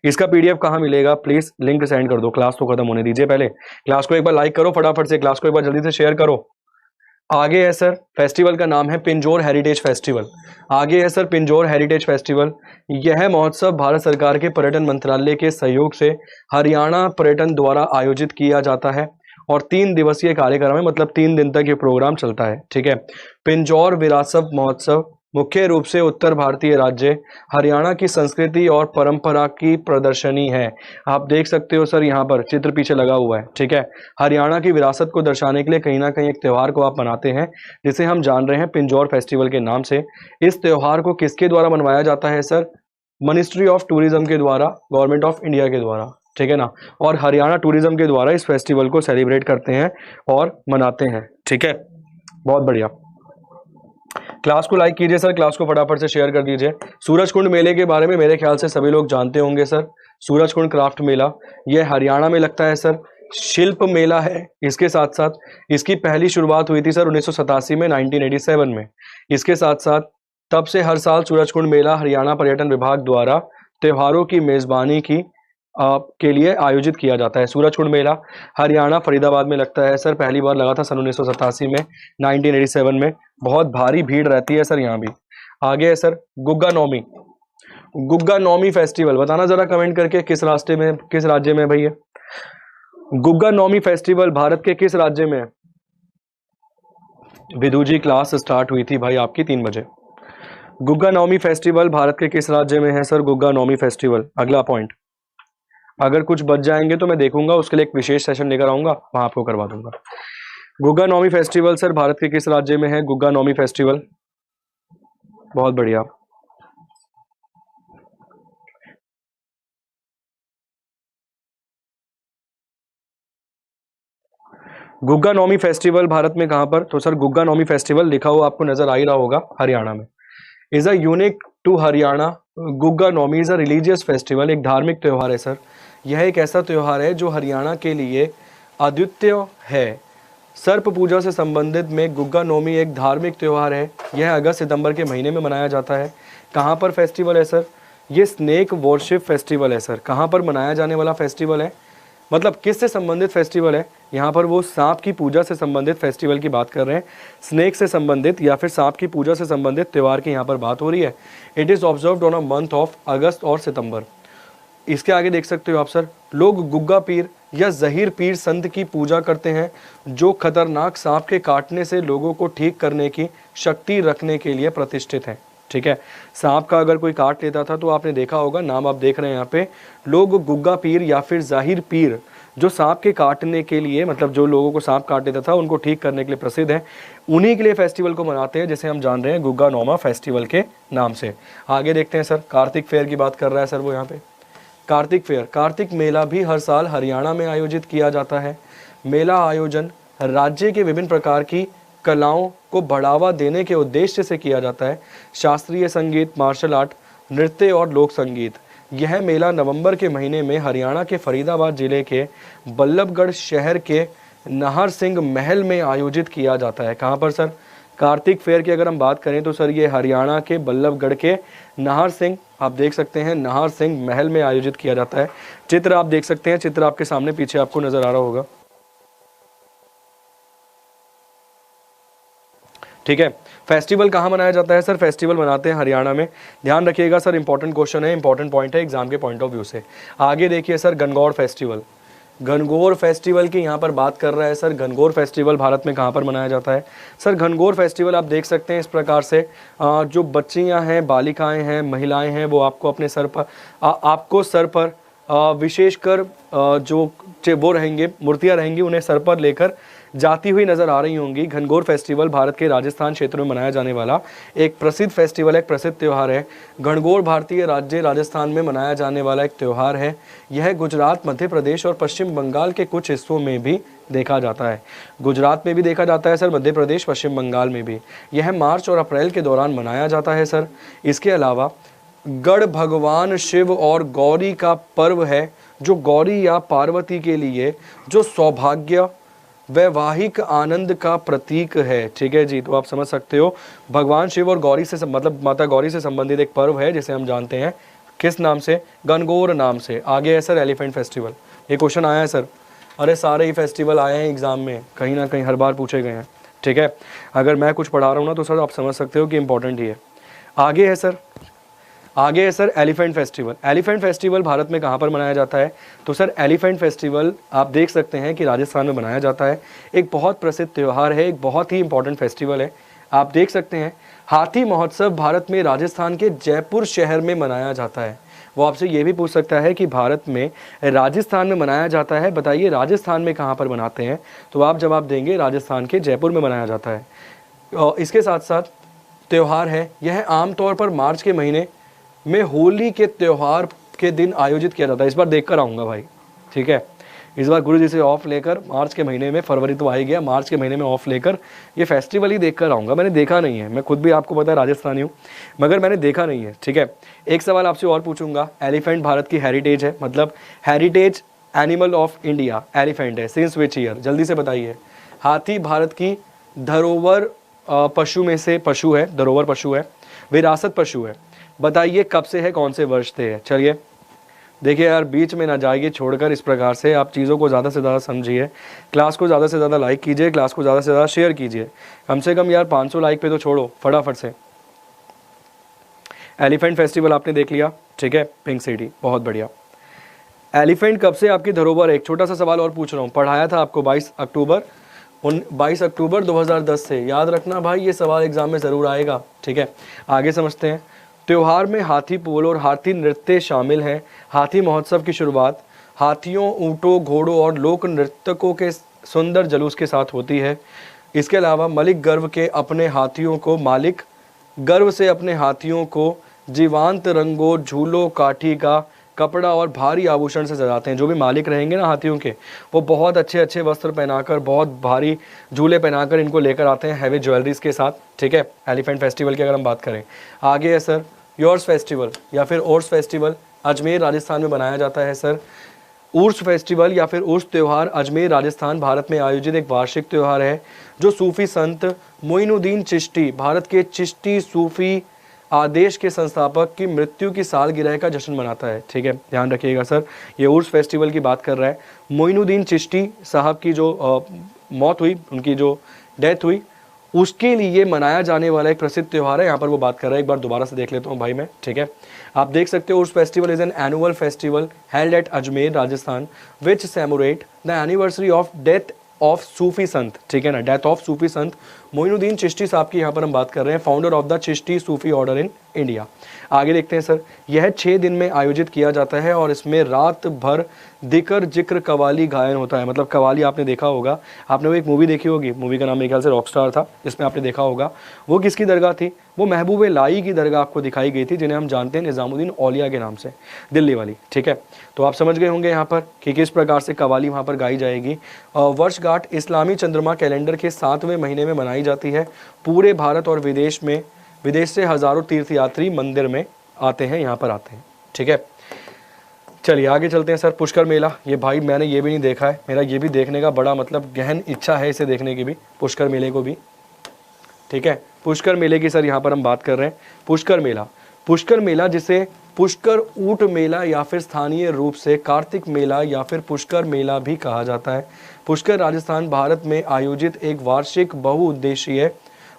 इसका पीडीएफ कहाँ मिलेगा? प्लीज लिंक सेंड कर दो। क्लास तो खत्म होने दीजिए, पहले क्लास को एक बार लाइक करो फटाफट से, क्लास को एक बार जल्दी से शेयर करो। आगे है सर फेस्टिवल का नाम है पिंजौर हेरिटेज फेस्टिवल। आगे है सर पिंजौर हेरिटेज फेस्टिवल। यह महोत्सव भारत सरकार के पर्यटन मंत्रालय के सहयोग से हरियाणा पर्यटन द्वारा आयोजित किया जाता है और 3 दिवसीय कार्यक्रम है, मतलब 3 दिन तक ये प्रोग्राम चलता है, ठीक है। पिंजौर विरासत महोत्सव मुख्य रूप से उत्तर भारतीय राज्य हरियाणा की संस्कृति और परंपरा की प्रदर्शनी है। आप देख सकते हो सर, यहाँ पर चित्र पीछे लगा हुआ है, ठीक है। हरियाणा की विरासत को दर्शाने के लिए कहीं ना कहीं एक त्यौहार को आप मनाते हैं, जिसे हम जान रहे हैं पिंजौर फेस्टिवल के नाम से। इस त्यौहार को किसके द्वारा मनवाया जाता है सर? मिनिस्ट्री ऑफ टूरिज्म के द्वारा, गवर्नमेंट ऑफ इंडिया के द्वारा, ठीक है ना। और हरियाणा टूरिज्म के द्वारा इस फेस्टिवल को सेलिब्रेट करते हैं और मनाते हैं, ठीक है। बहुत बढ़िया। क्लास को लाइक कीजिए सर, क्लास को फटाफट से शेयर कर दीजिए। सूरजकुंड मेले के बारे में मेरे ख्याल से सभी लोग जानते होंगे सर। सूरजकुंड क्राफ्ट मेला ये हरियाणा में लगता है सर। शिल्प मेला है। इसके साथ साथ इसकी पहली शुरुआत हुई थी सर 1987 में, 1987 में। इसके साथ साथ तब से हर साल सूरजकुंड मेला हरियाणा पर्यटन विभाग द्वारा त्योहारों की मेजबानी की के लिए आयोजित किया जाता है। सूरजकुंड मेला हरियाणा फरीदाबाद में लगता है सर। पहली बार लगा था सन 1987 में, 1987 में। बहुत भारी भीड़ रहती है सर यहाँ भी। आगे है सर गुग्गा नौमी। गुग्गा नौमी फेस्टिवल बताना जरा कमेंट करके किस राज्य में है भैया? गुग्गा नौमी फेस्टिवल भारत के किस राज्य में है? विधु जी क्लास स्टार्ट हुई थी भाई आपकी 3 बजे। गुग्गा नौमी फेस्टिवल भारत के किस राज्य में है सर? गुग्गा नौमी फेस्टिवल। अगला पॉइंट, अगर कुछ बच जाएंगे तो मैं देखूंगा, उसके लिए एक विशेष सेशन लेकर आऊंगा, वहां आपको करवा दूंगा। गुग्गा नौमी फेस्टिवल सर भारत के किस राज्य में है? गुग्गा नौमी फेस्टिवल। बहुत बढ़िया। गुग्गा नौमी फेस्टिवल भारत में कहां पर? तो सर गुग्गा नौमी फेस्टिवल लिखा हुआ आपको नजर आ ही रहा होगा, हरियाणा में। Is a unique to Haryana. Gugga Naumi is a religious festival, एक धार्मिक त्यौहार है सर। यह एक ऐसा त्यौहार है जो हरियाणा के लिए अद्वितीय है। सर्प पूजा से संबंधित में गुग्गा नौमी एक धार्मिक त्यौहार है। यह अगस्त सितंबर के महीने में मनाया जाता है। कहाँ पर फेस्टिवल है सर? ये स्नेक वॉरशिप फेस्टिवल है सर। कहाँ पर मनाया जाने वाला फेस्टिवल है? मतलब किससे संबंधित फेस्टिवल है? यहाँ पर वो सांप की पूजा से संबंधित फेस्टिवल की बात कर रहे हैं। स्नेक से संबंधित या फिर सांप की पूजा से संबंधित त्यौहार की यहाँ पर बात हो रही है। It is observed on a month of अगस्त और सितंबर। इसके आगे देख सकते हो आप सर, लोग गुग्गा पीर या जहीर पीर संत की पूजा करते हैं, जो खतरनाक सांप के काटने से लोगों को ठीक करने की शक्ति रखने के लिए प्रतिष्ठित है, ठीक है। सांप का अगर कोई काट लेता था तो आपने देखा होगा, नाम आप देख रहे हैं यहाँ पे, लोग गुग्गा पीर या फिर जाहिर पीर, जो सांप के काटने के लिए, मतलब जो लोगों को सांप काट लेता था उनको ठीक करने के लिए प्रसिद्ध है, उन्हीं के लिए फेस्टिवल को मनाते हैं, जिसे हम जान रहे हैं गुग्गा नौमा फेस्टिवल के नाम से। आगे देखते हैं सर, कार्तिक फेयर की बात कर रहा है सर वो यहाँ पे। कार्तिक फेयर, कार्तिक मेला भी हर साल हरियाणा में आयोजित किया जाता है। मेला आयोजन राज्य के विभिन्न प्रकार की कलाओं को बढ़ावा देने के उद्देश्य से किया जाता है। शास्त्रीय संगीत, मार्शल आर्ट, नृत्य और लोक संगीत। यह मेला नवंबर के महीने में हरियाणा के फरीदाबाद जिले के बल्लभगढ़ शहर के नाहर सिंह महल में आयोजित किया जाता है। कहाँ पर सर? कार्तिक फेयर की अगर हम बात करें तो सर ये हरियाणा के बल्लभगढ़ के नाहर सिंह, आप देख सकते हैं, नाहर सिंह महल में आयोजित किया जाता है। चित्र आप देख सकते हैं, चित्र आपके सामने पीछे आपको नजर आ रहा होगा, ठीक है। फेस्टिवल कहाँ मनाया जाता है सर? फेस्टिवल मनाते हैं हरियाणा में। ध्यान रखिएगा सर, इंपॉर्टेंट क्वेश्चन है, इंपॉर्टेंट पॉइंट है एग्जाम के पॉइंट ऑफ व्यू से। आगे देखिए सर, गणगौर फेस्टिवल। घनघोर फेस्टिवल की यहाँ पर बात कर रहा है सर। घनघोर फेस्टिवल भारत में कहाँ पर मनाया जाता है सर? घनघोर फेस्टिवल आप देख सकते हैं इस प्रकार से, जो बच्चियाँ हैं, बालिकाएं हैं, महिलाएं हैं, वो आपको अपने सर पर आपको सर पर विशेषकर जो वो रहेंगे, मूर्तियाँ रहेंगी, उन्हें सर पर लेकर जाती हुई नजर आ रही होंगी। घनघोर फेस्टिवल भारत के राजस्थान क्षेत्र में मनाया जाने वाला एक प्रसिद्ध फेस्टिवल, एक प्रसिद्ध त्यौहार है। घनघोर भारतीय राज्य राजस्थान में मनाया जाने वाला एक त्यौहार है। यह गुजरात, मध्य प्रदेश और पश्चिम बंगाल के कुछ हिस्सों में भी देखा जाता है। गुजरात में भी देखा जाता है सर, मध्य प्रदेश, पश्चिम बंगाल में भी। यह मार्च और अप्रैल के दौरान मनाया जाता है सर। इसके अलावा गढ़ भगवान शिव और गौरी का पर्व है, जो गौरी या पार्वती के लिए जो सौभाग्य, वैवाहिक आनंद का प्रतीक है, ठीक है जी। तो आप समझ सकते हो, भगवान शिव और गौरी से मतलब माता गौरी से संबंधित एक पर्व है, जिसे हम जानते हैं किस नाम से? गणगौर नाम से। आगे है सर एलिफेंट फेस्टिवल। ये क्वेश्चन आया है सर, अरे सारे ही फेस्टिवल आए हैं एग्जाम में, कहीं ना कहीं हर बार पूछे गए हैं, ठीक है। अगर मैं कुछ पढ़ा रहा हूँ ना तो सर आप समझ सकते हो कि इंपॉर्टेंट ही है। आगे है सर, आगे है sir elephant festival. Elephant festival Bharat में कहाँ पर मनाया जाता है? तो सर एलिफेंट फेस्टिवल आप देख सकते हैं कि राजस्थान में मनाया जाता है। एक बहुत प्रसिद्ध त्यौहार है, एक बहुत ही इंपॉर्टेंट फेस्टिवल है। आप देख सकते हैं हाथी महोत्सव भारत में राजस्थान के जयपुर शहर में मनाया जाता है। वो आपसे ये भी पूछ सकता है कि भारत में राजस्थान में मनाया जाता है, बताइए राजस्थान में कहाँ पर मनाते हैं, तो आप जवाब देंगे राजस्थान के जयपुर में मनाया जाता है। और इसके साथ साथ त्यौहार है, यह आमतौर पर मार्च के महीने में होली के त्यौहार के दिन आयोजित किया जाता है। इस बार देख कर आऊँगा भाई, ठीक है, इस बार गुरु जी से ऑफ लेकर मार्च के महीने में, फरवरी तो आ ही गया, मार्च के महीने में ऑफ लेकर ये फेस्टिवल ही देख कर आऊँगा। मैंने देखा नहीं है, मैं खुद भी आपको पता है राजस्थानी हूँ, मगर मैंने देखा नहीं है, ठीक है। एक सवाल आपसे और पूछूंगा, एलिफेंट भारत की हेरिटेज है, मतलब heritage animal of India elephant है, सिंस विच ईयर, जल्दी से बताइए। हाथी भारत की धरोहर पशु में से पशु है, धरोहर पशु है, विरासत पशु है, बताइए कब से है, कौन से वर्ष से है। चलिए देखिए यार, बीच में ना जाइए छोड़कर, इस प्रकार से आप चीज़ों को ज़्यादा से ज़्यादा समझिए, क्लास को ज़्यादा से ज़्यादा लाइक कीजिए, क्लास को ज़्यादा से ज़्यादा शेयर कीजिए, कम से कम यार 500 लाइक पे तो छोड़ो फटाफट से। एलिफेंट फेस्टिवल आपने देख लिया, ठीक है, पिंक सिटी, बहुत बढ़िया। एलिफेंट कब से आपकी धरोहर है, एक छोटा सा सवाल और पूछ रहा हूँ, पढ़ाया था आपको 22 अक्टूबर 2010 से, याद रखना भाई, ये सवाल एग्जाम में ज़रूर आएगा, ठीक है। आगे समझते हैं। त्योहार में हाथी पोल और हाथी नृत्य शामिल हैं। हाथी महोत्सव की शुरुआत हाथियों, ऊँटों, घोड़ों और लोक नृत्यकों के सुंदर जुलूस के साथ होती है। इसके अलावा मालिक गर्व से अपने हाथियों को जीवंत रंगों, झूलों, काठी का कपड़ा और भारी आभूषण से सजाते हैं। जो भी मालिक रहेंगे ना हाथियों के, वो बहुत अच्छे अच्छे वस्त्र पहनाकर, बहुत भारी झूले पहनाकर इनको लेकर आते हैं, हैवी ज्वेलरीज के साथ, ठीक है। एलिफेंट फेस्टिवल की अगर हम बात करें, आगे है सर योर्स फेस्टिवल या फिर ओर्स फेस्टिवल, अजमेर राजस्थान में मनाया जाता है सर। उर्स फेस्टिवल या फिर उर्स त्यौहार अजमेर राजस्थान भारत में आयोजित एक वार्षिक त्यौहार है जो सूफी संत मोइनुद्दीन चिश्ती, भारत के चिश्ती सूफी आदेश के संस्थापक की मृत्यु की सालगिरह का जश्न मनाता है, ठीक है, ध्यान रखिएगा सर। ये उर्स फेस्टिवल की बात कर रहा है। मोइनुद्दीन चिश्ती साहब की जो मौत हुई, उनकी जो डेथ हुई, उसके लिए मनाया जाने वाला एक प्रसिद्ध त्यौहार है, यहाँ पर वो बात कर रहा है। एक बार दोबारा से देख लेता हूँ भाई मैं, ठीक है। आप देख सकते हो, Urs festival is an annual festival held at Ajmer Rajasthan which commemorate the anniversary of death of sufi saint, ठीक है ना, डेथ ऑफ सूफी संत मोइनुद्दीन चिश्ती साहब की यहाँ पर हम बात कर रहे हैं, founder of the Chishti Sufi order in India. आगे देखते हैं सर। यह 6 दिन में आयोजित किया जाता है और इसमें रात भर दिक्र जिक्र कवाली गायन होता है। मतलब कवाली आपने देखा होगा, आपने वो एक मूवी देखी होगी, मूवी का नाम मेरे ख्याल से रॉकस्टार था, जिसमें आपने देखा होगा। वो किसकी दरगाह थी, वो महबूब लाई की दरगाह आपको दिखाई गई थी, जिन्हें हम जानते हैं निज़ामुद्दीन औलिया के नाम से, दिल्ली वाली, ठीक है। तो आप समझ गए होंगे यहाँ पर कि किस प्रकार से कवाली वहाँ पर गाई जाएगी। वर्षगांठ इस्लामी चंद्रमा कैलेंडर के 7वें महीने में मनाई जाती है। पूरे भारत और विदेश से हज़ारों तीर्थयात्री मंदिर में आते हैं, यहाँ पर आते हैं, ठीक है। चलिए आगे चलते हैं सर। पुष्कर मेला, ये भाई मैंने ये भी नहीं देखा है, मेरा ये भी देखने का बड़ा मतलब गहन इच्छा है इसे देखने की भी, पुष्कर मेले को भी, ठीक है। पुष्कर मेले की सर यहाँ पर हम बात कर रहे हैं। पुष्कर मेला जिसे पुष्कर ऊंट मेला या फिर स्थानीय रूप से कार्तिक मेला या फिर पुष्कर मेला भी कहा जाता है। पुष्कर राजस्थान भारत में आयोजित एक वार्षिक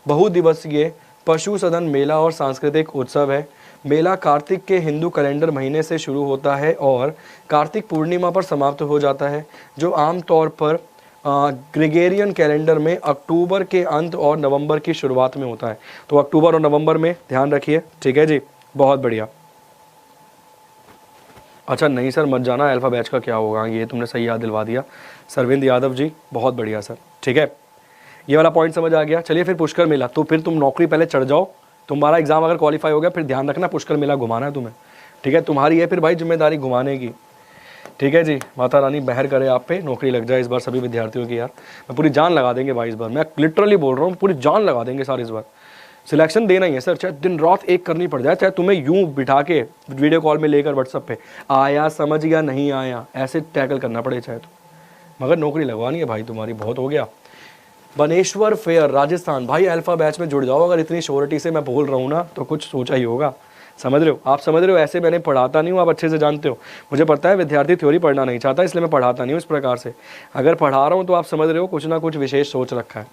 बहुदिवसीय पशु सदन मेला और सांस्कृतिक उत्सव है। मेला कार्तिक के हिंदू कैलेंडर महीने से शुरू होता है और कार्तिक पूर्णिमा पर समाप्त हो जाता है, जो आमतौर पर ग्रेगोरियन कैलेंडर में अक्टूबर के अंत और नवंबर की शुरुआत में होता है। तो अक्टूबर और नवंबर में ध्यान रखिए, ठीक है जी, बहुत बढ़िया। अच्छा नहीं सर मत जाना, अल्फा बैच का क्या होगा, ये तुमने सही याद दिलवा दिया सरविंद यादव जी, बहुत बढ़िया सर, ठीक है, ये वाला पॉइंट समझ आ गया। चलिए फिर पुष्कर मेला, तो फिर तुम नौकरी पहले चढ़ जाओ, तुम्हारा एग्जाम अगर क्वालिफाई हो गया फिर ध्यान रखना पुष्कर मेला घुमाना है तुम्हें, ठीक है, तुम्हारी है फिर भाई जिम्मेदारी घुमाने की, ठीक है जी। माता रानी बहर करे आप पे, नौकरी लग जाए इस बार सभी विद्यार्थियों की यार, मैं पूरी जान लगा देंगे भाई इस बार, मैं लिटरली बोल रहा हूँ, पूरी जान लगा देंगे सर इस बार। सिलेक्शन देना ही है सर, चाहे दिन रात एक करनी पड़ जाए, चाहे तुम्हें यूं बिठा के वीडियो कॉल में लेकर व्हाट्सएप पे आया समझ या नहीं आया ऐसे टैकल करना पड़े चाहे तो, मगर नौकरी लगवानी है भाई तुम्हारी, बहुत हो गया। बनेश्वर फेयर राजस्थान, भाई अल्फा बैच में जुड़ जाओ, अगर इतनी श्योरिटी से मैं बोल रहा हूँ ना तो कुछ सोचा ही होगा, समझ रहे हो, आप समझ रहे हो, ऐसे मैंने पढ़ाता नहीं हूँ, आप अच्छे से जानते हो, मुझे पता है विद्यार्थी थ्योरी पढ़ना नहीं चाहता, इसलिए मैं पढ़ाता नहीं हूँ इस प्रकार से, अगर पढ़ा रहा हूँ तो आप समझ रहे हो कुछ ना कुछ विशेष सोच रखा है।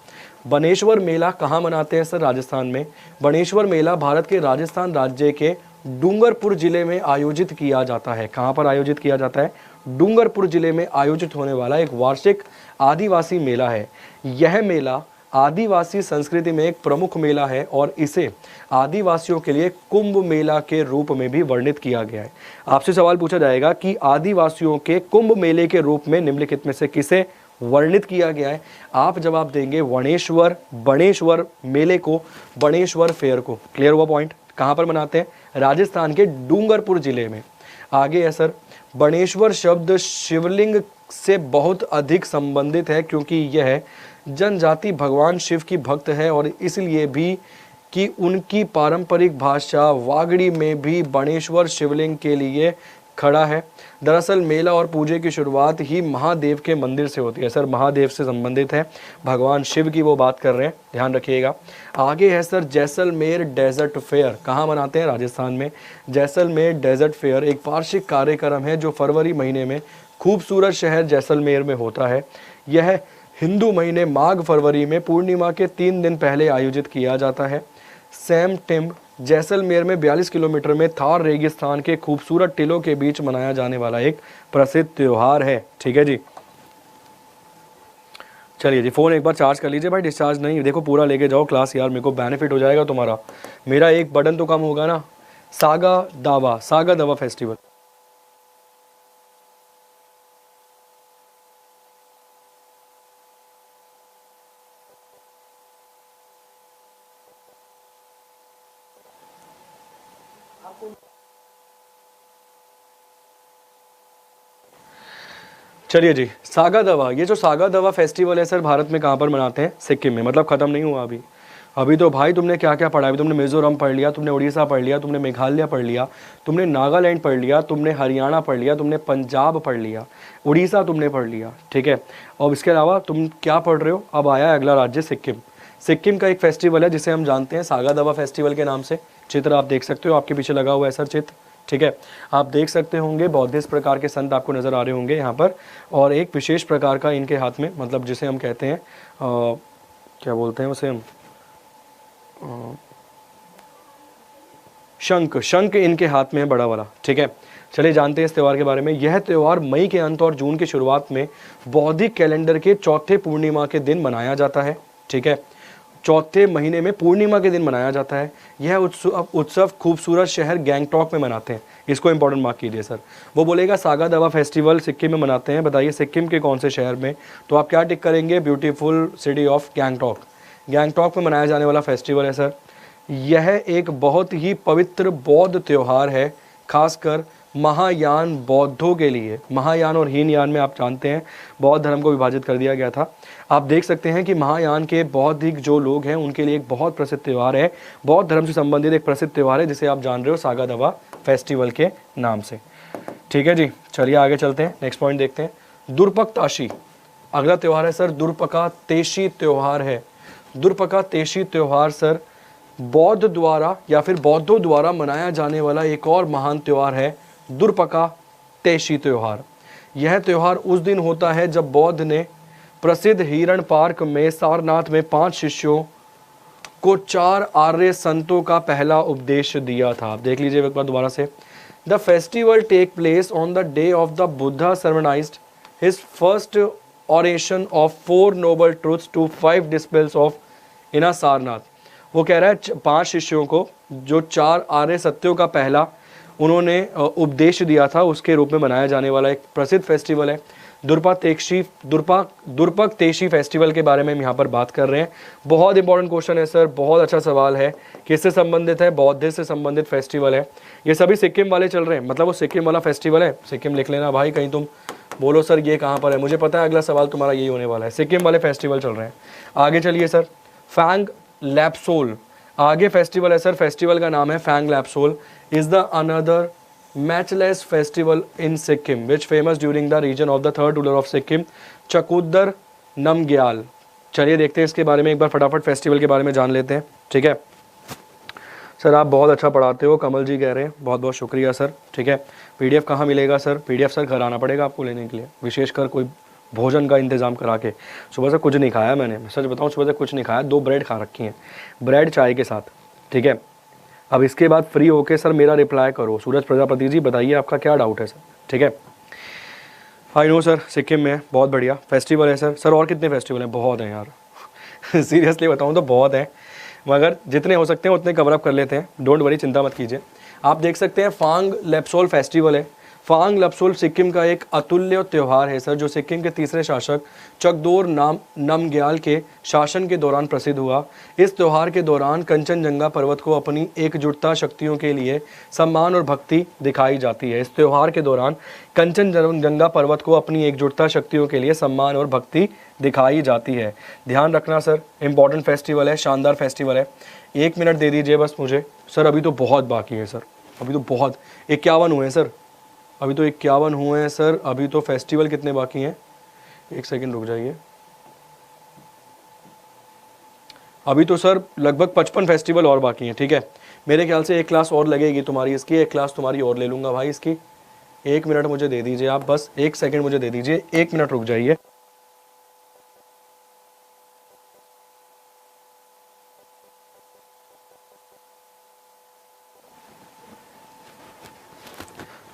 बनेश्वर मेला कहाँ मनाते हैं सर, राजस्थान में। बनेश्वर मेला भारत के राजस्थान राज्य के डूंगरपुर जिले में आयोजित किया जाता है। कहाँ पर आयोजित किया जाता है, डूंगरपुर जिले में आयोजित होने वाला एक वार्षिक आदिवासी मेला है। यह मेला आदिवासी संस्कृति में एक प्रमुख मेला है और इसे आदिवासियों के लिए कुंभ मेला के रूप में भी वर्णित किया गया है। आपसे सवाल पूछा जाएगा कि आदिवासियों के कुंभ मेले के रूप में निम्नलिखित में से किसे वर्णित किया गया है। आप जवाब देंगे वणेश्वर, बणेश्वर मेले को, बणेश्वर फेयर को। क्लियर हुआ पॉइंट? कहाँ पर मनाते हैं? राजस्थान के डूंगरपुर जिले में। आगे है सर, बणेश्वर शब्द शिवलिंग से बहुत अधिक संबंधित है क्योंकि यह जनजाति भगवान शिव की भक्त है और इसलिए भी कि उनकी पारंपरिक भाषा वागड़ी में भी बणेश्वर शिवलिंग के लिए खड़ा है। दरअसल मेला और पूजे की शुरुआत ही महादेव के मंदिर से होती है। सर महादेव से संबंधित है, भगवान शिव की वो बात कर रहे हैं, ध्यान रखिएगा। आगे है सर जैसलमेर डेजर्ट फेयर। कहाँ मनाते हैं? राजस्थान में। जैसलमेर डेजर्ट फेयर एक वार्षिक कार्यक्रम है जो फरवरी महीने में खूबसूरत शहर जैसलमेर में होता है। यह हिंदू महीने माघ फरवरी में पूर्णिमा के 3 दिन पहले आयोजित किया जाता है। सैम टिम्ब जैसलमेर में 42 किलोमीटर में थार रेगिस्तान के खूबसूरत टीलों के बीच मनाया जाने वाला एक प्रसिद्ध त्योहार है। ठीक है जी, चलिए जी, फ़ोन एक बार चार्ज कर लीजिए भाई, डिस्चार्ज नहीं। देखो पूरा लेके जाओ क्लास यार, मेरे को बेनिफिट हो जाएगा तुम्हारा। मेरा एक बटन तो कम होगा ना। सागा दावा फेस्टिवल। चलिए जी, सागा दावा, ये जो सागा दावा फेस्टिवल है सर भारत में कहाँ पर मनाते हैं? सिक्किम में। मतलब ख़त्म नहीं हुआ अभी तो भाई तुमने क्या क्या पढ़ा? अभी तुमने मिज़ोरम पढ़ लिया, तुमने उड़ीसा पढ़ लिया, तुमने मेघालय पढ़ लिया, तुमने नागालैंड पढ़ लिया, तुमने हरियाणा पढ़ लिया, तुमने पंजाब पढ़ लिया, उड़ीसा तुमने पढ़ लिया। ठीक है, और इसके अलावा तुम क्या पढ़ रहे हो? अब आया अगला राज्य सिक्किम। सिक्किम का एक फेस्टिवल है जिसे हम जानते हैं सागा दावा फेस्टिवल के नाम से। चित्र आप देख सकते हो, आपके पीछे लगा हुआ है सर चित्र। ठीक है, आप देख सकते होंगे बौद्धिस्ट प्रकार के संत आपको नज़र आ रहे होंगे यहाँ पर, और एक विशेष प्रकार का इनके हाथ में, मतलब जिसे हम कहते हैं क्या बोलते हैं उसे हम, शंख इनके हाथ में है, बड़ा वाला। ठीक है, चलिए जानते हैं इस त्यौहार के बारे में। यह त्यौहार मई के अंत और जून की शुरुआत में बौद्धिक कैलेंडर के चौथे पूर्णिमा के दिन मनाया जाता है। ठीक है, चौथे महीने में पूर्णिमा के दिन मनाया जाता है। यह उत्सव खूबसूरत शहर गैंगटॉक में मनाते हैं। इसको इंपॉर्टेंट मार्क कीजिए सर। वो बोलेगा सागा दावा फेस्टिवल सिक्किम में मनाते हैं, बताइए सिक्किम के कौन से शहर में? तो आप क्या टिक करेंगे? Beautiful city of Gangtok. Gangtok में मनाया जाने वाला फेस्टिवल है सर। यह एक बहुत ही पवित्र बौद्ध त्यौहार है, खासकर महायान बौद्धों के लिए। महायान और हीनयान में आप जानते हैं बौद्ध धर्म को विभाजित कर दिया गया था। आप देख सकते हैं कि महायान के बौद्धिक जो लोग हैं उनके लिए एक बहुत प्रसिद्ध त्यौहार है, बौद्ध धर्म से संबंधित एक प्रसिद्ध त्यौहार है जिसे आप जान रहे हो सागा दावा फेस्टिवल के नाम से। ठीक है जी, चलिए आगे चलते हैं, नेक्स्ट पॉइंट देखते हैं। दुर्पक ताशी अगला त्यौहार है सर। दुर्पका तेशी त्यौहार है। दुर्पका तेशी त्यौहार सर बौद्ध द्वारा या फिर बौद्धों द्वारा मनाया जाने वाला एक और महान त्यौहार है, दुर्पका तेशी त्यौहार। यह त्यौहार उस दिन होता है जब बौद्ध ने प्रसिद्ध हिरण पार्क में सारनाथ में 5 शिष्यों को 4 आर्य संतों का पहला उपदेश दिया था। आप देख लीजिए एक बार दोबारा से। The festival take place on the day of the Buddha sermonized his first oration of 4 noble truths to 5 disciples of in Sarnath. वो कह रहा है 5 शिष्यों को जो 4 आर्य सत्यों का पहला उन्होंने उपदेश दिया था उसके रूप में मनाया जाने वाला एक प्रसिद्ध फेस्टिवल है दुर्पक तेशी फेस्टिवल के बारे में हम यहाँ पर बात कर रहे हैं। बहुत इंपॉर्टेंट क्वेश्चन है सर, बहुत अच्छा सवाल है। किससे संबंधित है? बौद्ध से संबंधित फेस्टिवल है। ये सभी सिक्किम वाले चल रहे हैं, मतलब वो सिक्किम वाला फेस्टिवल है। सिक्किम लिख लेना भाई, कहीं तुम बोलो सर ये कहाँ पर है। मुझे पता है अगला सवाल तुम्हारा यही होने वाला है, सिक्किम वाले फेस्टिवल चल रहे हैं। आगे चलिए सर, फैंग लैप्सोल आगे फेस्टिवल है सर। फेस्टिवल का नाम है Pang Lhabsol. Is the another matchless festival in Sikkim which famous during the region of the third ruler of Sikkim Chakdor Namgyal. चलिए देखते हैं इसके बारे में एक बार फटाफट, फेस्टिवल के बारे में जान लेते हैं। ठीक है सर, आप बहुत अच्छा पढ़ाते हो, कमल जी कह रहे हैं, बहुत बहुत शुक्रिया सर। ठीक है, पीडीएफ कहाँ मिलेगा सर? पीडीएफ सर घर आना पड़ेगा आपको लेने के लिए, विशेषकर कोई भोजन का इंतजाम करा के। सुबह से कुछ नहीं खाया मैंने, सच बताऊँ सुबह से कुछ नहीं खाया, 2 ब्रेड खा रखी हैं, ब्रेड चाय के साथ। ठीक है, अब इसके बाद फ्री होके सर मेरा रिप्लाई करो। सूरज प्रजापति जी बताइए आपका क्या डाउट है सर? ठीक है, आई नो सर, सिक्किम में बहुत बढ़िया फेस्टिवल है सर। सर और कितने फेस्टिवल हैं? बहुत हैं यार, सीरियसली बताऊँ तो बहुत है, मगर जितने हो सकते हैं उतने कवर अप कर लेते हैं, डोंट वरी, चिंता मत कीजिए। आप देख सकते हैं फांग लेप्सोल फेस्टिवल है। फांग लेप्सोल सिक्किम का एक अतुल्य त्यौहार है सर, जो सिक्किम के तीसरे शासक चकदोर नामग्याल के शासन के दौरान प्रसिद्ध हुआ। इस त्यौहार के दौरान कंचनजंगा पर्वत को अपनी एकजुटता शक्तियों के लिए सम्मान और भक्ति दिखाई जाती है। इस त्यौहार के दौरान कंचनजंगा पर्वत को अपनी एकजुटता शक्तियों के लिए सम्मान और भक्ति दिखाई जाती है। ध्यान रखना सर, इंपॉर्टेंट फेस्टिवल है, शानदार फेस्टिवल है। 1 मिनट दे दीजिए बस मुझे सर, अभी तो बहुत बाकी है सर, अभी तो बहुत 51 हुए हैं सर, अभी तो 51 हुए हैं सर, अभी तो फेस्टिवल कितने बाकी हैं, 1 सेकंड रुक जाइए। अभी तो सर लगभग 55 फेस्टिवल और बाकी हैं, ठीक है। मेरे ख्याल से 1 क्लास और लगेगी तुम्हारी इसकी, 1 क्लास तुम्हारी और ले लूँगा भाई इसकी। 1 मिनट मुझे दे दीजिए आप, बस 1 सेकंड मुझे दे दीजिए, 1 मिनट रुक जाइए।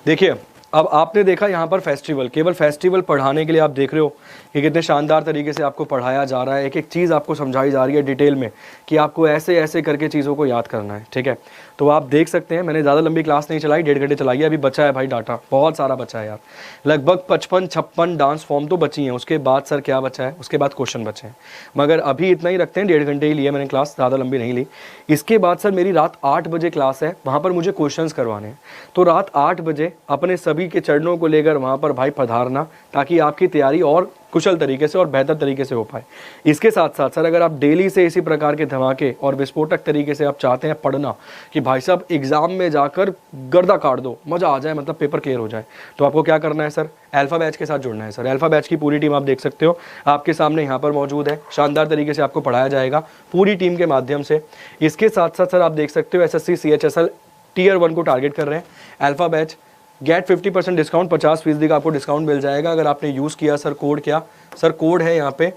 देखिए, अब आपने देखा यहाँ पर फेस्टिवल, केवल फेस्टिवल पढ़ाने के लिए आप देख रहे हो कि कितने शानदार तरीके से आपको पढ़ाया जा रहा है, एक एक चीज़ आपको समझाई जा रही है डिटेल में कि आपको ऐसे ऐसे करके चीज़ों को याद करना है, ठीक है। तो आप देख सकते हैं, मैंने ज़्यादा लंबी क्लास नहीं चलाई, 1.5 घंटे चलाई है, अभी बचा है भाई डाटा, बहुत सारा बचा है यार, लगभग 55-56 डांस फॉर्म तो बची हैं। उसके बाद सर क्या बचा है, उसके बाद क्वेश्चन बचे हैं, मगर अभी इतना ही रखते हैं, 1.5 घंटे ही लिए मैंने क्लास, ज़्यादा लंबी नहीं ली। इसके बाद सर मेरी रात 8 बजे क्लास है, वहाँ पर मुझे क्वेश्चंस करवाने हैं, तो रात 8 बजे अपने सभी के चरणों को लेकर वहाँ पर भाई पधारना, ताकि आपकी तैयारी और कुशल तरीके से और बेहतर तरीके से हो पाए। इसके साथ साथ सर अगर आप डेली से इसी प्रकार के धमाके और विस्फोटक तरीके से आप चाहते हैं पढ़ना कि भाई साहब एग्जाम में जाकर गर्दा काट दो, मज़ा आ जाए, मतलब पेपर क्लियर हो जाए, तो आपको क्या करना है सर, अल्फा बैच के साथ जुड़ना है सर। अल्फा बैच की पूरी टीम आप देख सकते हो, आपके सामने यहाँ पर मौजूद है, शानदार तरीके से आपको पढ़ाया जाएगा पूरी टीम के माध्यम से। इसके साथ साथ सर आप देख सकते हो SSC CHSL Tier 1 को टारगेट कर रहे हैं। अल्फा बैच गेट 50% डिस्काउंट, 50% का आपको डिस्काउंट मिल जाएगा अगर आपने यूज़ किया सर कोड। क्या सर कोड है यहाँ पे,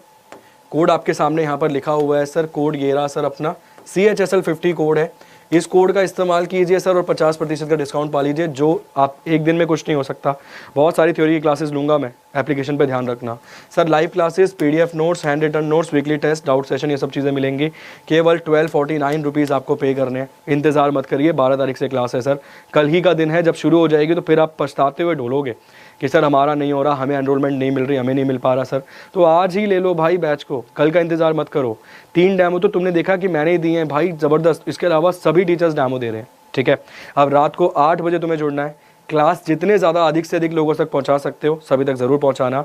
कोड आपके सामने यहाँ पर लिखा हुआ है सर, कोड ये रहा सर अपना, CHSL 50 कोड है, इस कोड का इस्तेमाल कीजिए सर और 50% का डिस्काउंट पा लीजिए, जो आप एक दिन में कुछ नहीं हो सकता। बहुत सारी थ्योरी की क्लासेस लूँगा मैं, एप्लीकेशन पे ध्यान रखना sir. Live classes, PDF notes, hand written notes, weekly test, doubt session, ये सब चीज़ें मिलेंगी। केवल 1249 रुपीज़ आपको पे करने हैं, इंतज़ार मत करिए, 12 तारीख से क्लास है सर, कल ही का दिन है। जब शुरू हो जाएगी तो फिर आप पछताते हुए ढोलोगे कि सर हमारा नहीं हो रहा, हमें एनरोलमेंट नहीं मिल रही, हमें नहीं मिल पा रहा सर। तो आज ही ले लो भाई बैच को, कल का इंतजार मत करो। 3 डेमो तो तुमने देखा कि मैंने ही दिए हैं भाई, ज़बरदस्त। इसके अलावा सभी टीचर्स डेमो दे रहे हैं, ठीक है। अब रात को 8 बजे तुम्हें जुड़ना है, क्लास जितने ज़्यादा अधिक से अधिक लोगों तक पहुंचा सकते हो सभी तक ज़रूर पहुंचाना।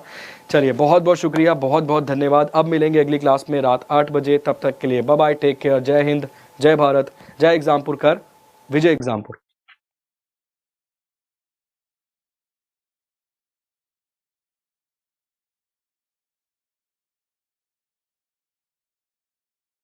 चलिए बहुत बहुत शुक्रिया, बहुत बहुत धन्यवाद। अब मिलेंगे अगली क्लास में रात 8 बजे, तब तक के लिए बाय बाय, टेक केयर, जय हिंद, जय भारत, जय एग्जामपुर कर, विजय एग्जामपुर।